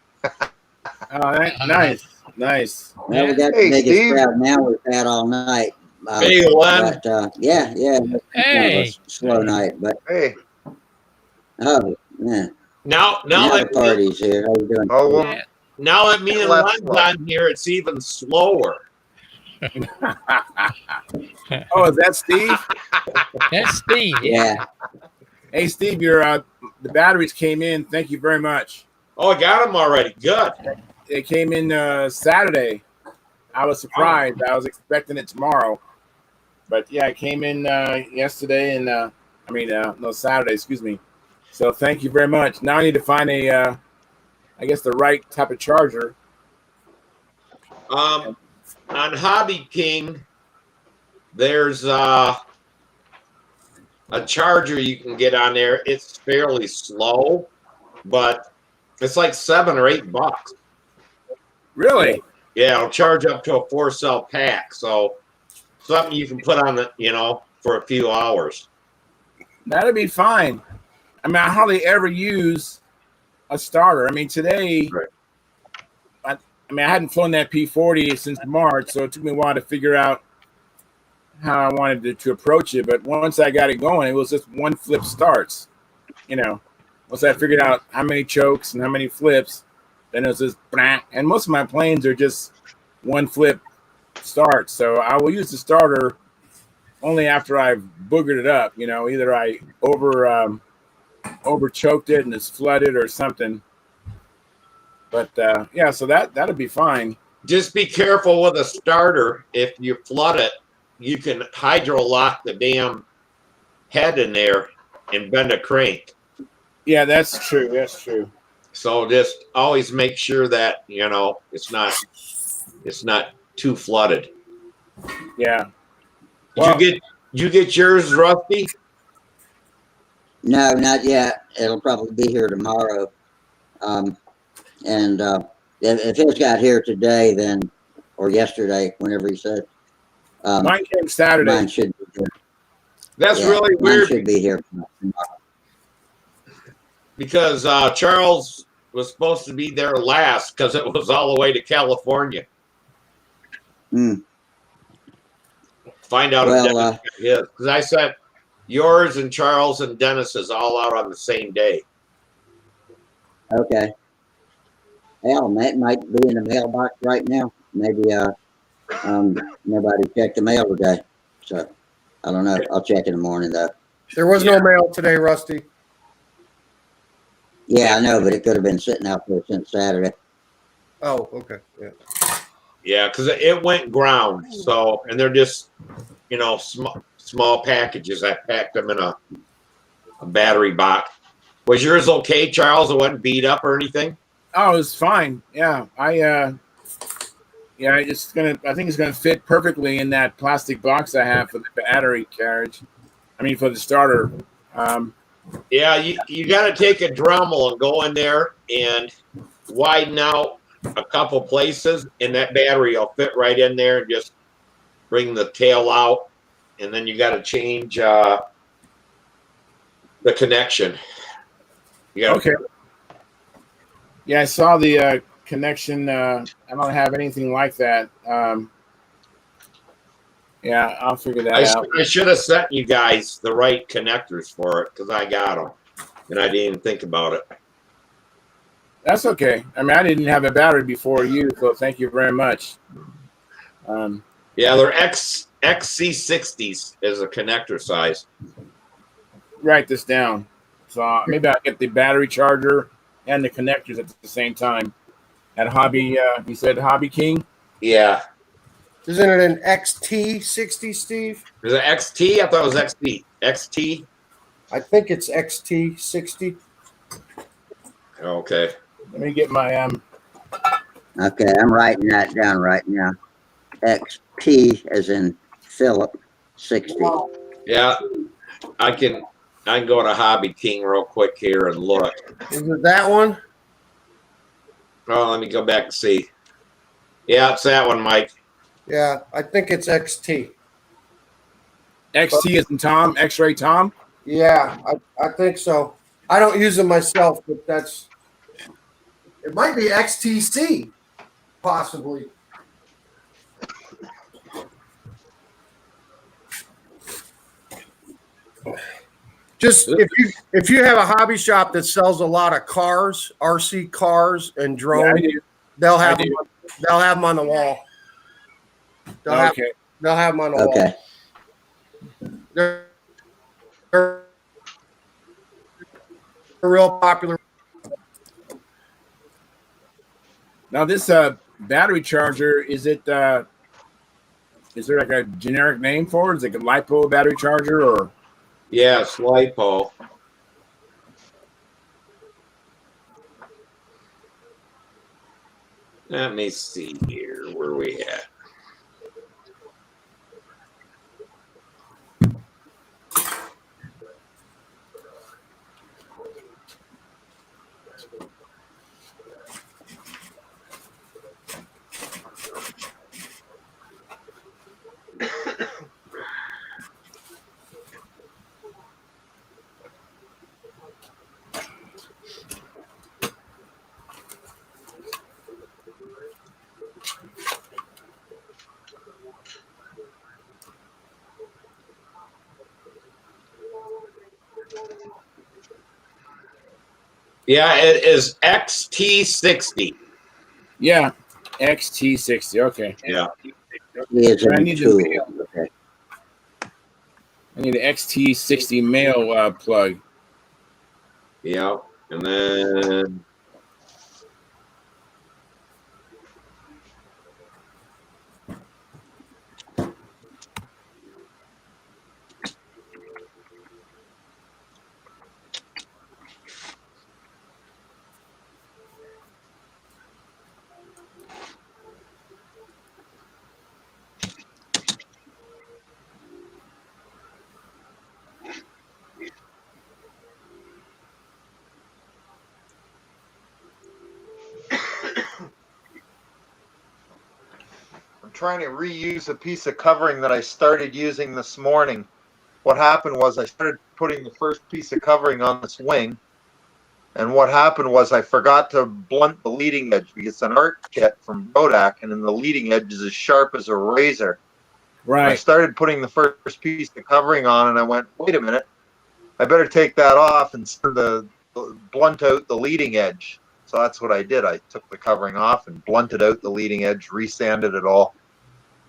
Oh, nice. Nice. Well, we got Hey, the biggest Steve. crowd now we've had all night. Hey, Len. But yeah, kind of Hey. a slow night. But Hey, oh yeah, Now now the that party's here. How you doing? oh, well, Yeah. now that me and Left Len's one. on here, it's even slower. Oh, is that Steve? That's Steve. Yeah. Hey, Steve, your the batteries came in. Thank you very much. Oh, I got them already. Good. They came in Saturday. I was surprised. I was expecting it tomorrow, but yeah, it came in yesterday, and no, Saturday. Excuse me. So thank you very much. Now I need to find I guess the right type of charger. On Hobby King, there's a charger you can get on there. It's fairly slow, but it's like $7 or $8. Really? Yeah, it'll charge up to a 4-cell pack. So something you can put on the, for a few hours. That'd be fine. I mean, I hardly ever use a starter. I mean, today, Right. I hadn't flown that P40 since March, so it took me a while to figure out how I wanted to approach it. But once I got it going, it was just one flip starts. Once I figured out how many chokes and how many flips, then it was just blah. And most of my planes are just one flip starts. So I will use the starter only after I've boogered it up. Either I over choked it and it's flooded or something. But yeah, so that'd be fine. Just be careful with a starter. If you flood it, you can hydro lock the damn head in there and bend a crank. Yeah, that's true. That's true. So just always make sure that it's not too flooded. Yeah. Did you get yours, Rusty? No, not yet. It'll probably be here tomorrow. And if it's got here today, then or yesterday, whenever he said, Mine came Saturday. mine should be here. That's Yeah, really mine weird should be here tomorrow. because Charles was supposed to be there last because it was all the way to California. Hmm. Find out Well, if Dennis got his. Because I said yours and Charles and Dennis's all out on the same day. Okay. Well, that might be in the mailbox right now. Maybe nobody checked the mail today. So I don't know. I'll check in the morning though. There was no mail today, Rusty. Yeah, I know, but it could have been sitting out there since Saturday. Oh, okay. Yeah. Yeah, because it went ground. So, and they're just, small packages. I packed them in a battery box. Was yours okay, Charles? It wasn't beat up or anything? Oh, it's fine. Yeah, I think it's gonna fit perfectly in that plastic box I have for the battery carriage. I mean, for the starter. Yeah, you got to take a Dremel and go in there and widen out a couple places, and that battery will fit right in there and just bring the tail out. And then you got to change the connection. Okay. Yeah, I saw the connection. I don't have anything like that. Yeah, I'll figure that out. I should have sent you guys the right connectors for it because I got them, and I didn't even think about it. That's okay. I mean, I didn't have a battery before you, so thank you very much. Yeah, they're XC60s is a connector size. Write this down. So maybe I'll get the battery charger and the connectors at the same time. At Hobby, you said Hobby King? Yeah. Isn't it an XT60, Steve? Is it XT? I thought it was XT. XT? I think it's XT60. Okay. Let me get my Okay, I'm writing that down right now. XP as in Philip 60. Yeah. I can go to Hobby King real quick here and look. Is it that one? Oh, let me go back and see. Yeah, it's that one, Mike. Yeah, I think it's XT. XT as in Tom, X-ray Tom. Yeah, I think so. I don't use them myself, but it might be XTC. possibly. Just if you have a hobby shop that sells a lot of cars, RC cars and drones, they'll have them on the wall. They'll have them on the wall. Okay. They're real popular. Now this battery charger, is there like a generic name for it? Is it like a LiPo battery charger or? Yes, LiPo. Let me see here. Where we at? Yeah, it is XT60. Yeah, XT60. Okay. Yeah. I need the XT60 male plug. Yeah, and then trying to reuse a piece of covering that I started using this morning. What happened was I started putting the first piece of covering on this wing, and what happened was I forgot to blunt the leading edge because it's an art kit from Bodak, and then the leading edge is as sharp as a razor. Right. I started putting the first piece of covering on, and I went, wait a minute, I better take that off and blunt out the leading edge. So that's what I did. I took the covering off and blunted out the leading edge, resanded it all.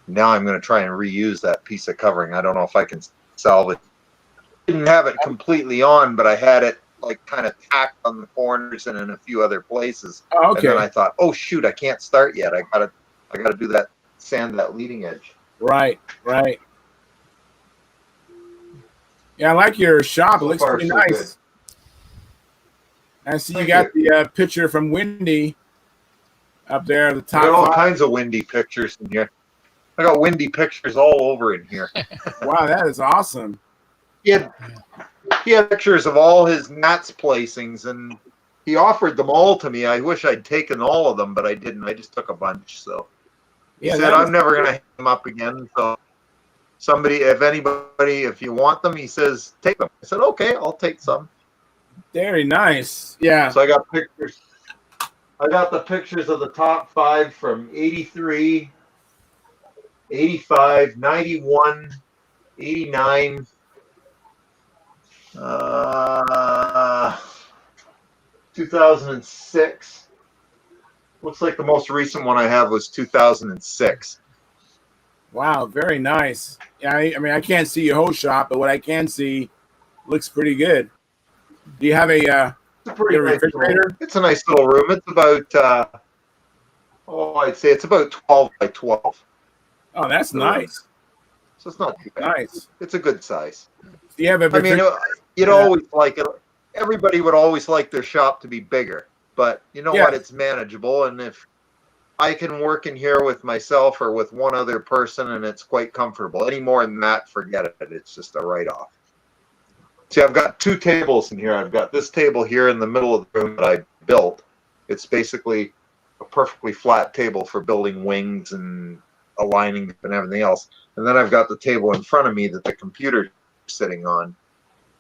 Now I'm going to try and reuse that piece of covering. I don't know if I can salvage. Didn't have it completely on, but I had it like kind of tacked on the corners and in a few other places. Oh, okay. And then I thought, oh shoot, I can't start yet. I gotta do that, sand that leading edge. Right. Yeah, I like your shop. So It looks far, pretty so nice. good. I see you got the picture from Wendy up there at the top. I got all kinds of windy pictures in here. I got windy pictures all over in here. Wow, that is awesome. He had pictures of all his Nats placings, and he offered them all to me. I wish I'd taken all of them, but I didn't. I just took a bunch. So he said, I'm never going to hang them up again. So if you want them, he says, take them. I said, okay, I'll take some. Very nice. Yeah. So I got pictures. I got the pictures of the top 5 from 83, 85, 91, 89, 2006. Looks like the most recent one I have was 2006. Wow, very nice. Yeah, I mean, I can't see your whole shop, but what I can see looks pretty good. Do you have a refrigerator? It's a nice little room. It's about, I'd say it's about 12 by 12. Oh, that's nice. So it's not too bad. Nice. It's a good size. Do you have a you'd always like it. Everybody would always like their shop to be bigger, but you know what? It's manageable. And if I can work in here with myself or with one other person and it's quite comfortable, any more than that, forget it. It's just a write-off. See, I've got 2 tables in here. I've got this table here in the middle of the room that I built. It's basically a perfectly flat table for building wings and aligning and everything else. And then I've got the table in front of me that the computer's sitting on.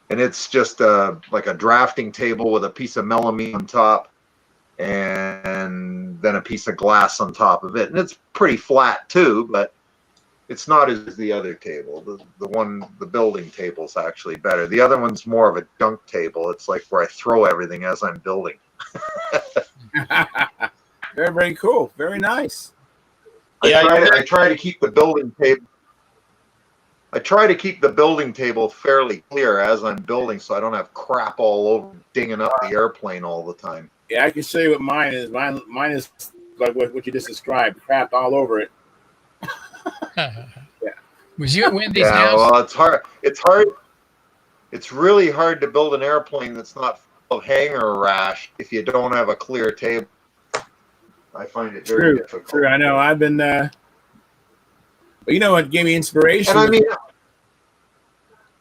And it's just like a drafting table with a piece of melamine on top. and then a piece of glass on top of it. And it's pretty flat too, but it's not as the other table. The building table is actually better. The other one's more of a junk table. It's like where I throw everything as I'm building. Very, very cool. Very nice. I try to keep the building table. I try to keep the building table fairly clear as I'm building, so I don't have crap all over dinging up the airplane all the time. Yeah, I can show you what mine is. Mine is like what you just described, crap all over it. Was you at Wendy's Yeah, house? well, it's hard. It's hard. It's really hard to build an airplane that's not full of hanger rash if you don't have a clear table. I find it very difficult. True, I know. I've been. But you know what gave me inspiration? And I mean,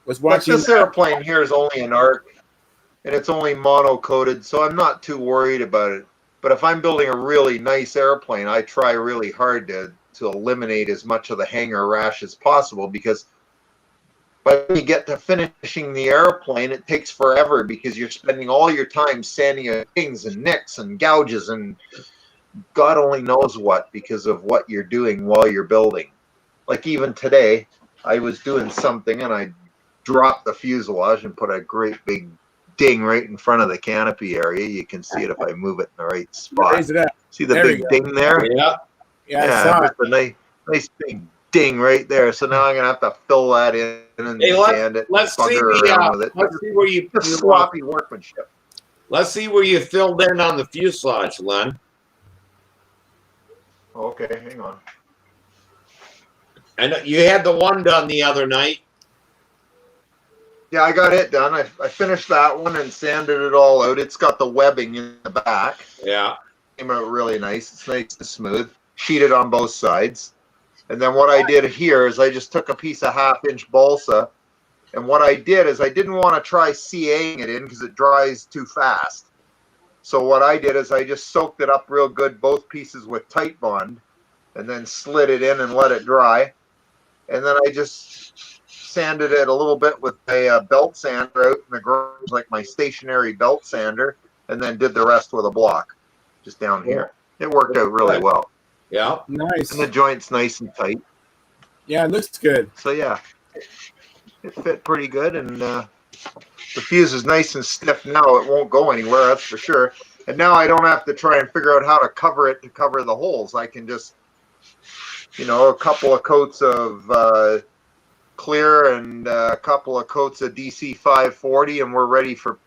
was like watching this airplane here is only an ARC, and it's only mono-coated, so I'm not too worried about it. But if I'm building a really nice airplane, I try really hard to eliminate as much of the hanger rash as possible, because by the time you get to finishing the airplane, it takes forever because you're spending all your time sanding things and nicks and gouges and God only knows what, because of what you're doing while you're building. Like even today, I was doing something and I dropped the fuselage and put a great big ding right in front of the canopy area. You can see it if I move it in the right spot. Raise it up. See the There big you go. ding there? Yeah. Yeah, I saw it. just a nice big ding right there. So now I'm gonna have to fill that in and Hey, sand it. let's see bugger around with it. let's see where you Just sloppy workmanship. let's see where you filled in on the fuselage, Len. Okay, hang on. I know you had the one done the other night. Yeah, I got it done. I finished that one and sanded it all out. It's got the webbing in the back. Yeah. Came out really nice. It's nice and smooth. Sheeted on both sides. And then what I did here is I just took a piece of 1/2-inch balsa. And what I did is I didn't want to try CAing it in because it dries too fast. So what I did is I just soaked it up real good, both pieces with Tight Bond, and then slid it in and let it dry. And then I just sanded it a little bit with a belt sander out in the garage, like my stationary belt sander, and then did the rest with a block just down here. It worked out really well. Yeah. Nice. And the joint's nice and tight. Yeah, it looks good. So yeah, it fit pretty good, and the fuse is nice and stiff now. It won't go anywhere, that's for sure. And now I don't have to try and figure out how to cover it to cover the holes. I can just, a couple of coats of clear and a couple of coats of DC 540, and we're ready for.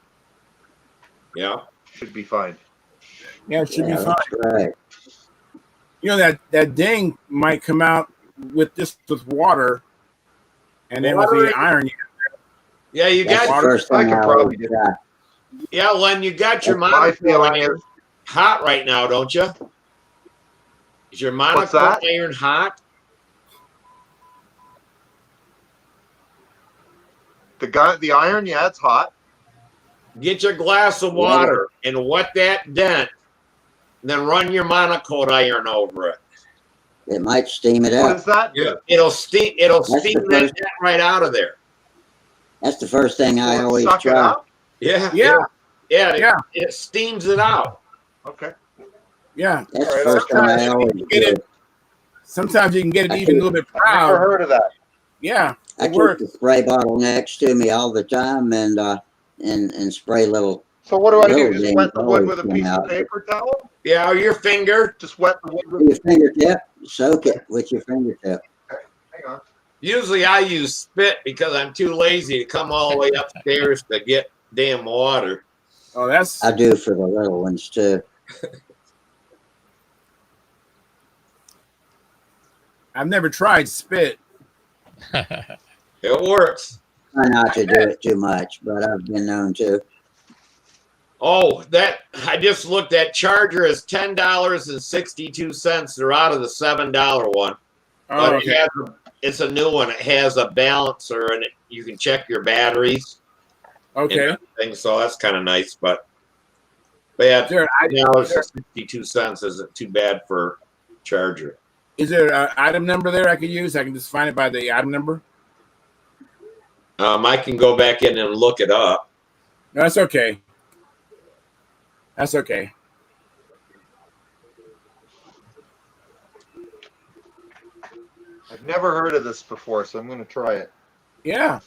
Yeah. Should be fine. Yeah, it should be fine. That's right. You know that ding might come out with water, and then with the iron. Yeah, you That's got the first thing I can probably do. try. yeah, Len, you got your That's my monocle feeling iron hot right now, don't you? Is your monocle that? iron hot? The iron, yeah, it's hot. Get your glass of water and wet that dent, and then run your monocoat iron over it. It might steam it What up. does that do? Yeah. It'll steam the that first- dent right out of there. That's the first thing I Will it always suck it try. up? Yeah. Yeah. It steams it out. Okay. Yeah. That's All the right, first thing I always Get do. it. Sometimes you can get it I even a little bit Never proud. heard of that. Yeah, I it keep works. the spray bottle next to me all the time and spray little. So what do I do? Little Just things wet the wood always with a come piece of out. paper towel? Yeah, or your finger. Just wet the wood with. Your fingertip, soak it with your fingertip. Hang on. Usually I use spit because I'm too lazy to come all the way upstairs to get damn water. Oh, that's I do for the little ones too. I've never tried spit. It works. Try not to do it too much, but I've been known to. Oh, that I just looked at Charger is $10.62. They're out of the $7 one. Oh, But okay. it's a new one. It has a balancer and you can check your batteries. Okay. And everything, so that's kind of nice. But yeah, Is $10.62 isn't too bad for Charger. there an item number there I could use? I can just find it by the item number. I can go back in and look it up. No, that's okay. That's okay. I've never heard of this before, so I'm going to try it. Yeah,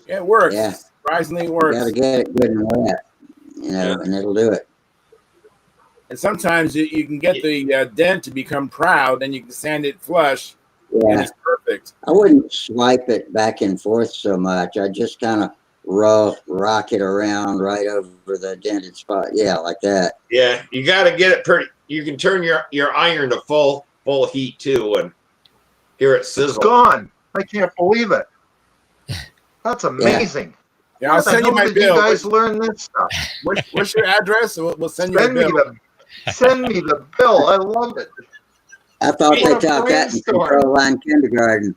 it works. Yeah. Surprisingly, it You works. got to get it good and wet, and it'll do it. And sometimes you can get the dent to become proud, and you can sand it flush, and Yeah. it's perfect. I wouldn't swipe it back and forth so much. I just kind of rock it around right over the dented spot. Yeah, like that. Yeah, you got to get it pretty. You can turn your iron to full heat too, and hear it It's sizzle. gone. I can't believe it. That's amazing. Yeah, I'll How the send you hell my did bill. you guys learn this stuff? What's your address? We'll send you the bill. Send me the bill. I love it. I thought What they a taught that in brainstorm. Control Line Kindergarten.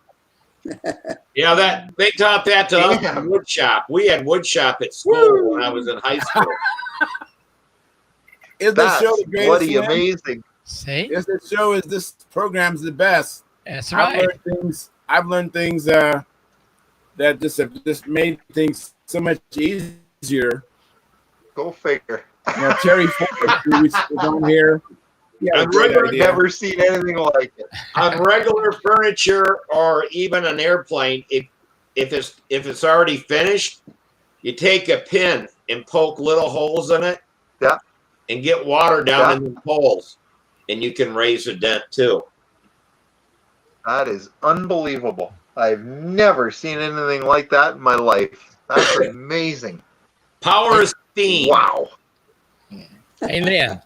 Yeah, that they taught that to us Damn. in wood shop. We had wood shop at school when I was in high school. Is this That's show the greatest? bloody Lynn? amazing. See? Is this show? Is this program's the best? That's right. I've learned things that just have just made things so much easier. Go figure. You know, Terry Ford was on here. Yeah, I've Never seen anything like it. On regular furniture or even an airplane, if it's already finished, you take a pin and poke little holes in it. Yeah. And get water down in the holes, and you can raise a dent too. That is unbelievable. I've never seen anything like that in my life. That's amazing. Power of steam. Wow. Hey, Lynn.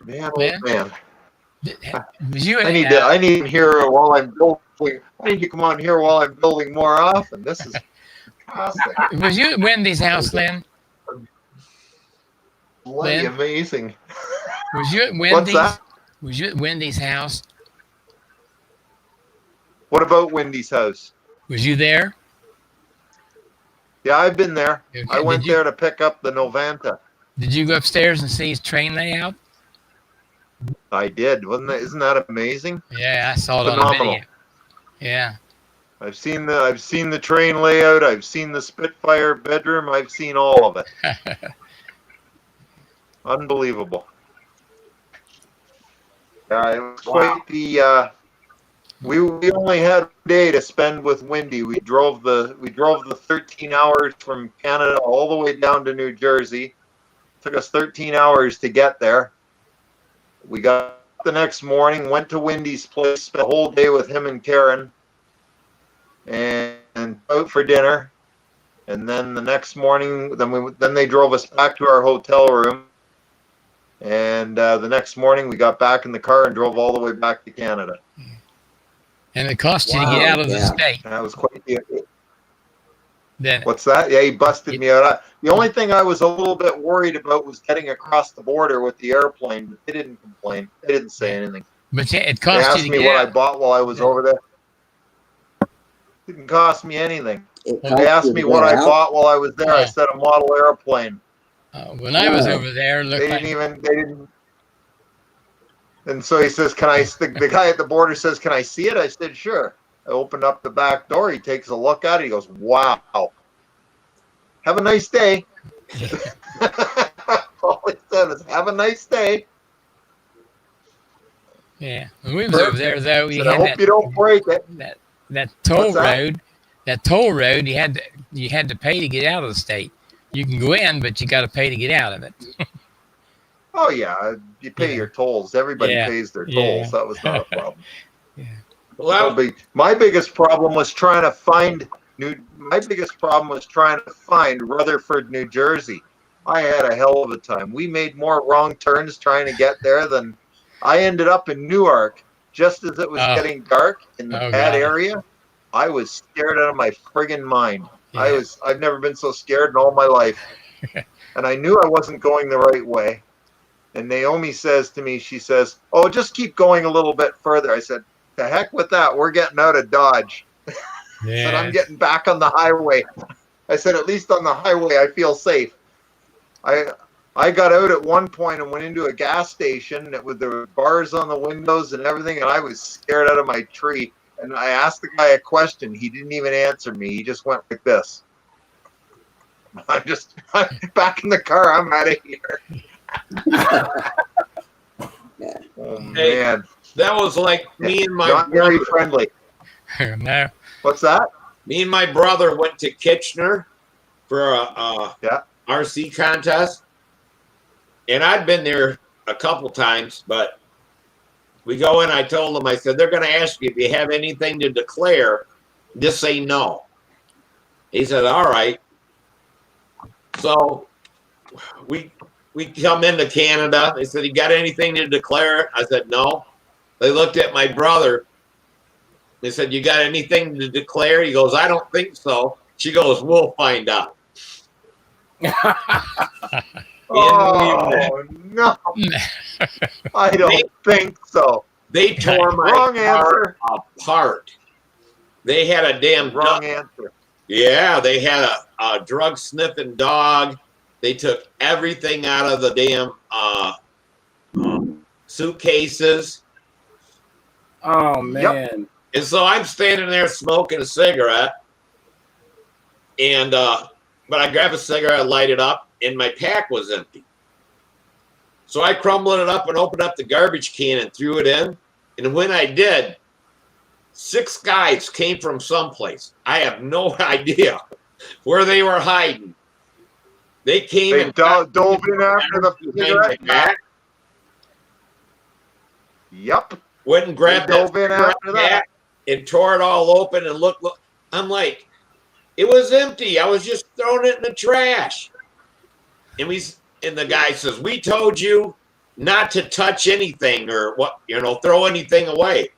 Man, Lynn? oh man. Was you I need to hear while I'm building. I need to come on here while I'm building more often. This is fantastic. Was you at Wendy's house, Lynn? Bloody Lynn? amazing. Was you at Wendy's? What's that? Was you at Wendy's house? What about Wendy's house? Was you there? Yeah, I've been there. Okay, I went did you- there to pick up the Novanta. Did you go upstairs and see his train layout? I did. Isn't that amazing? Yeah, I saw it on Phenomenal. the video. Yeah. I've seen the train layout. I've seen the Spitfire bedroom. I've seen all of it. Unbelievable. It was quite the. We only had a day to spend with Wendy. We drove the 13 hours from Canada all the way down to New Jersey. Took us 13 hours to get there. We got up the next morning, went to Wendy's place, spent the whole day with him and Karen, and out for dinner. And then the next morning, then they drove us back to our hotel room. And the next morning, we got back in the car and drove all the way back to Canada. And it cost you to get out of the state. That was quite the. Then What's that? Yeah, he busted me out. The only thing I was a little bit worried about was getting across the border with the airplane, but they didn't complain. They didn't say anything. But yeah, it They cost asked you to me get what out. I bought while I was over there. Didn't cost me anything. It They cost asked you me to what get I out. bought while I was there. I Oh. said a model airplane. When I was Oh. over there, it They looked like didn't. They didn't. And so he says, "Can I?" The guy at the border says, "Can I see it?" I said, "Sure." I opened up the back door. He takes a look at it. He goes, "Wow. Have a nice day." All he said is, "Have a nice day." yeah. When we was over there, though, He you said, "I had hope you don't break it." that toll What's that? road. That toll road, you had to pay to get out of the state. You can go in, but you got to pay to get out of it. Oh yeah, you pay Yeah. your tolls. Everybody Yeah. pays their Yeah. tolls. That was not a problem. Well, My biggest problem was trying to find Rutherford, New Jersey. I had a hell of a time. We made more wrong turns trying to get there than I ended up in Newark just as it was Oh. getting dark in the Oh, bad God. area. I was scared out of my friggin' mind. Yeah. I've never been so scared in all my life. And I knew I wasn't going the right way. And Naomi says to me, she says, "Oh, just keep going a little bit further." I said, "The heck with that. We're getting out of Dodge." Said, "I'm getting back on the highway." I said, "At least on the highway, I feel safe." I got out at one point and went into a gas station with the bars on the windows and everything, and I was scared out of my tree. And I asked the guy a question. He didn't even answer me. He just went like this. I'm back in the car. I'm out of here. Oh, Hey, man. that was like me and my Not very brother. friendly. No. What's that? Me and my brother went to Kitchener for a Yeah. RC contest, and I'd been there a couple times, but we go in. I told them, I said, they're going to ask you if you have anything to declare. Just say no. He said, all right. So we come into Canada. They said, you got anything to declare? I said, no. They looked at my brother. They said, you got anything to declare? He goes, I don't think so. She goes, we'll find out. Oh, no. I don't think so. They tore my Wrong car answer. apart. They had a damn Wrong answer. Yeah, they had a drug sniffing dog. They took everything out of the damn suitcases. Oh man. And so I'm standing there smoking a cigarette, and but I grab a cigarette, light it up, and my pack was empty. So I crumbled it up and opened up the garbage can and threw it in. And when I did, 6 guys came from someplace. I have no idea where they were hiding. They came They and dove in after the cigarette pack. Yep. Went and grabbed They dove in after that. and tore it all open and look. I'm like, it was empty. I was just throwing it in the trash. And the guy says, we told you not to touch anything or throw anything away.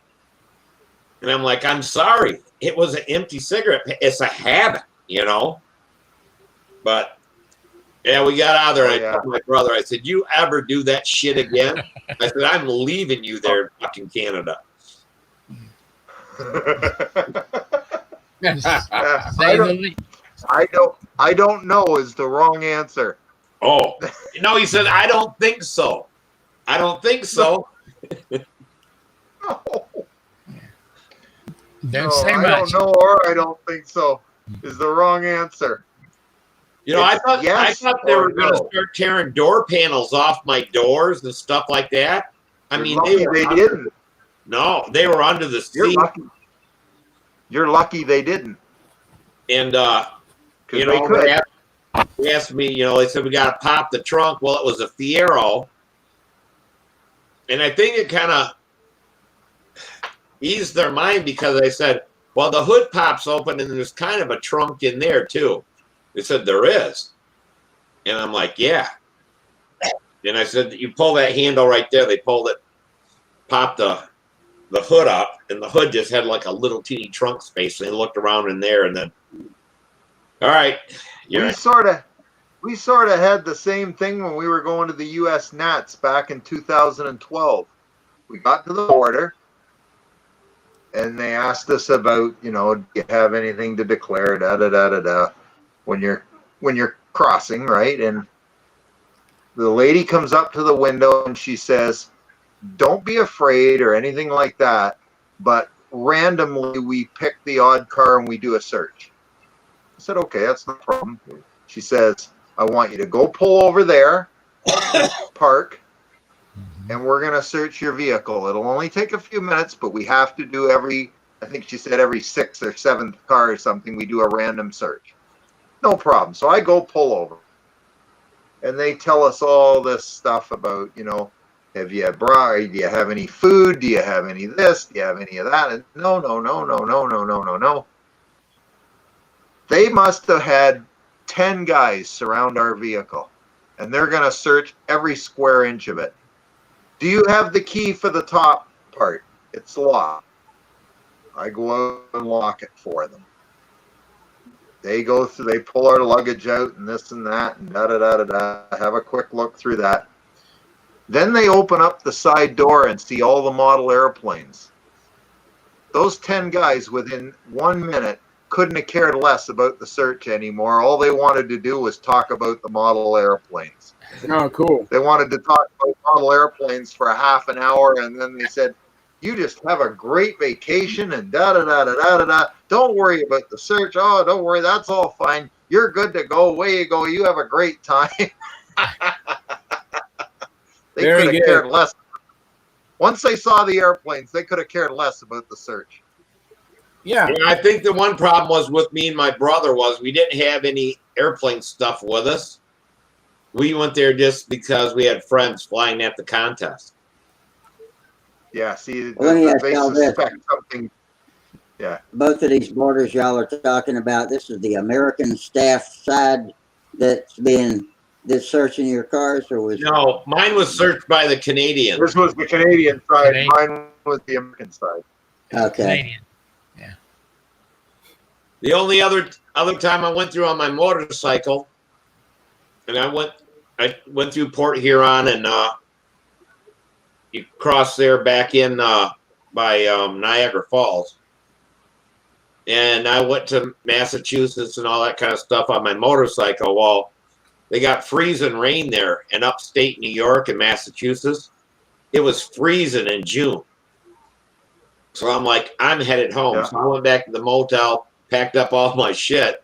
And I'm like, I'm sorry. It was an empty cigarette. It's a habit, But yeah, we got out of there. And I told my brother, I said, you ever do that shit again? I said, I'm leaving you there in fucking Canada. I don't know is the wrong answer. Oh, no, he said, I don't think so. I don't think so. No. Don't say I much. don't know or I don't think so is the wrong answer. I thought they were going to no. start tearing door panels off my doors and stuff like that. I mean, they didn't. No, they were under the seat. You're lucky they didn't. And they could. They asked me, they said we got to pop the trunk. Well, it was a Fiero, and I think it kind of eased their mind because I said, well, the hood pops open and there's kind of a trunk in there too. They said there is, and I'm like, yeah. And I said, you pull that handle right there. They pulled it, popped the hood up, and the hood just had like a little teeny trunk space. And they looked around in there, and then, all right. We sort of had the same thing when we were going to the U.S. Nats back in 2012. We got to the border, and they asked us about, do you have anything to declare, when you're crossing, right? And the lady comes up to the window and she says, don't be afraid or anything like that, but randomly we pick the odd car and we do a search. I said, okay, that's no problem. She says, I want you to go pull over there, park, and we're going to search your vehicle. It'll only take a few minutes, but we have to do every 6th or 7th car or something, we do a random search. No problem. So I go pull over. And they tell us all this stuff about, do you have any food? Do you have any this? Do you have any of that? And no. They must have had 10 guys surround our vehicle, and they're going to search every square inch of it. Do you have the key for the top part? It's locked. I go out and lock it for them. They go through, they pull our luggage out and this and that and have a quick look through that. Then they open up the side door and see all the model airplanes. Those 10 guys within 1 minute couldn't have cared less about the search anymore. All they wanted to do was talk about the model airplanes. Oh, cool. They wanted to talk about model airplanes for a half an hour, and then they said, you just have a great vacation and Don't worry about the search. Oh, don't worry. That's all fine. You're good to go. Away you go. You have a great time. They could have cared less. Once they saw the airplanes, they could have cared less about the search. Yeah. And I think the one problem was with me and my brother was we didn't have any airplane stuff with us. We went there just because we had friends flying at the contest. Yeah, see, Well, let me ask they y'all this. suspect something. Yeah. Both of these borders y'all are talking about, this is the American staff side that's searching your cars, or was No, mine was searched by the Canadians. This was the Canadian side. Canadian. Mine was the American side. okay? Canadian. The only other time I went through on my motorcycle, and I went through Port Huron and you cross there back in by Niagara Falls. And I went to Massachusetts and all that kind of stuff on my motorcycle. Well, they got freezing rain there in upstate New York and Massachusetts. It was freezing in June. So I'm like, I'm headed home. Yeah. So I went back to the motel, packed up all my shit,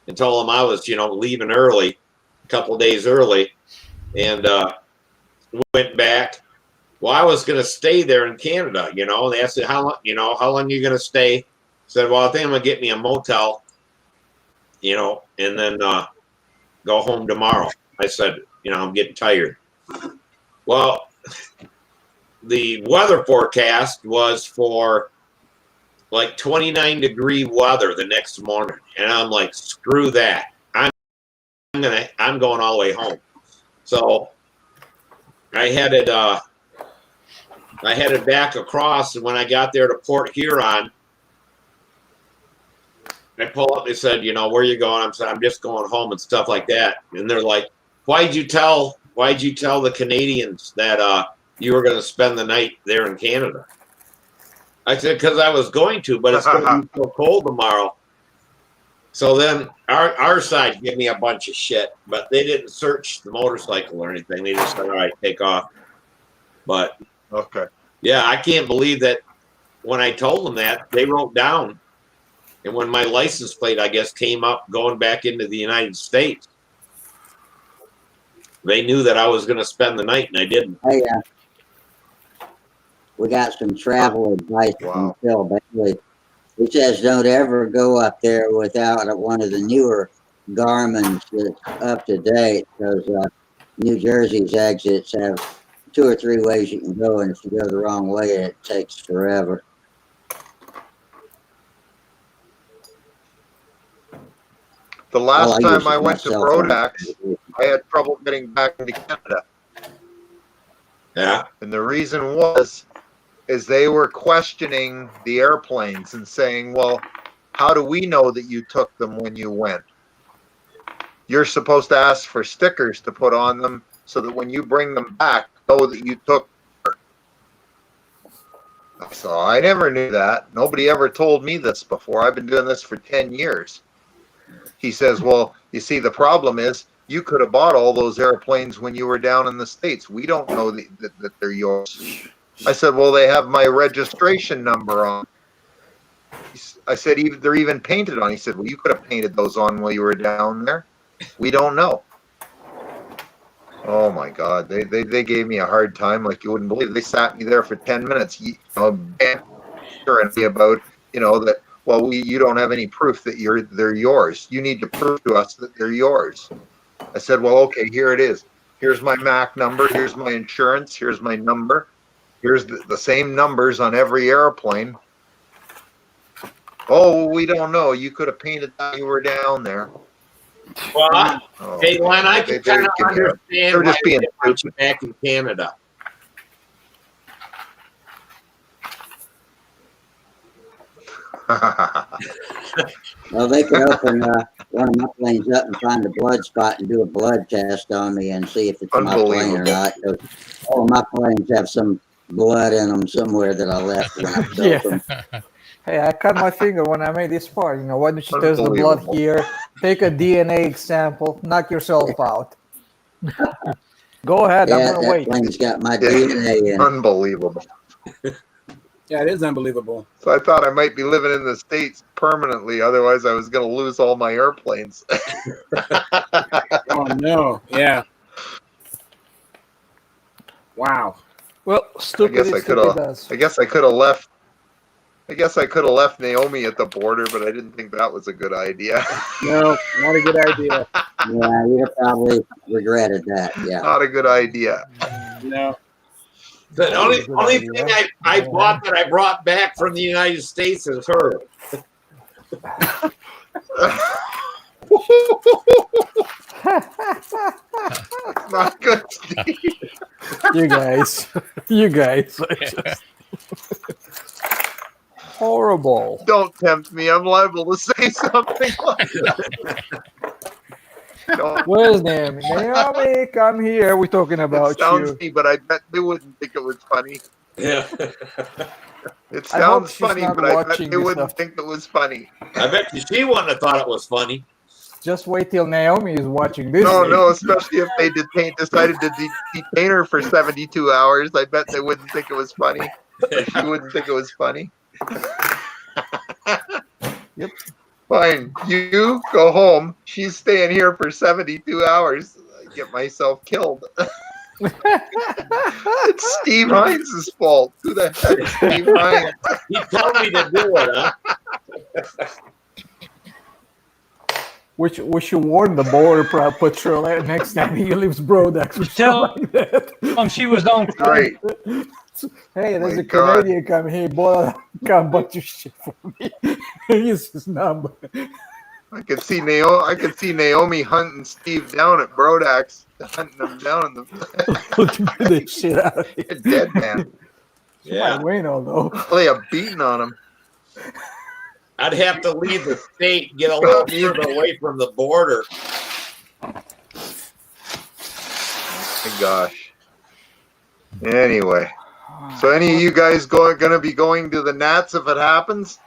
and told them I was, leaving early, a couple of days early, and went back. Well, I was going to stay there in Canada, They asked me, how long are you going to stay? I said, well, I think I'm going to get me a motel, and then go home tomorrow. I said, I'm getting tired. Well, the weather forecast was for like 29-degree weather the next morning, and I'm like, screw that. I'm going all the way home. So I headed back across, and when I got there to Port Huron, I pull up. They said, where you going? I'm just going home and stuff like that. And they're like, why'd you tell the Canadians that you were going to spend the night there in Canada? I said, because I was going to, but it's going to be so cold tomorrow. So then our side gave me a bunch of shit, but they didn't search the motorcycle or anything. They just said, all right, take off. But Okay. yeah, I can't believe that when I told them that, they wrote down. And when my license plate, I guess, came up going back into the United States, they knew that I was going to spend the night, and I didn't. Hey, we got some travel advice from Wow. Phil Bailey. He says don't ever go up there without one of the newer Garmin's that's up to date, because New Jersey's exits have 2 or 3 ways you can go, and if you go the wrong way, it takes forever. The last Well, time I went to use my cell phone. Brodax, I had trouble getting back into Canada. Yeah. And the reason is they were questioning the airplanes and saying, well, how do we know that you took them when you went? You're supposed to ask for stickers to put on them so that when you bring them back, know that you took them. So I never knew that. Nobody ever told me this before. I've been doing this for 10 years. He says, well, you see, the problem is you could have bought all those airplanes when you were down in the States. We don't know that they're yours. I said, well, they have my registration number on. I said, they're even painted on. He said, well, you could have painted those on while you were down there. We don't know. Oh, my God. They gave me a hard time like you wouldn't believe. They sat me there for 10 minutes. About, that, well, you don't have any proof that they're yours. You need to prove to us that they're yours. I said, well, okay, here it is. Here's my MAC number. Here's my insurance. Here's my number. Here's the same numbers on every airplane. Oh, we don't know. You could have painted that you were down there. Well, hey, Len, I can kind of understand they're just being stupid back in Canada. Well, they could open one of my planes up and find a blood spot and do a blood test on me and see if it's my plane or not. All my planes have some blood in them somewhere that I left when I built them. Hey, I cut my finger when I made this part. Why don't you test the blood here? Take a DNA sample, knock yourself out. Go ahead, Yeah, I'm gonna that wait. plane's got my DNA in it. Unbelievable. Yeah, it is unbelievable. So I thought I might be living in the States permanently. Otherwise, I was going to lose all my airplanes. Oh, no. Yeah. Wow. Well, stupid is stupid does. I guess I could have left I guess I could have left Naomi at the border, but I didn't think that was a good idea. No, not a good idea. Yeah, you probably regretted that. Yeah. Not a good idea. No. The only Good only idea. thing I bought that I brought back from the United States is her. Not good, Steve. You guys. You guys. are just horrible. Don't tempt me. I'm liable to say something like that. Don't. Where's Naomi? Naomi, come here. We're talking It about sounds you. funny, but I bet they wouldn't think it was funny. Yeah. It I hope sounds she's funny, not but I bet watching they this wouldn't stuff. think it was funny. I bet you she wouldn't have thought it was funny. Just wait till Naomi is watching this. No, especially if they decided to detain her for 72 hours. I bet they wouldn't think it was funny. Or she wouldn't think it was funny. Yep. Fine. You go home. She's staying here for 72 hours. I get myself killed. It's Steve Hines' fault. Who the heck is Steve Hines? He told me to do it, huh? We should warn the border patrol next time he leaves Brodax or Tell- something like that. She was on. Great. Hey, there's My a God. Canadian come here, boy. Come bunch of shit for me. Here's his number. I could see Naomi hunting Steve down at Brodax, hunting him down in the Get this shit out of here. dead man. Yeah. Might win, although. Lay a beating on him. I'd have to leave the state, get a little further away from the border. My gosh. Anyway, so any of you guys going to be going to the Nats if it happens?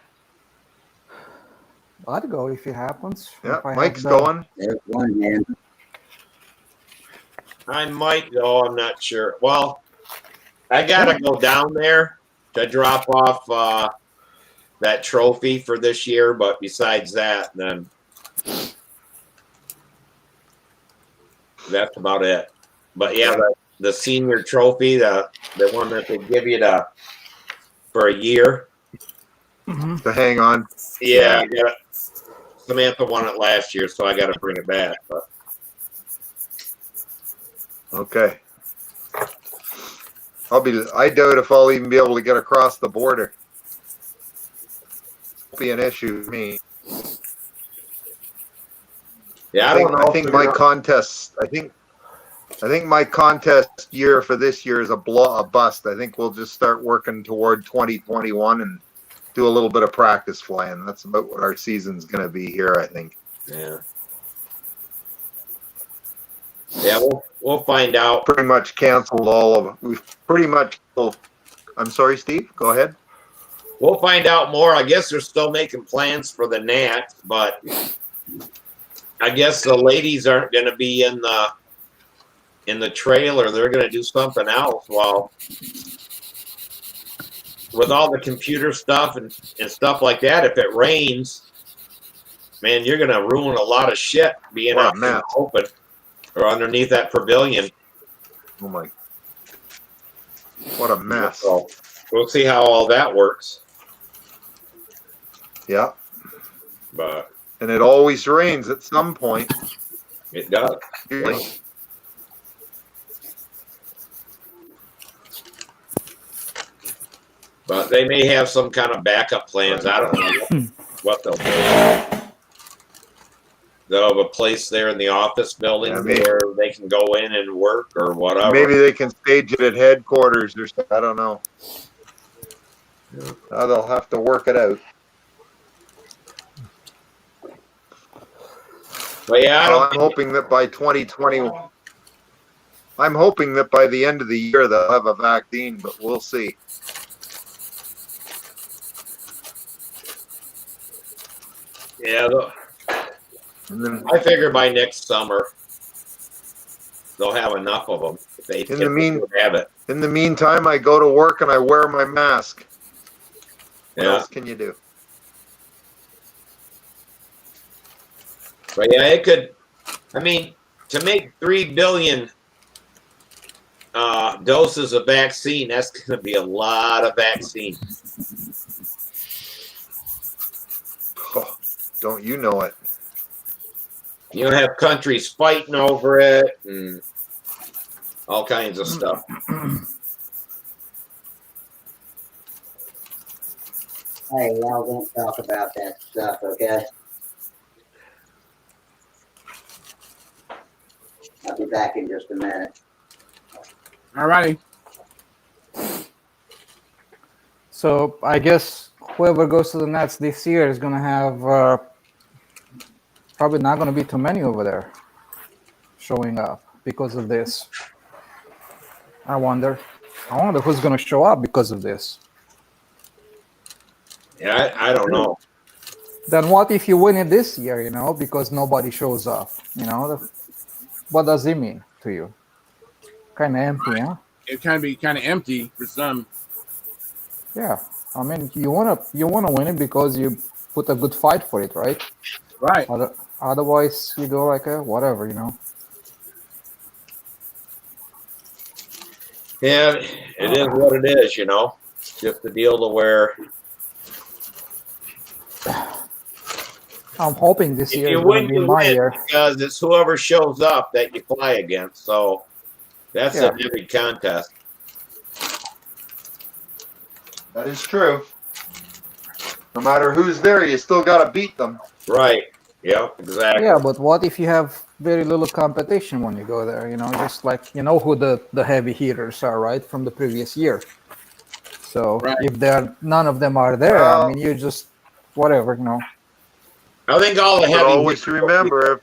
I'd go if it happens. Yeah, If I Mike's have the- going. There's one man. I might go, I'm not sure. Well, I gotta go down there to drop off that trophy for this year, but besides that, then that's about it. But yeah, the senior trophy, the one that they give you for a year. To hang on. Yeah, Samantha won it last year, so I got to bring it back. But Okay. I doubt if I'll even be able to get across the border. Won't be an issue with me. yeah, I don't know. I think my contest year for this year is a bust. I think we'll just start working toward 2021 and do a little bit of practice flying. That's about what our season's going to be here, I think. Yeah. Yeah, we'll find out. Pretty much canceled all of it. We've pretty much. I'm sorry, Steve. Go ahead. We'll find out more. I guess they're still making plans for the Nats, but I guess the ladies aren't going to be in the trailer. They're going to do something else. Well, with all the computer stuff and stuff like that, if it rains, man, you're going to ruin a lot of shit being out in the open or underneath that pavilion. Oh my! What a mess. So we'll see how all that works. Yeah. But And it always rains at some point. it does. Usually. But they may have some kind of backup plans. I don't know what they'll do. They'll have a place there in the office building where they can go in and work or whatever. Maybe they can stage it at headquarters or something. I don't know. They'll have to work it out. But yeah, I'm hoping that by 2020, I'm hoping that by the end of the year they'll have a vaccine, but we'll see. Yeah, And then, I figure by next summer they'll have enough of them. If they have it. In the meantime, I go to work and I wear my mask. What else can you do? But yeah, it could. I mean, to make 3 billion doses of vaccine, that's going to be a lot of vaccine. Don't you know it? You have countries fighting over it and all kinds of stuff. Hey, y'all don't talk about that stuff, okay? I'll be back in just a minute. All righty. So I guess whoever goes to the Nets this year is going to have probably not going to be too many over there showing up because of this. I wonder who's going to show up because of this. Yeah, I don't know. Then what if you win it this year, because nobody shows up? What does it mean to you? Kind of empty, huh? It can be kind of empty for some. Yeah. I mean, you wanna win it because you put a good fight for it, right? Right. Otherwise, you go like whatever, Yeah, it is what it is, It's just a deal to where I'm hoping this if year you is going win, to be you my win year. because it's whoever shows up that you fly against. So that's Yeah. in every contest. That is true. No matter who's there, you still got to beat them. Right. Yep, exactly. Yeah, but what if you have very little competition when you go there? Just like who the heavy hitters are, right, from the previous year. So Right. if none of them are there, Well, I mean, you just whatever, I think all the But heavy always remember,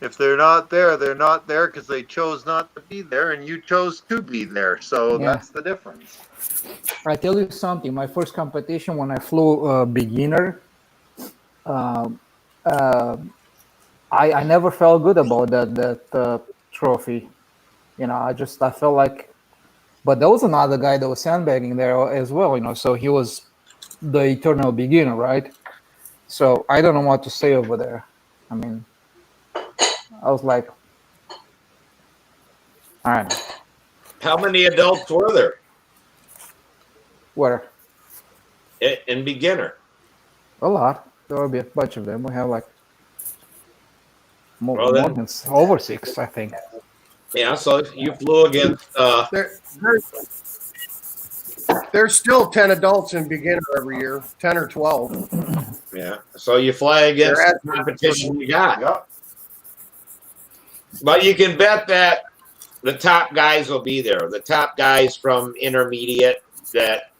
if they're not there, they're not there because they chose not to be there, and you chose to be there. So Yeah. that's the difference. I tell you something. My first competition when I flew beginner, I never felt good about that trophy. I felt like, but there was another guy that was sandbagging there as well. So he was the eternal beginner, right? So I don't know what to say over there. I mean, I was like, I don't know. How many adults were there Where? in beginner? A lot. There will be a bunch of them. We have like more Well, than over 6, I think. Yeah, so you flew against There's still 10 adults in beginner every year, 10 or 12. yeah. So you fly against They're the competition you got. Yep. But you can bet that the top guys will be there. The top guys from intermediate that,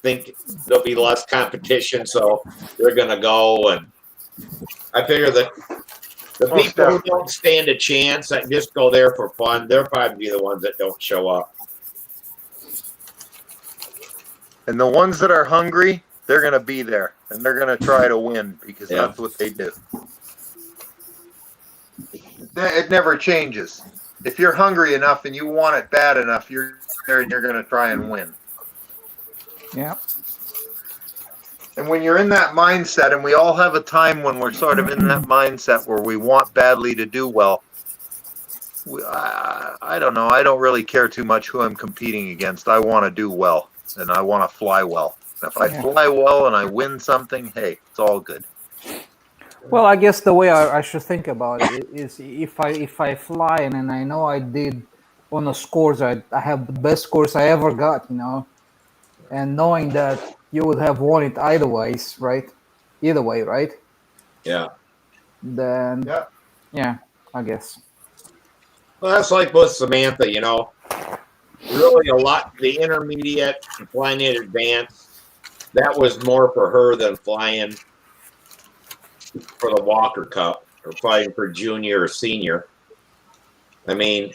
think there'll be less competition, so they're going to go. And I figure that the people who don't stand a chance that just go there for fun, they'll probably be the ones that don't show up. And the ones that are hungry, they're going to be there, and they're going to try to win because Yeah. that's what they do. It never changes. If you're hungry enough and you want it bad enough, you're there and you're going to try and win. Yeah. And when you're in that mindset, and we all have a time when we're sort of in that mindset where we want badly to do well, I don't know. I don't really care too much who I'm competing against. I want to do well, and I want to fly well. If I fly well and I win something, hey, it's all good. Well, I guess the way I should think about it is if I fly and I know I did on the scores, I have the best scores I ever got, and knowing that you would have won it either ways, right? Either way, right? Yeah. Then, yeah, I guess. Well, that's like with Samantha, really a lot, the intermediate and flying in advance, that was more for her than flying for the Walker Cup or flying for junior or senior. I mean,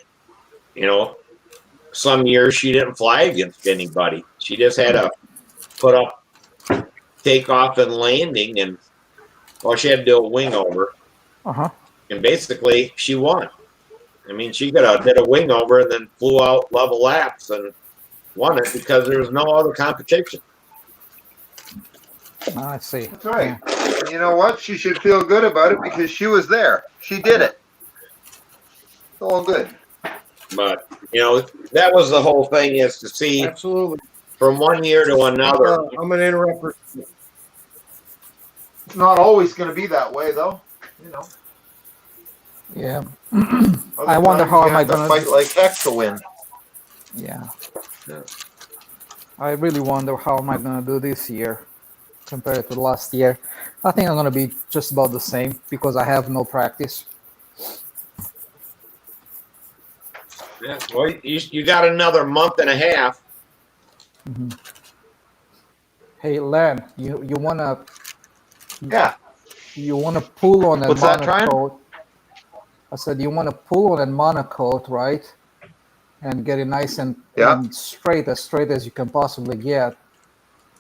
some years she didn't fly against anybody. She just had to put up takeoff and landing, and she had to do a wing over. And basically she won. I mean, she could have did a wing over and then flew out level laps and won it because there was no other competition. I see. That's right. Yeah. And you know what? She should feel good about it because she was there. She did it. It's all good. But, that was the whole thing, is to see Absolutely. from one year to another. I'm going to interrupt. not always going to be that way, though. You know. Yeah. Other I wonder times how you am I have to gonna. fight like heck to win. Yeah. I really wonder how am I gonna do this year compared to last year. I think I'm gonna be just about the same because I have no practice. Yeah. Well, you got another month and a half. Mhm. Hey, Len, you wanna Yeah. pull on a What's that, Tryon? monocoat? I said you wanna pull on a monocoat, right? And get it nice Yeah. and straight as you can possibly get,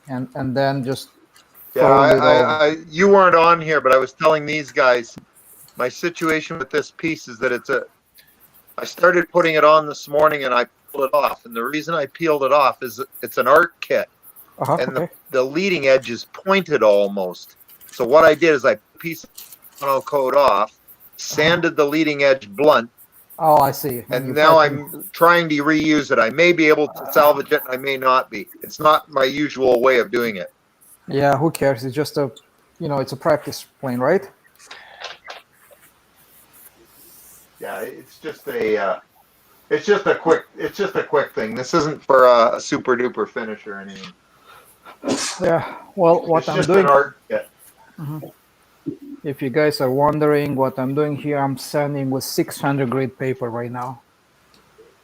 and then just Yeah. fold it over. You weren't on here, but I was telling these guys my situation with this piece is that I started putting it on this morning and I peeled it off. And the reason I peeled it off is it's an art kit and Okay. the leading edge is pointed almost. So what I did is I piece mono coat off, sanded the leading edge blunt, Oh, I see. And you and now cut I'm trying to reuse it. I may be able to salvage it, and I may not be. It's not my usual way of doing it. Yeah, who cares? It's just it's a practice plane, right? Yeah, it's just a quick thing. This isn't for a super duper finish or anything. Yeah. Well, what It's I'm just doing, an art kit. if you guys are wondering what I'm doing here, I'm sanding with 600 grit paper right now.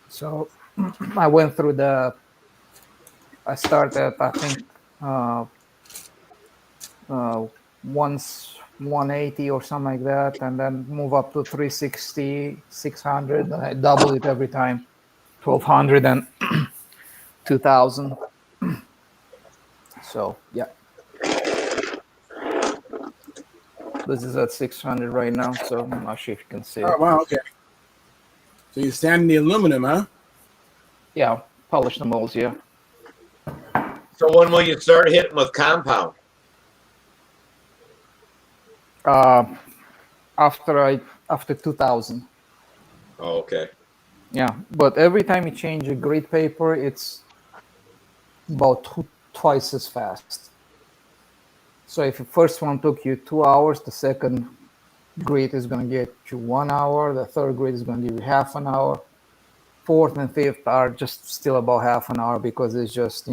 So I went through I started, I think, once 180 or something like that, and then move up to 360, 600, and I double it every time, 1200 and 2000. So yeah, this is at 600 right now, so I'm not sure if you can see Oh it. wow, okay. So you're sanding the aluminum, huh? Yeah, polish the molds, yeah. So when will you start hitting with compound? After 2000. Oh, okay. Yeah, but every time you change a grit paper, it's about twice as fast. So if the first one took you 2 hours, the second grit is going to get you 1 hour. The third grit is going to give you half an hour. Fourth and fifth are just still about half an hour because it's just,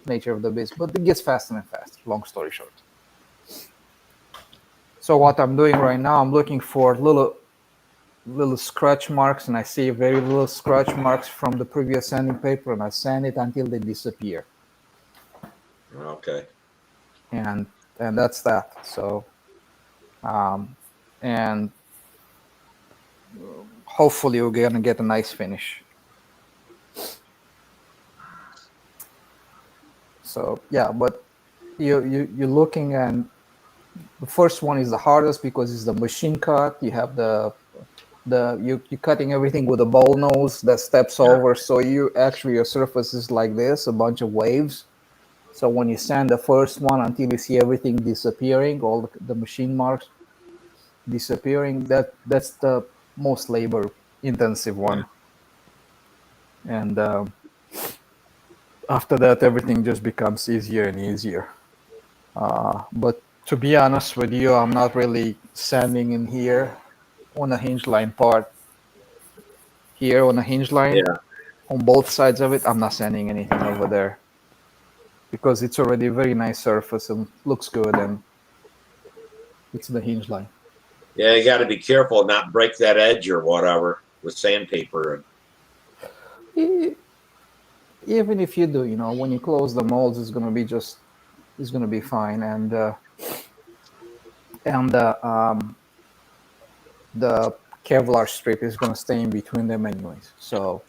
nature of the beast. But it gets faster and faster, long story short. So what I'm doing right now, I'm looking for little scratch marks, and I see very little scratch marks from the previous sanding paper, and I sand it until they disappear. Okay. And that's that. So, and hopefully we're gonna get a nice finish. So yeah, but you're looking, and the first one is the hardest because it's the machine cut. You have you're cutting everything with a bowl nose that steps over, so your surface is like this, a bunch of waves. So when you sand the first one until you see everything disappearing, all the machine marks disappearing, that's the most labor intensive one. And after that, everything just becomes easier and easier. But to be honest with you, I'm not really sanding in here on the hinge line part. Here on the hinge line, Yeah. on both sides of it, I'm not sanding anything over there because it's already a very nice surface and looks good, and it's the hinge line. Yeah, you got to be careful not break that edge or whatever with sandpaper. Even if you do, when you close the molds, it's gonna be fine, and the Kevlar strip is gonna stay in between them anyways. So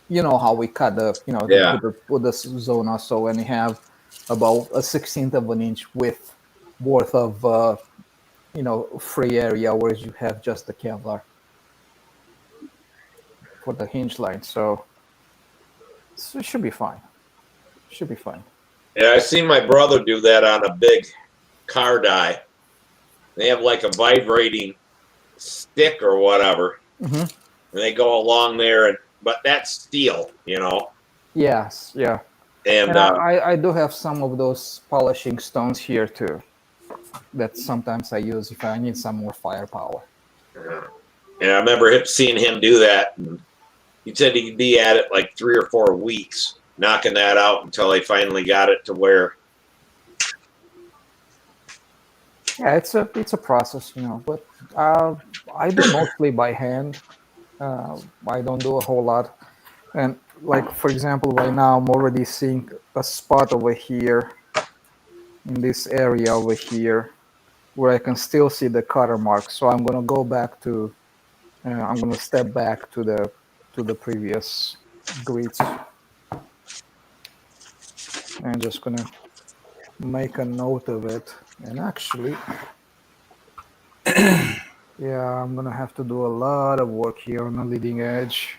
you know how we cut put the zona, so when you have about a 1/16 of an inch width worth of free area, whereas you have just the Kevlar for the hinge line. So it should be fine. Should be fine. Yeah, I seen my brother do that on a big car die. They have like a vibrating stick or whatever, and they go along there, but that's steel, Yes, yeah. And I do have some of those polishing stones here too. that sometimes I use if I need some more firepower. Yeah, I remember seeing him do that. And he said he'd be at it like 3 or 4 weeks, knocking that out until they finally got it to where. Yeah, it's a process, but I do mostly by hand. I don't do a whole lot. And like, for example, right now I'm already seeing a spot over here in this area over here where I can still see the cutter mark. So I'm going to go back to, I'm going to step back to the previous grids. I'm just going to make a note of it. And actually, yeah, I'm going to have to do a lot of work here on the leading edge.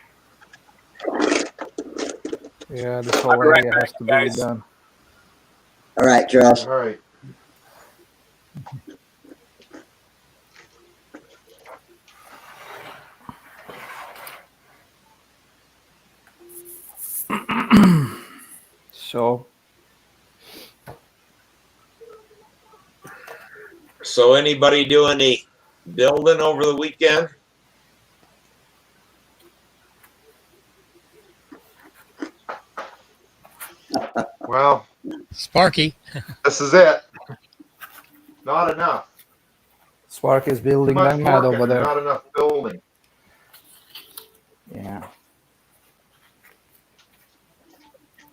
Yeah, this whole area has to be redone. All right, Charles. All right. So anybody do any building over the weekend? Well, Sparky. this is it. Not enough. Spark is building Too much like mad work over and there. not enough building. Yeah.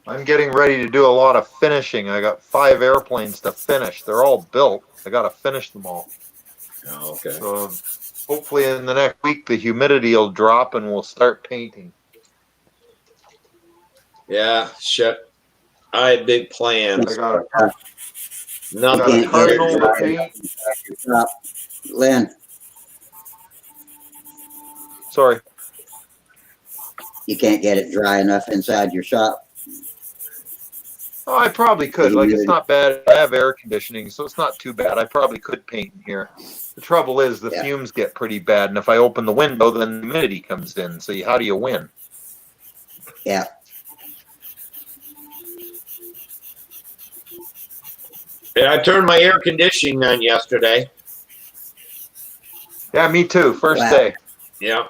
I'm getting ready to do a lot of finishing. I got 5 airplanes to finish. They're all built. I got to finish them all. Oh, okay. So hopefully in the next week the humidity will drop and we'll start painting. Yeah, shit. I had big plans. I got a Nothing. cardinal to paint. Lynn, Sorry. you can't get it dry enough inside your shop. Oh, I probably could. Like, it's not bad. I have air conditioning, so it's not too bad. I probably could paint in here. The trouble is the fumes get pretty bad, and if I open the window, then the humidity comes in. So how do you win? Yeah. Yeah, I turned my air conditioning on yesterday. Yeah, me too. First day. Yeah.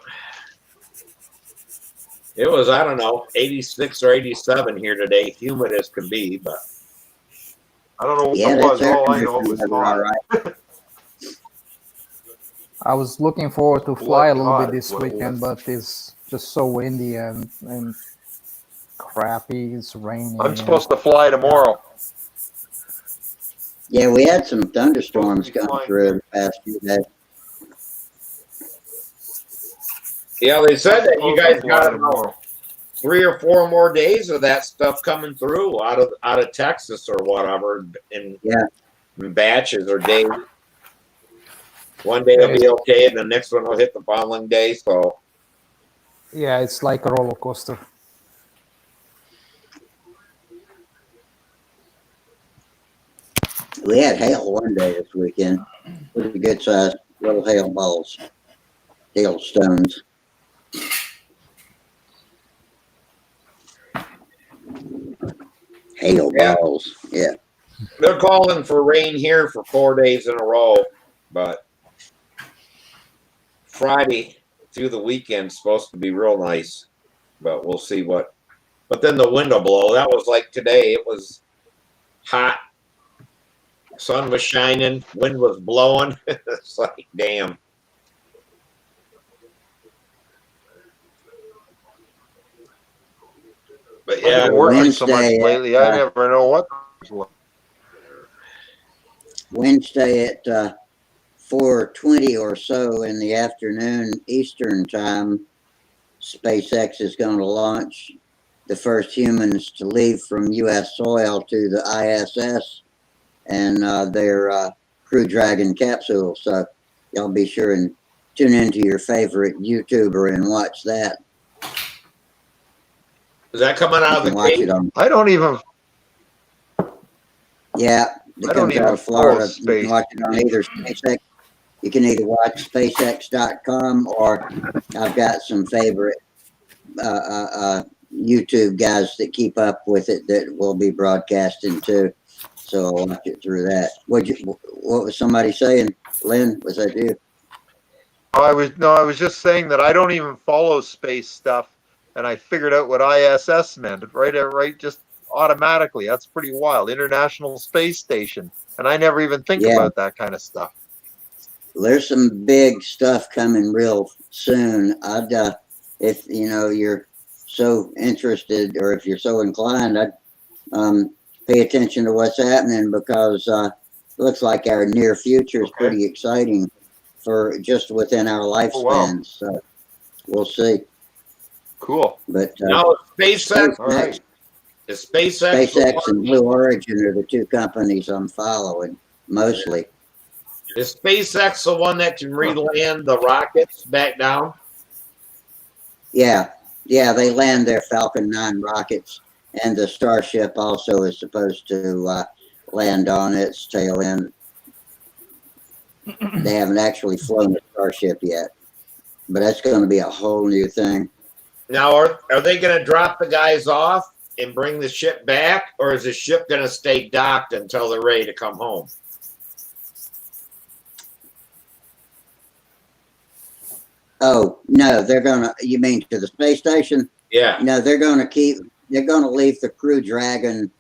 It was, I don't know, 86 or 87 here today. Humid as can be, but. I don't know what it was. All I know was all right. I was looking forward to fly a little bit this what it weekend, but it's just so windy and crappy. It's raining. I'm supposed to fly tomorrow. Yeah, we had some thunderstorms come through the past few days. Yeah, they said that you guys got about 3 or 4 more days of that stuff coming through out of Texas or whatever in batches or days. One day it'll be okay, and the next one will hit the following day. So yeah, it's like a roller coaster. We had hail one day this weekend. Pretty good sized little hail balls, hail stones. Hail balls, yeah. they're calling for rain here for 4 days in a row, but Friday through the weekend is supposed to be real nice, but we'll see what. But then the wind will blow. That was like today. It was hot. Sun was shining. Wind was blowing. It's like, damn. But yeah, I've been working so much lately. I never know what. Wednesday at 4:20 or so in the afternoon Eastern time, SpaceX is going to launch the first humans to leave from U.S. soil to the ISS and their Crew Dragon capsule. So y'all be sure and tune into your favorite YouTuber and watch that. Is that coming out of the Cape? I don't even. Yeah, it comes out of Florida. You can watch it on either SpaceX. You can either watch SpaceX.com or I've got some favorite YouTube guys that keep up with it that will be broadcasting too. So I'll watch it through that. what was somebody saying? Lynn, was that you? I was just saying that I don't even follow space stuff, and I figured out what ISS meant right just automatically. That's pretty wild. International Space Station, and I never even think Yeah. about that kind of stuff. There's some big stuff coming real soon. If you're so interested, or if you're so inclined, I'd pay attention to what's happening, because it looks like our near future is pretty exciting for just within our lifespans. So we'll see. Cool. But Now, SpaceX, All right. is SpaceX, SpaceX and Blue Origin are the two companies I'm following mostly. is SpaceX the one that can re-land the rockets back down? Yeah, they land their Falcon 9 rockets, and the Starship also is supposed to land on its tail end. They haven't actually flown the Starship yet, but that's going to be a whole new thing. Now, are they going to drop the guys off and bring the ship back, or is the ship going to stay docked until they're ready to come home? Oh, no, they're going to, you mean to the space station? Yeah. No, they're going to leave the Crew Dragon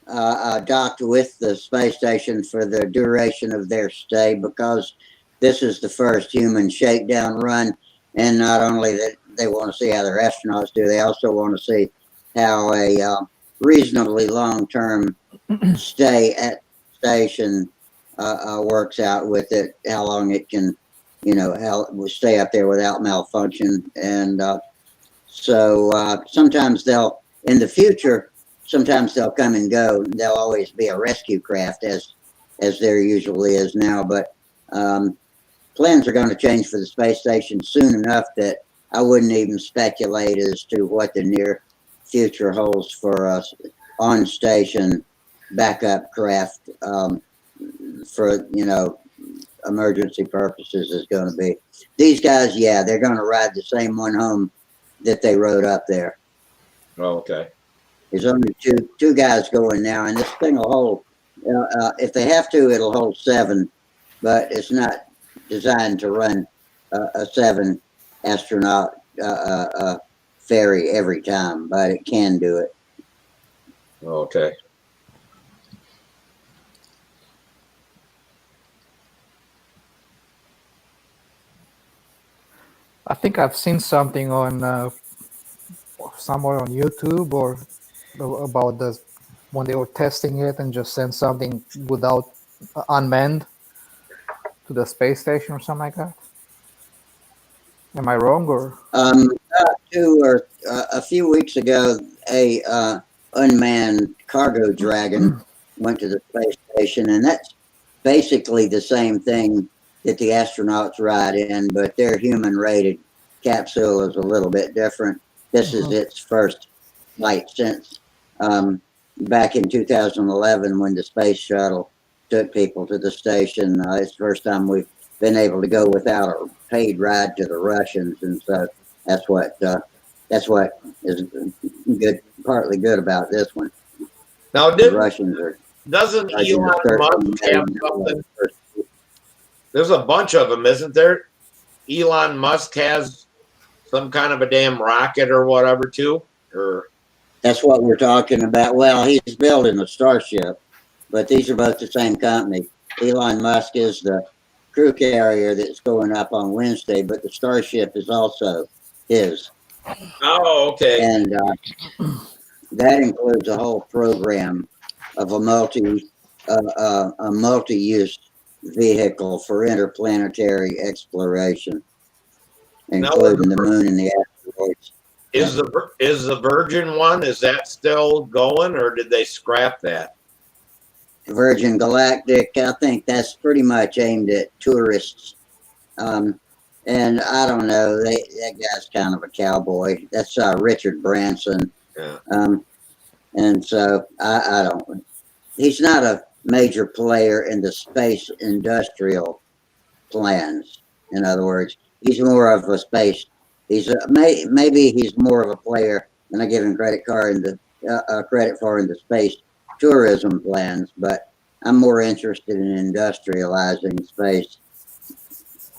docked with the space station for the duration of their stay, because this is the first human shakedown run. And not only that, they want to see how their astronauts do, they also want to see how a reasonably long-term stay at the station works out with it, how long it can, how it will stay up there without malfunction. And so sometimes in the future, sometimes they'll come and go. There'll always be a rescue craft, as there usually is now. But plans are going to change for the space station soon enough that I wouldn't even speculate as to what the near future holds for us on station backup craft for emergency purposes is going to be. These guys, yeah, they're going to ride the same one home that they rode up there. Oh, okay. There's only two guys going now, and this thing will hold. If they have to, it'll hold 7, but it's not designed to run a 7 astronaut ferry every time, but it can do it. Okay. I think I've seen something on somewhere on YouTube or about when they were testing it and just sent something without unmanned to the space station or something like that. Am I wrong, or? A few weeks ago, a unmanned cargo dragon went to the space station, and that's basically the same thing that the astronauts ride in, but their human-rated capsule is a little bit different. This is its first flight since back in 2011, when the space shuttle took people to the station. It's the first time we've been able to go without a paid ride to the Russians, and so that's what is good, partly good about this one. Now, The Russians are doesn't charging Elon us Musk $13 have something? There's a bunch of them, isn't there? Elon Musk has some kind of a damn rocket or whatever too, or That's what we're talking about. Well, he's building a Starship, but these are both the same company. Elon Musk is the crew carrier that's going up on Wednesday, but the Starship is also his. oh, okay. And that includes a whole program of a multi-use vehicle for interplanetary exploration, including the moon and the asteroids. Is the Virgin one, is that still going, or did they scrap that? Virgin Galactic, I think that's pretty much aimed at tourists. And I don't know, that guy's kind of a cowboy. That's Richard Branson. Yeah. And so I don't, he's not a major player in the space industrial plans. In other words, he's more of a space. Maybe he's more of a player, and I give him credit for in the space tourism plans. But I'm more interested in industrializing space.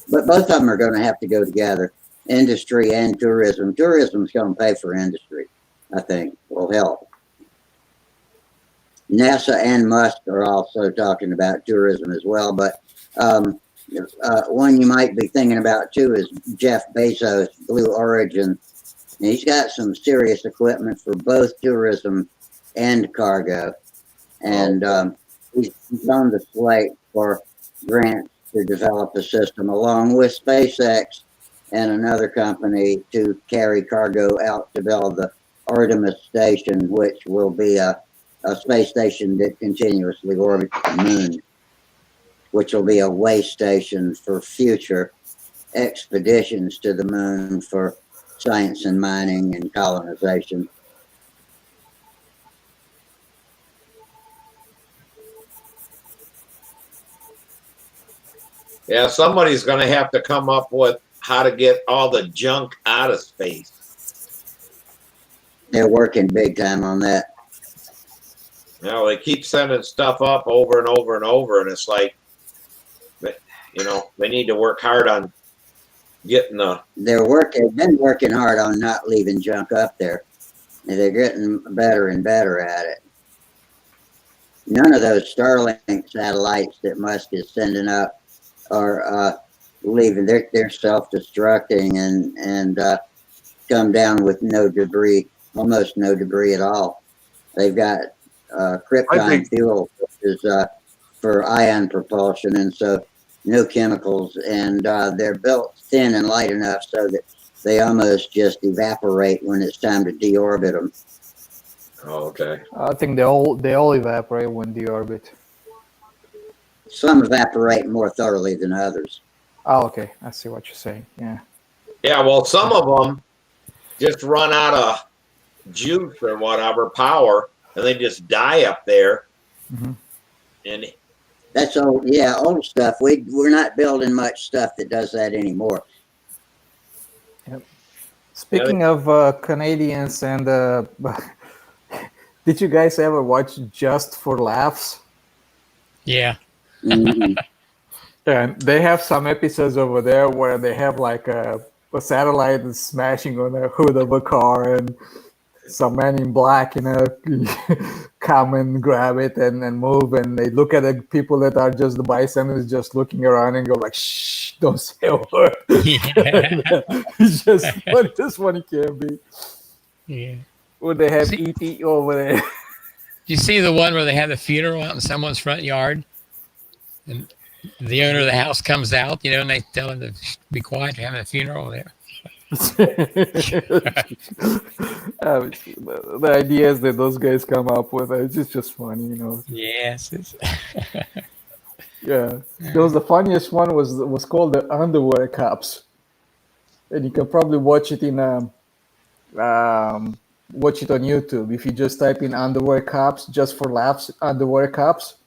But both of them are going to have to go together, industry and tourism. Tourism is going to pay for industry, I think, will help. NASA and Musk are also talking about tourism as well, but one you might be thinking about too is Jeff Bezos, Blue Origin. And he's got some serious equipment for both tourism and cargo, and he's on the slate for grants to develop a system along with SpaceX and another company to carry cargo out to build the Artemis station, which will be a space station that continuously orbits the moon, which will be a way station for future expeditions to the moon for science and mining and colonization. Yeah, somebody's going to have to come up with how to get all the junk out of space. They're working big time on that. You know, they keep sending stuff up over and over and over, and it's like, you know, they need to work hard on getting the. They've been working hard on not leaving junk up there. And they're getting better and better at it. None of those Starlink satellites that Musk is sending up are leaving. They're self-destructing and come down with no debris, almost no debris at all. They've got krypton fuel, which is for ion propulsion, and so no chemicals, and they're built thin and light enough so that they almost just evaporate when it's time to deorbit them. Oh, okay. I think they all evaporate when deorbit. Some evaporate more thoroughly than others. Oh, okay. I see what you're saying. Yeah. Yeah, well, some of them just run out of juice or whatever, power, and they just die up there. Mm-hmm. And that's old. Yeah, old stuff. We're not building much stuff that does that anymore. Yep. Speaking of Canadians and did you guys ever watch Just for Laughs? Yeah. Mm-hmm. And they have some episodes over there where they have like a satellite is smashing on the hood of a car, and some man in black, come and grab it and move, and they look at the people that are just the bystanders, just looking around and go like, "Shh, don't say a word." Yeah. It's just funny can be. Yeah. When they have ET over there. You see the one where they have the funeral out in someone's front yard, and the owner of the house comes out, and they tell him to be quiet, they're having a funeral there. The ideas that those guys come up with, it's just funny, Yes. Yeah. The funniest one was called the Underwear Cops, and you can probably watch it watch it on YouTube if you just type in Underwear Cops, Just for Laughs, Underwear Cops.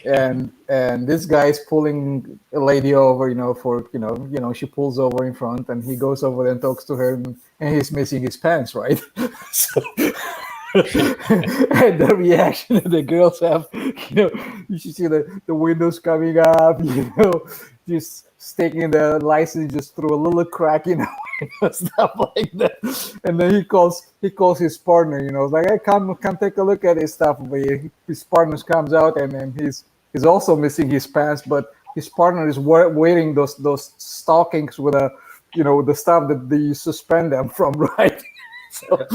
And this guy's pulling a lady over, she pulls over in front, and he goes over there and talks to her, and he's missing his pants, right? So, and the reaction that the girls have, you should see the windows coming up, just sticking the license just through a little crack, stuff like that. And then he calls his partner, like, "Hey, come take a look at his stuff." But his partner comes out, and then he's also missing his pants, but his partner is wearing those stockings with with the stuff that you suspend them from, right? So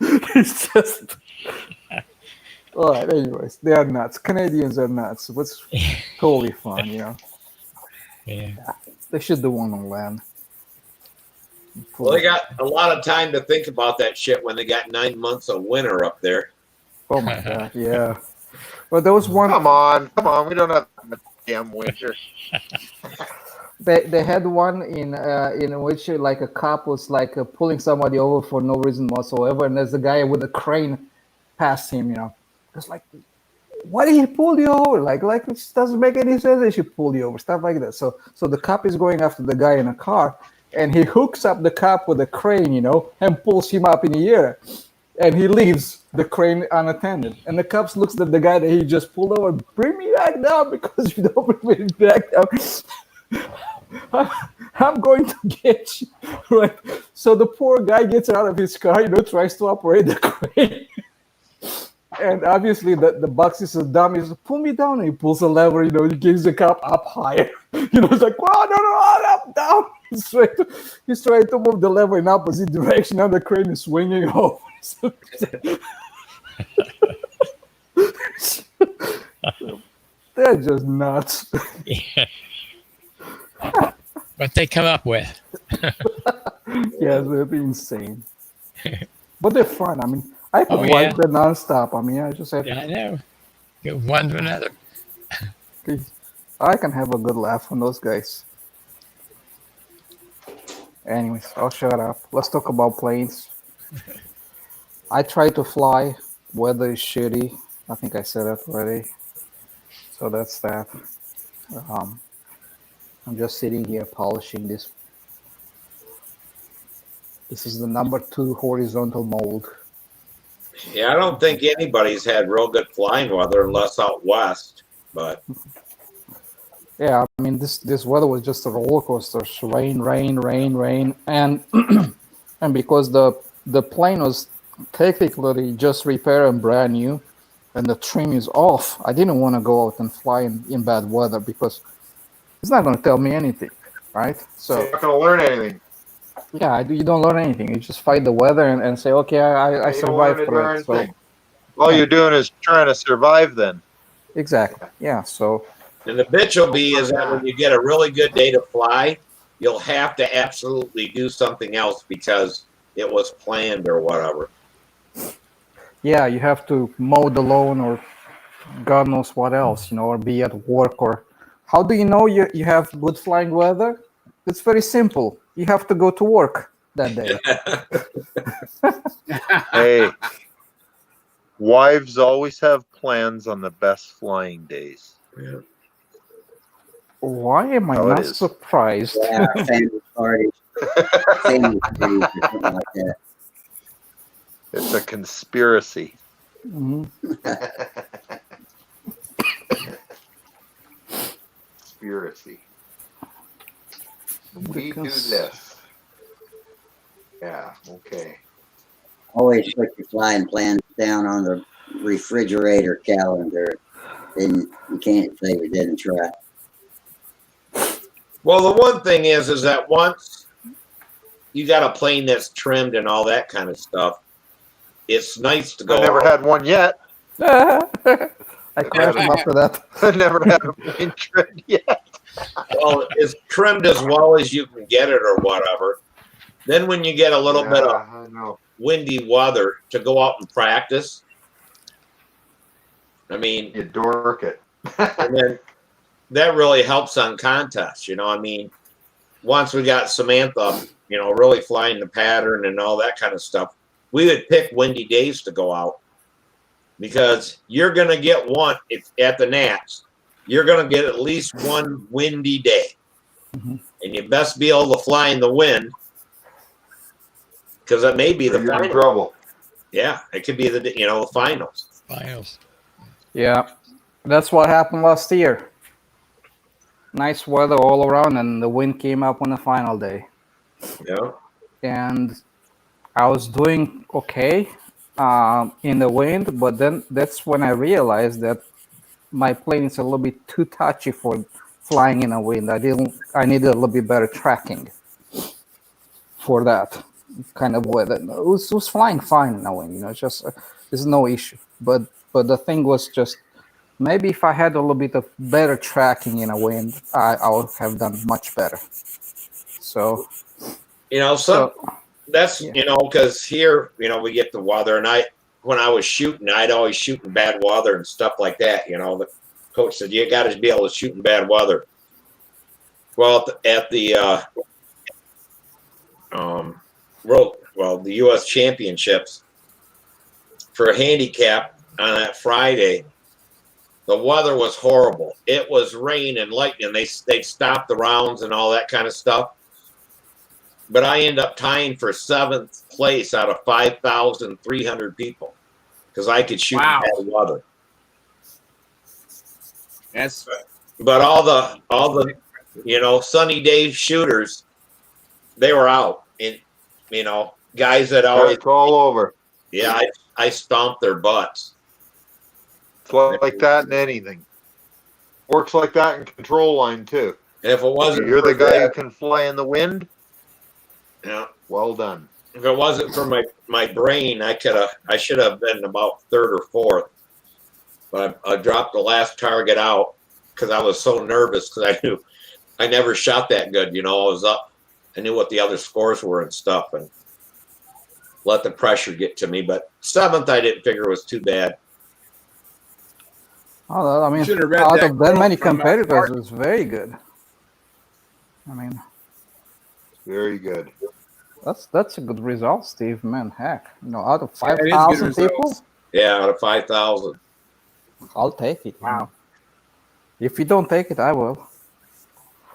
it's just. All right. Anyways, they are nuts. Canadians are nuts. What's totally fun, Yeah. They should do one on land. Well, they got a lot of time to think about that shit when they got 9 months of winter up there. Oh my God, yeah. Well, there was one. Come on, we don't have a damn winter. They had one in which like a cop was like pulling somebody over for no reason whatsoever, and there's a guy with a crane past him. It's like, why did he pull you over? Like it doesn't make any sense. They should pull you over, stuff like that. So the cop is going after the guy in a car, and he hooks up the cop with a crane, and pulls him up in the air, and he leaves. the crane unattended. And the cops looks at the guy that he just pulled over, bring me back down because you don't bring me back down. I'm going to get you. Right. So the poor guy gets out of his car, tries to operate the crane. And obviously the box is so dumb. He's like, pull me down. And he pulls a lever, he gives the cop up higher. It's like, oh, no, up, down. He's trying to move the lever in opposite direction. Now the crane is swinging over. They're just nuts. Yeah. What they come up with. Yeah, they're insane. But they're fun. I mean, I can watch them nonstop. I mean, I just have. Yeah, I know. Go one to another. I can have a good laugh on those guys. Anyways, I'll shut up. Let's talk about planes. I try to fly. Weather is shitty. I think I said that already. So that's that. I'm just sitting here polishing this. This is the number 2 horizontal mold. Yeah, I don't think anybody's had real good flying weather unless out west. But yeah, I mean this weather was just a roller coaster. Rain, and and because the plane was technically just repaired and brand new, and the trim is off, I didn't want to go out and fly in bad weather because it's not going to tell me anything, right? So you're not going to learn anything. Yeah, you don't learn anything. You just fight the weather and say, okay, I survived through it. So, all you're doing is trying to survive then. Exactly. Yeah. So. And the bitch will be is that when you get a really good day to fly, you'll have to absolutely do something else because it was planned or whatever. Yeah, you have to mow the lawn or God knows what else, or be at work or. How do you know you have good flying weather? It's very simple. You have to go to work that day. Hey, wives always have plans on the best flying days. Yeah. Why am I not surprised? Yeah, family parties. Family parties or something like that. It's a conspiracy. Mm-hmm. Conspiracy. We do this. Yeah, okay. Always put your flying plans down on the refrigerator calendar. Then you can't say we didn't try. Well, the one thing is that once you got a plane that's trimmed and all that kind of stuff, it's nice to go. I never had one yet. I crashed them after that. I never had a plane trimmed yet. Well, it's trimmed as well as you can get it or whatever. Then when you get a little bit of windy weather to go out and practice, I mean, you dork it. And then that really helps on contests, I mean, once we got Samantha, really flying the pattern and all that kind of stuff, we would pick windy days to go out because you're going to get one at the Nats. You're going to get at least one windy day. Mm-hmm. And you best be able to fly in the wind because that may be the final. Trouble. Yeah, it could be the finals. Finals. Yeah, that's what happened last year. Nice weather all around, and the wind came up on the final day. Yeah. And I was doing okay in the wind, but then that's when I realized that my plane is a little bit too touchy for flying in a wind. I needed a little bit better tracking for that kind of weather. It was flying fine in a wind, just there's no issue. But the thing was just maybe if I had a little bit of better tracking in a wind, I would have done much better. So, that's because here, we get the weather, and when I was shooting, I'd always shoot in bad weather and stuff like that. The coach said, you got to be able to shoot in bad weather. Well, at the the U.S. Championships for a handicap on that Friday, the weather was horrible. It was rain and lightning. They stopped the rounds and all that kind of stuff. But I ended up tying for 7th place out of 5,300 people. because I could shoot Wow. bad weather. That's But all the sunny day shooters, they were out. And guys that always It's all over. yeah, I stomped their butts. It's like that in anything. Works like that in control line too. And if it wasn't You're the for guy who that, can fly in the wind. Well done. if it wasn't for my brain, I should have been about third or fourth. But I dropped the last target out because I was so nervous because I knew I never shot that good. I was up. I knew what the other scores were and stuff, and let the pressure get to me. But seventh, I didn't figure was too bad. Oh, I mean, should have read out that of that many quote from competitors, it's very good. I mean, Very good. that's a good result, Steve. Man, heck, out of Yeah, it is good 5,000 people, results. Yeah, out of 5,000. I'll take it. Wow. If you don't take it, I will.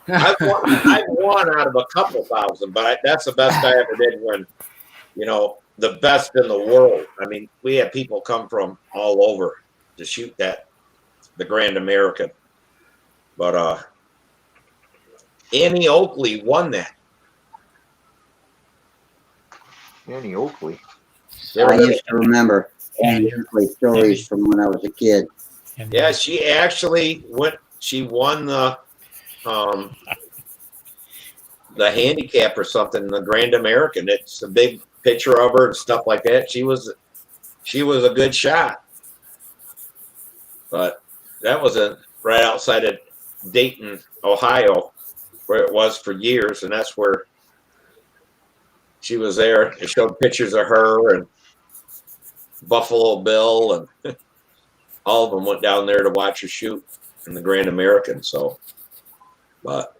I've won out of a couple thousand, but that's the best I ever did when, the best in the world. I mean, we had people come from all over to shoot the Grand American. But Annie Oakley won that. Annie Oakley. I used to remember Annie Oakley stories from when I was a kid. And Yeah, she actually won the handicap or something, the Grand American. It's a big picture of her and stuff like that. She was a good shot. But that was right outside of Dayton, Ohio, where it was for years, and that's where she was there. It showed pictures of her and Buffalo Bill, and all of them went down there to watch her shoot in the Grand American. So, but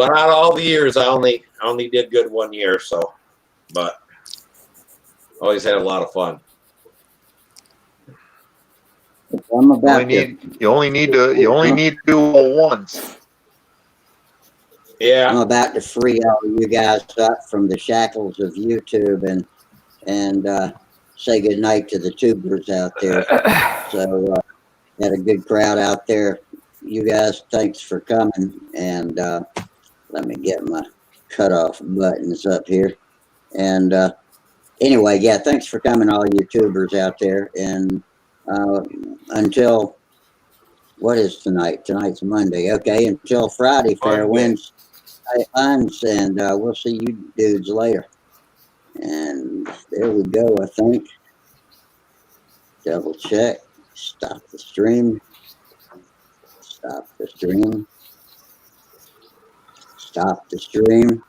out of all the years, I only did good 1 year. So, but always had a lot of fun. I'm about to, You only need to do it once. Yeah. I'm about to free all of you guys up from the shackles of YouTube and say goodnight to the tubers out there. So had a good crowd out there. You guys, thanks for coming. And let me get my cutoff buttons up here. And anyway, yeah, thanks for coming, all you tubers out there. And until, what is tonight? Tonight's Monday. Okay, until Friday, fair winds, tight lines, and we'll see you dudes later. And there we go, I think. Double check. Stop the stream. Stop the stream. Stop the stream.